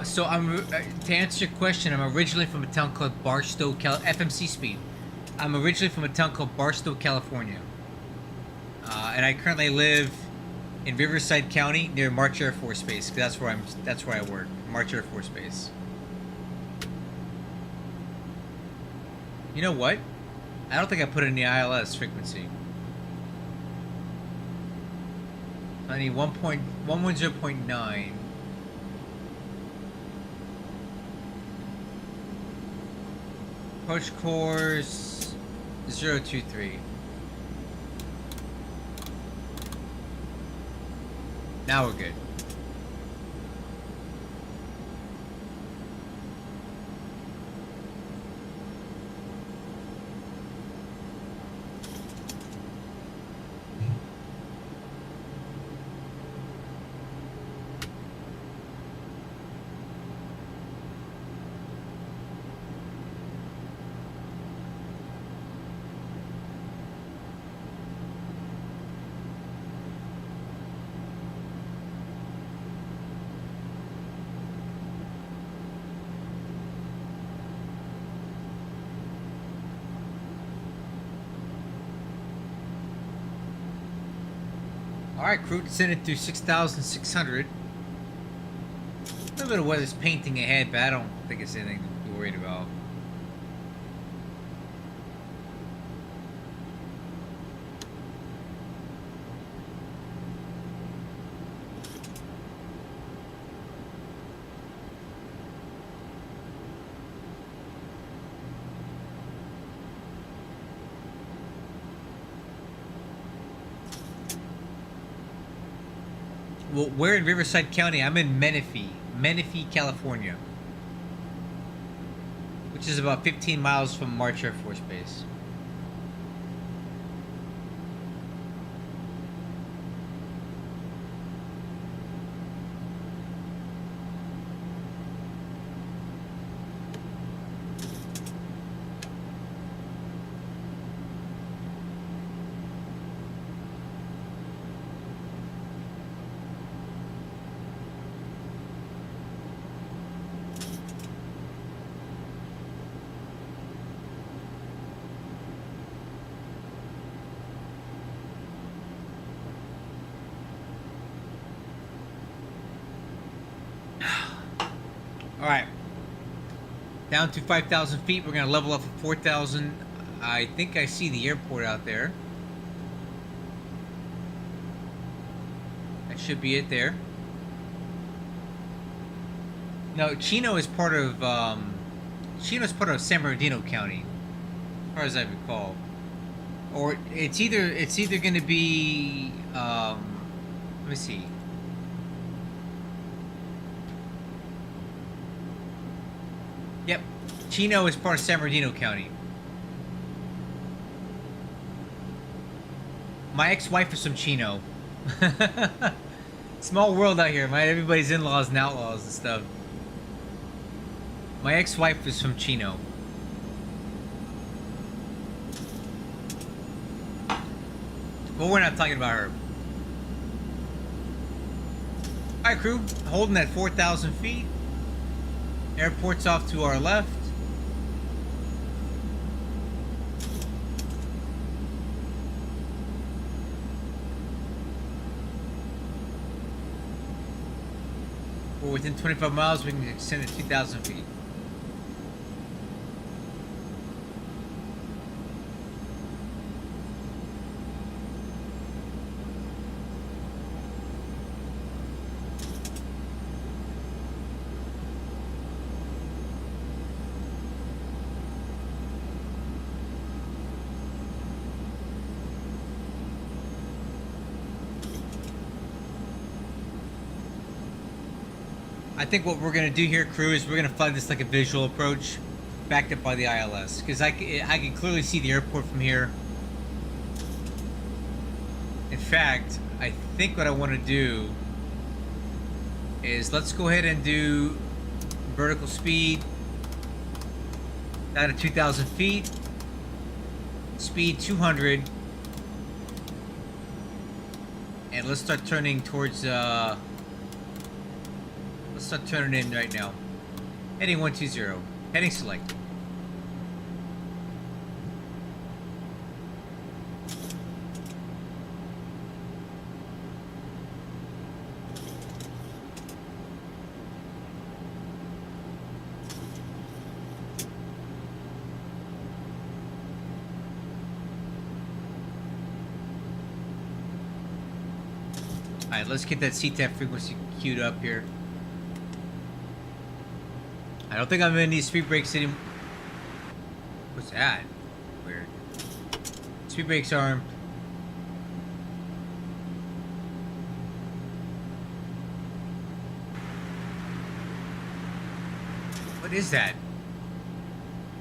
So to answer your question, I'm originally from a town called Barstow, FMC speed. I'm originally from a town called Barstow, California. And I currently live in Riverside County near March Air Force Base. That's where I work. March Air Force Base. You know what? I don't think I put in the ILS frequency. I need 110.9. Approach course 023. Now we're good. Alright, crew, descended through 6,600. A little bit of weather's painting ahead, but I don't think it's anything to be worried about. Well, we're in Riverside County. I'm in Menifee, California, which is about 15 miles from March Air Force Base. All right. Down to 5,000 feet. We're going to level up at 4,000. I think I see the airport out there. That should be it there. No, Chino is part of San Bernardino County, as far as I recall. Or it's either going to be let me see. Yep, Chino is part of San Bernardino County. My ex-wife is from Chino. Small world out here, man. Everybody's in-laws and outlaws and stuff. My ex-wife is from Chino. But we're not talking about her. Alright, crew. Holding at 4,000 feet. Airport's off to our left. We're within 25 miles. We can extend it 2,000 feet. I think what we're gonna do here, crew, is we're gonna fly this like a visual approach, backed up by the ILS, because I can clearly see the airport from here. In fact, I think what I want to do is let's go ahead and do vertical speed down to 2,000 feet, speed 200, and let's start turning towards let's start turning in right now. Heading 120. Heading select. Alright, let's get that CTAP frequency queued up here. I don't think I'm gonna need speed brakes anymore. What's that? Weird. Speed brakes arm. What is that?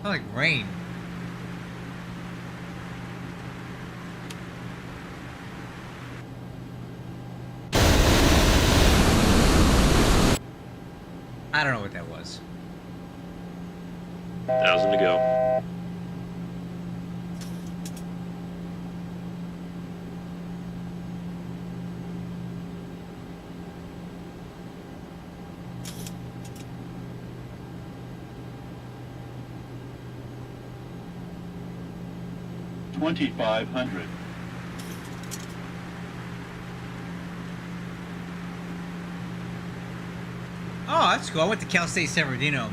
Sounds like rain. I don't know what that was. 1,000 to go. $2,500. Oh, that's cool. I went to Cal State San Bernardino.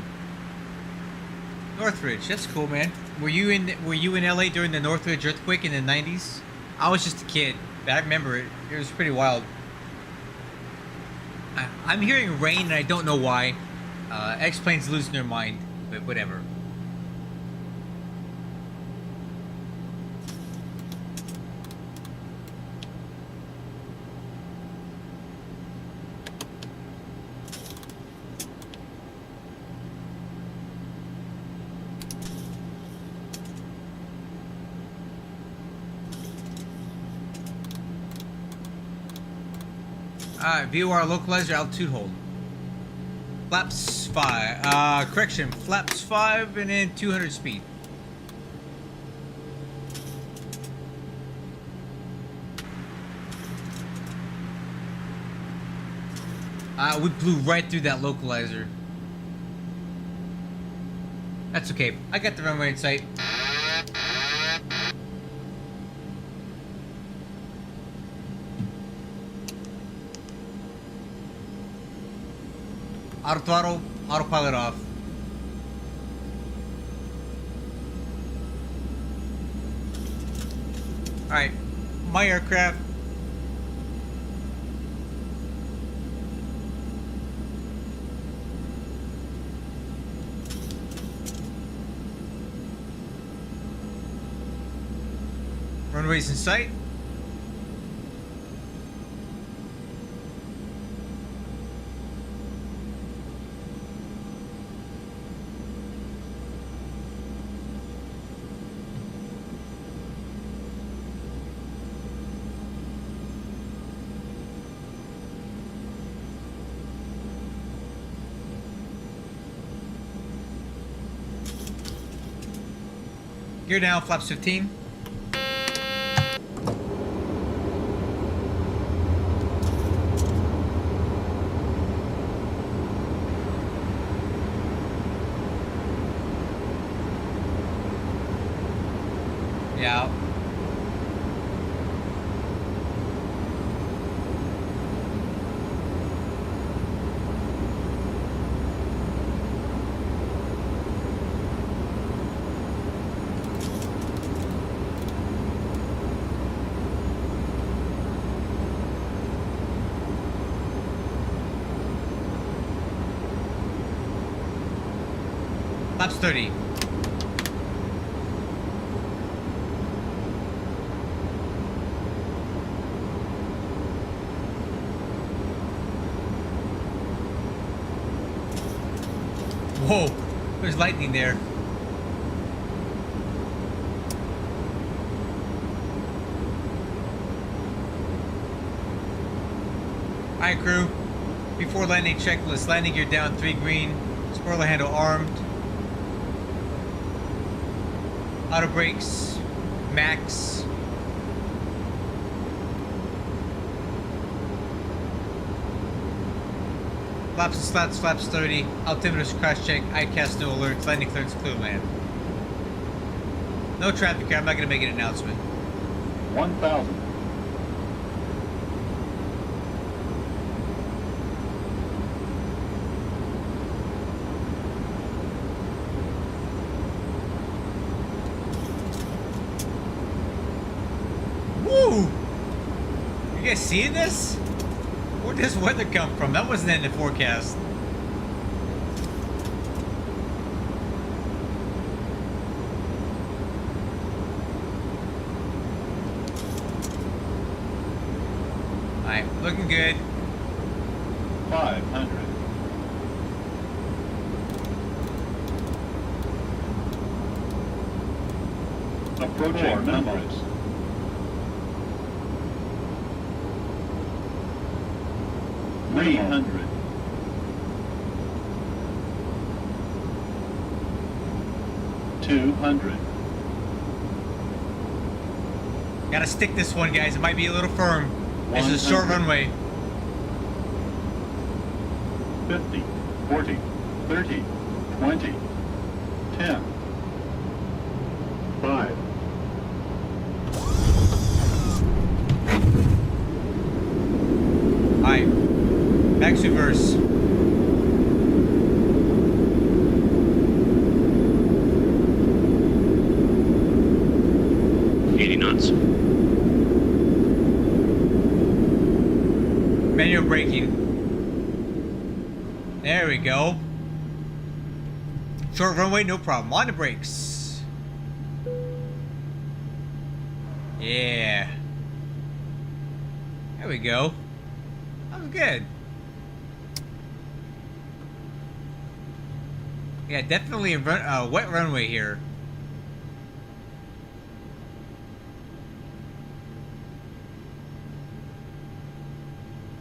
Northridge, that's cool, man. Were you in LA during the Northridge earthquake in the 90s? I was just a kid, but I remember it. It was pretty wild. I'm hearing rain and I don't know why. X-Plane's losing their mind, but whatever. View our localizer altitude hold. Flaps 5. Correction. Flaps 5 and then 200 speed. We blew right through that localizer. That's okay. I got the runway in sight. Auto throttle, autopilot off. Alright, my aircraft. Runways in sight. Gear down, flaps 15. Yeah. Laps 30. Whoa, there's lightning there. Alright crew, before landing checklist, landing gear down 3 green, spoiler handle armed. Auto brakes, max. Flaps and slats, flaps 30. Altimeter's crash check, ICAST, no alerts, landing clearance, clear land. No traffic here, I'm not going to make an announcement. 1,000. Woo! You guys seeing this? Where'd this weather come from? That wasn't in the forecast. Alright, looking good. 500. Approaching numbers. $300. $200. Gotta stick this one, guys. It might be a little firm. This is a short runway. 50, 40, 30, 20, 10, 5. Alright. Back to reverse. Manual braking. There we go. Short runway, no problem. On the brakes. Yeah. There we go. That was good. Yeah, definitely a wet runway here.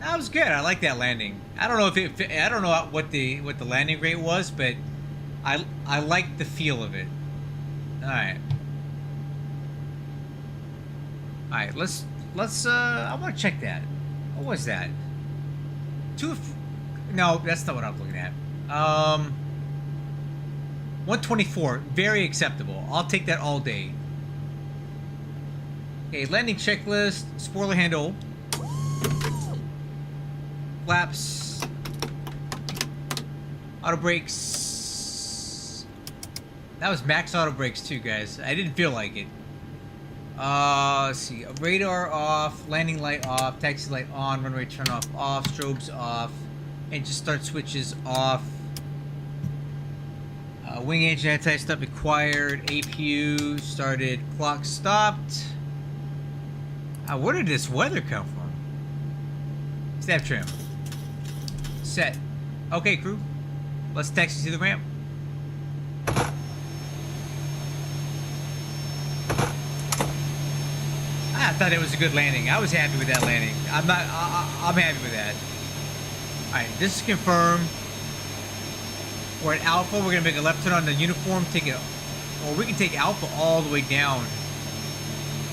That was good. I like that landing. I don't know if it. I don't know what the landing rate was, but I like the feel of it. All right. All right. Let's. I want to check that. What was that? No, that's not what I'm looking at. 124. Very acceptable. I'll take that all day. Okay, landing checklist. Spoiler handle. Flaps Auto brakes. That was max auto brakes too, guys. I didn't feel like it. Let's see. Radar off, landing light off, taxi light on, runway turn off, strobes off, engine start switches off. Wing engine anti-stop acquired, APU started, clock stopped. Where did this weather come from? Snap trim. Set. Okay, crew. Let's taxi to the ramp. I thought it was a good landing. I was happy with that landing. I'm happy with that. Alright, this is confirmed. We're at Alpha. We're gonna make a left turn on the uniform, take it, or we can take Alpha all the way down.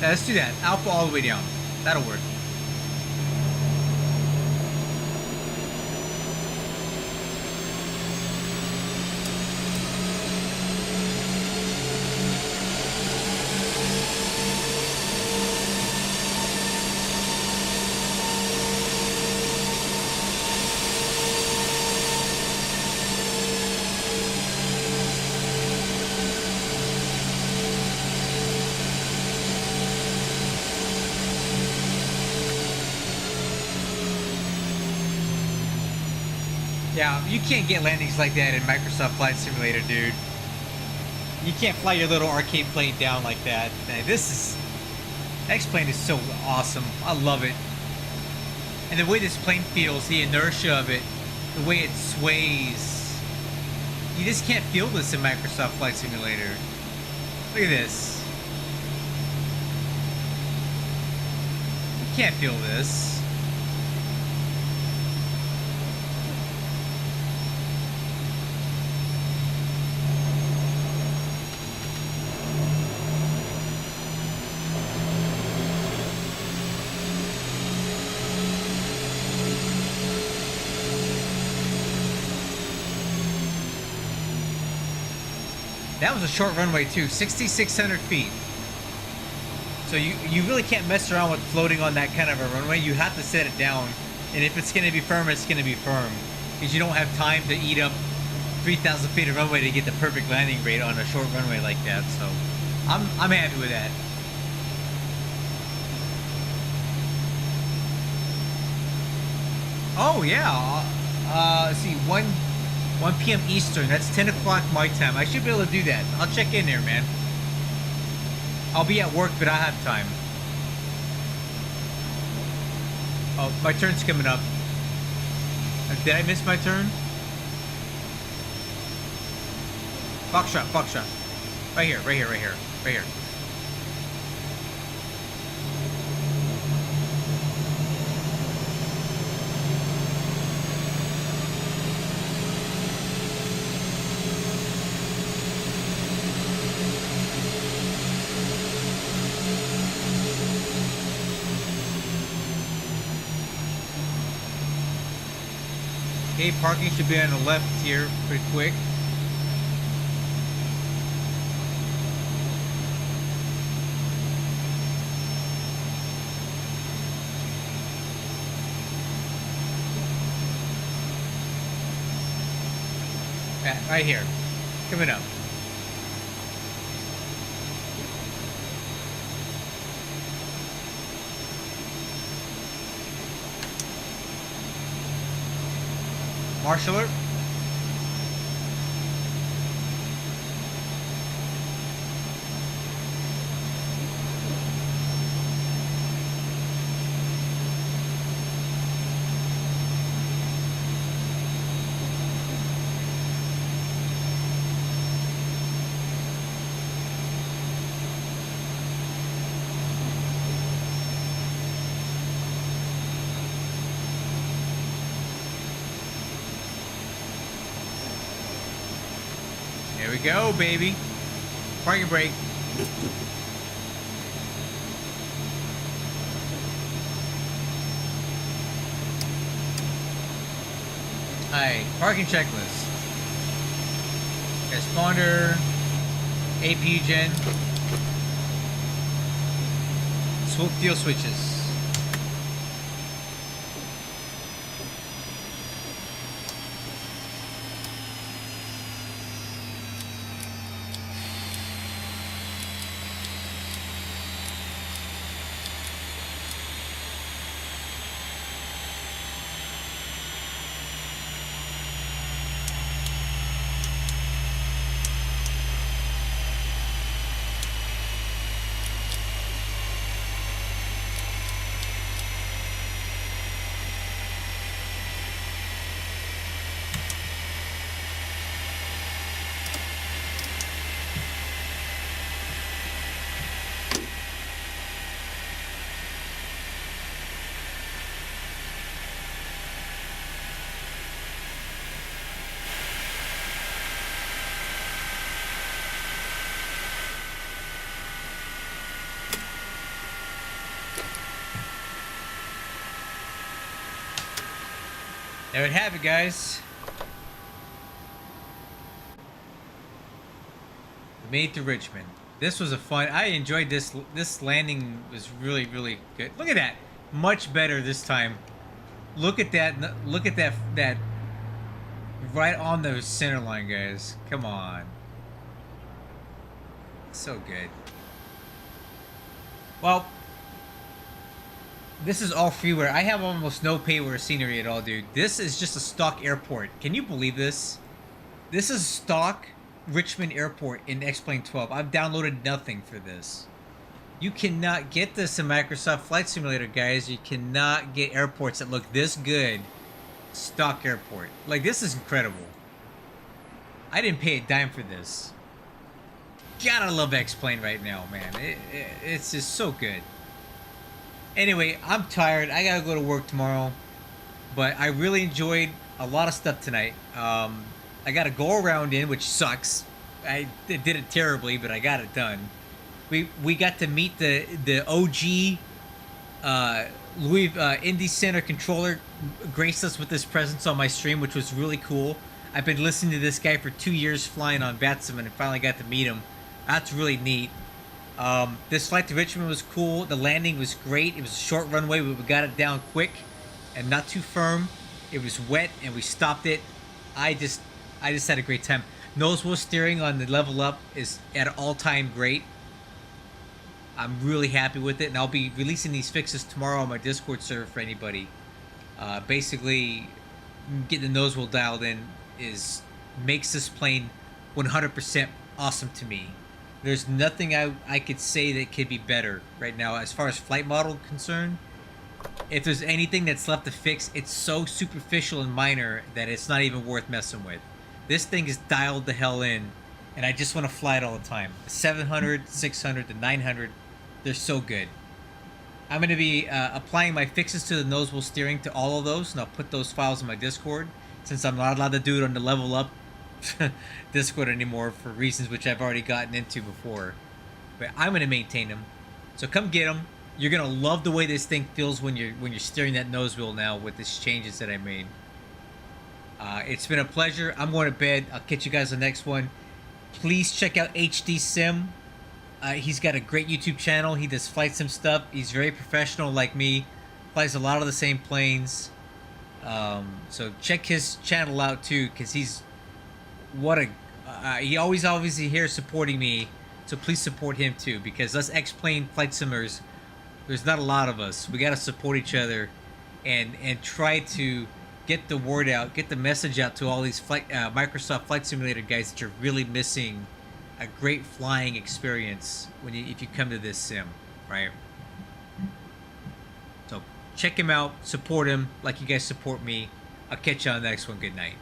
Yeah, let's do that. Alpha all the way down. That'll work. Yeah, you can't get landings like that in Microsoft Flight Simulator, dude. You can't fly your little arcade plane down like that. Man, X-Plane is so awesome. I love it. And the way this plane feels, the inertia of it, the way it sways. You just can't feel this in Microsoft Flight Simulator. Look at this. You can't feel this. That was a short runway too, 6,600 feet. So you really can't mess around with floating on that kind of a runway. You have to set it down. And if it's going to be firm, it's going to be firm. Because you don't have time to eat up 3,000 feet of runway to get the perfect landing rate on a short runway like that. So I'm happy with that. Oh yeah. Let's see, 1 p.m. Eastern. That's 10 o'clock my time. I should be able to do that. I'll check in there, man. I'll be at work, but I have time. Oh, my turn's coming up. Did I miss my turn? Foxtrot, Foxtrot. Right here, right here, right here, right here. Okay, parking should be on the left here pretty quick. Yeah, right here. Coming up. Marshaller. There we go, baby. Parking brake. Alright, parking checklist. Transponder, APU gen, swoop fuel switches. There we have it, guys. We made it to Richmond. This was a fun. I enjoyed this. This landing was really, really good. Look at that. Much better this time. Look at that. Look at that. That right on the center line, guys. Come on. So good. Well, this is all freeware. I have almost no payware scenery at all, dude. This is just a stock airport. Can you believe this? This is stock Richmond Airport in X-Plane 12. I've downloaded nothing for this. You cannot get this in Microsoft Flight Simulator, guys. You cannot get airports that look this good. Stock airport. Like, this is incredible. I didn't pay a dime for this. Gotta love X-Plane right now, man. It's just so good. Anyway, I'm tired. I gotta go to work tomorrow. But I really enjoyed a lot of stuff tonight. I got a go-around in, which sucks. I did it terribly, but I got it done. We got to meet the OG Louis Indie Center controller. Graced us with his presence on my stream, which was really cool. I've been listening to this guy for 2 years flying on Batsman and finally got to meet him. That's really neat. This flight to Richmond was cool. The landing was great. It was a short runway, but we got it down quick and not too firm. It was wet and we stopped it. I just had a great time. Nose wheel steering on the level up is at an all-time great. I'm really happy with it, and I'll be releasing these fixes tomorrow on my Discord server for anybody. Basically, getting the nose wheel dialed in makes this plane 100% awesome to me. There's nothing I could say that could be better right now as far as flight model concerned. If there's anything that's left to fix, it's so superficial and minor that it's not even worth messing with. This thing is dialed the hell in, and I just want to fly it all the time. The 700, 600, the 900, they're so good. I'm going to be applying my fixes to the nose wheel steering to all of those, and I'll put those files in my Discord, since I'm not allowed to do it on the Level Up Discord anymore for reasons which I've already gotten into before. But I'm going to maintain them. So come get them. You're going to love the way this thing feels when you're steering that nose wheel now with these changes that I made. It's been a pleasure. I'm going to bed. I'll catch you guys on the next one. Please check out HD Sim. He's got a great YouTube channel. He does flight sim stuff. He's very professional like me. Flies a lot of the same planes. So check his channel out too, because he's he always obviously here supporting me. So please support him too, because us X-Plane flight simmers, there's not a lot of us. We got to support each other and try to get the word out, get the message out to all these Microsoft Flight Simulator guys that you're really missing a great flying experience if you come to this sim, right? So check him out, support him like you guys support me. I'll catch you on the next one. Good night.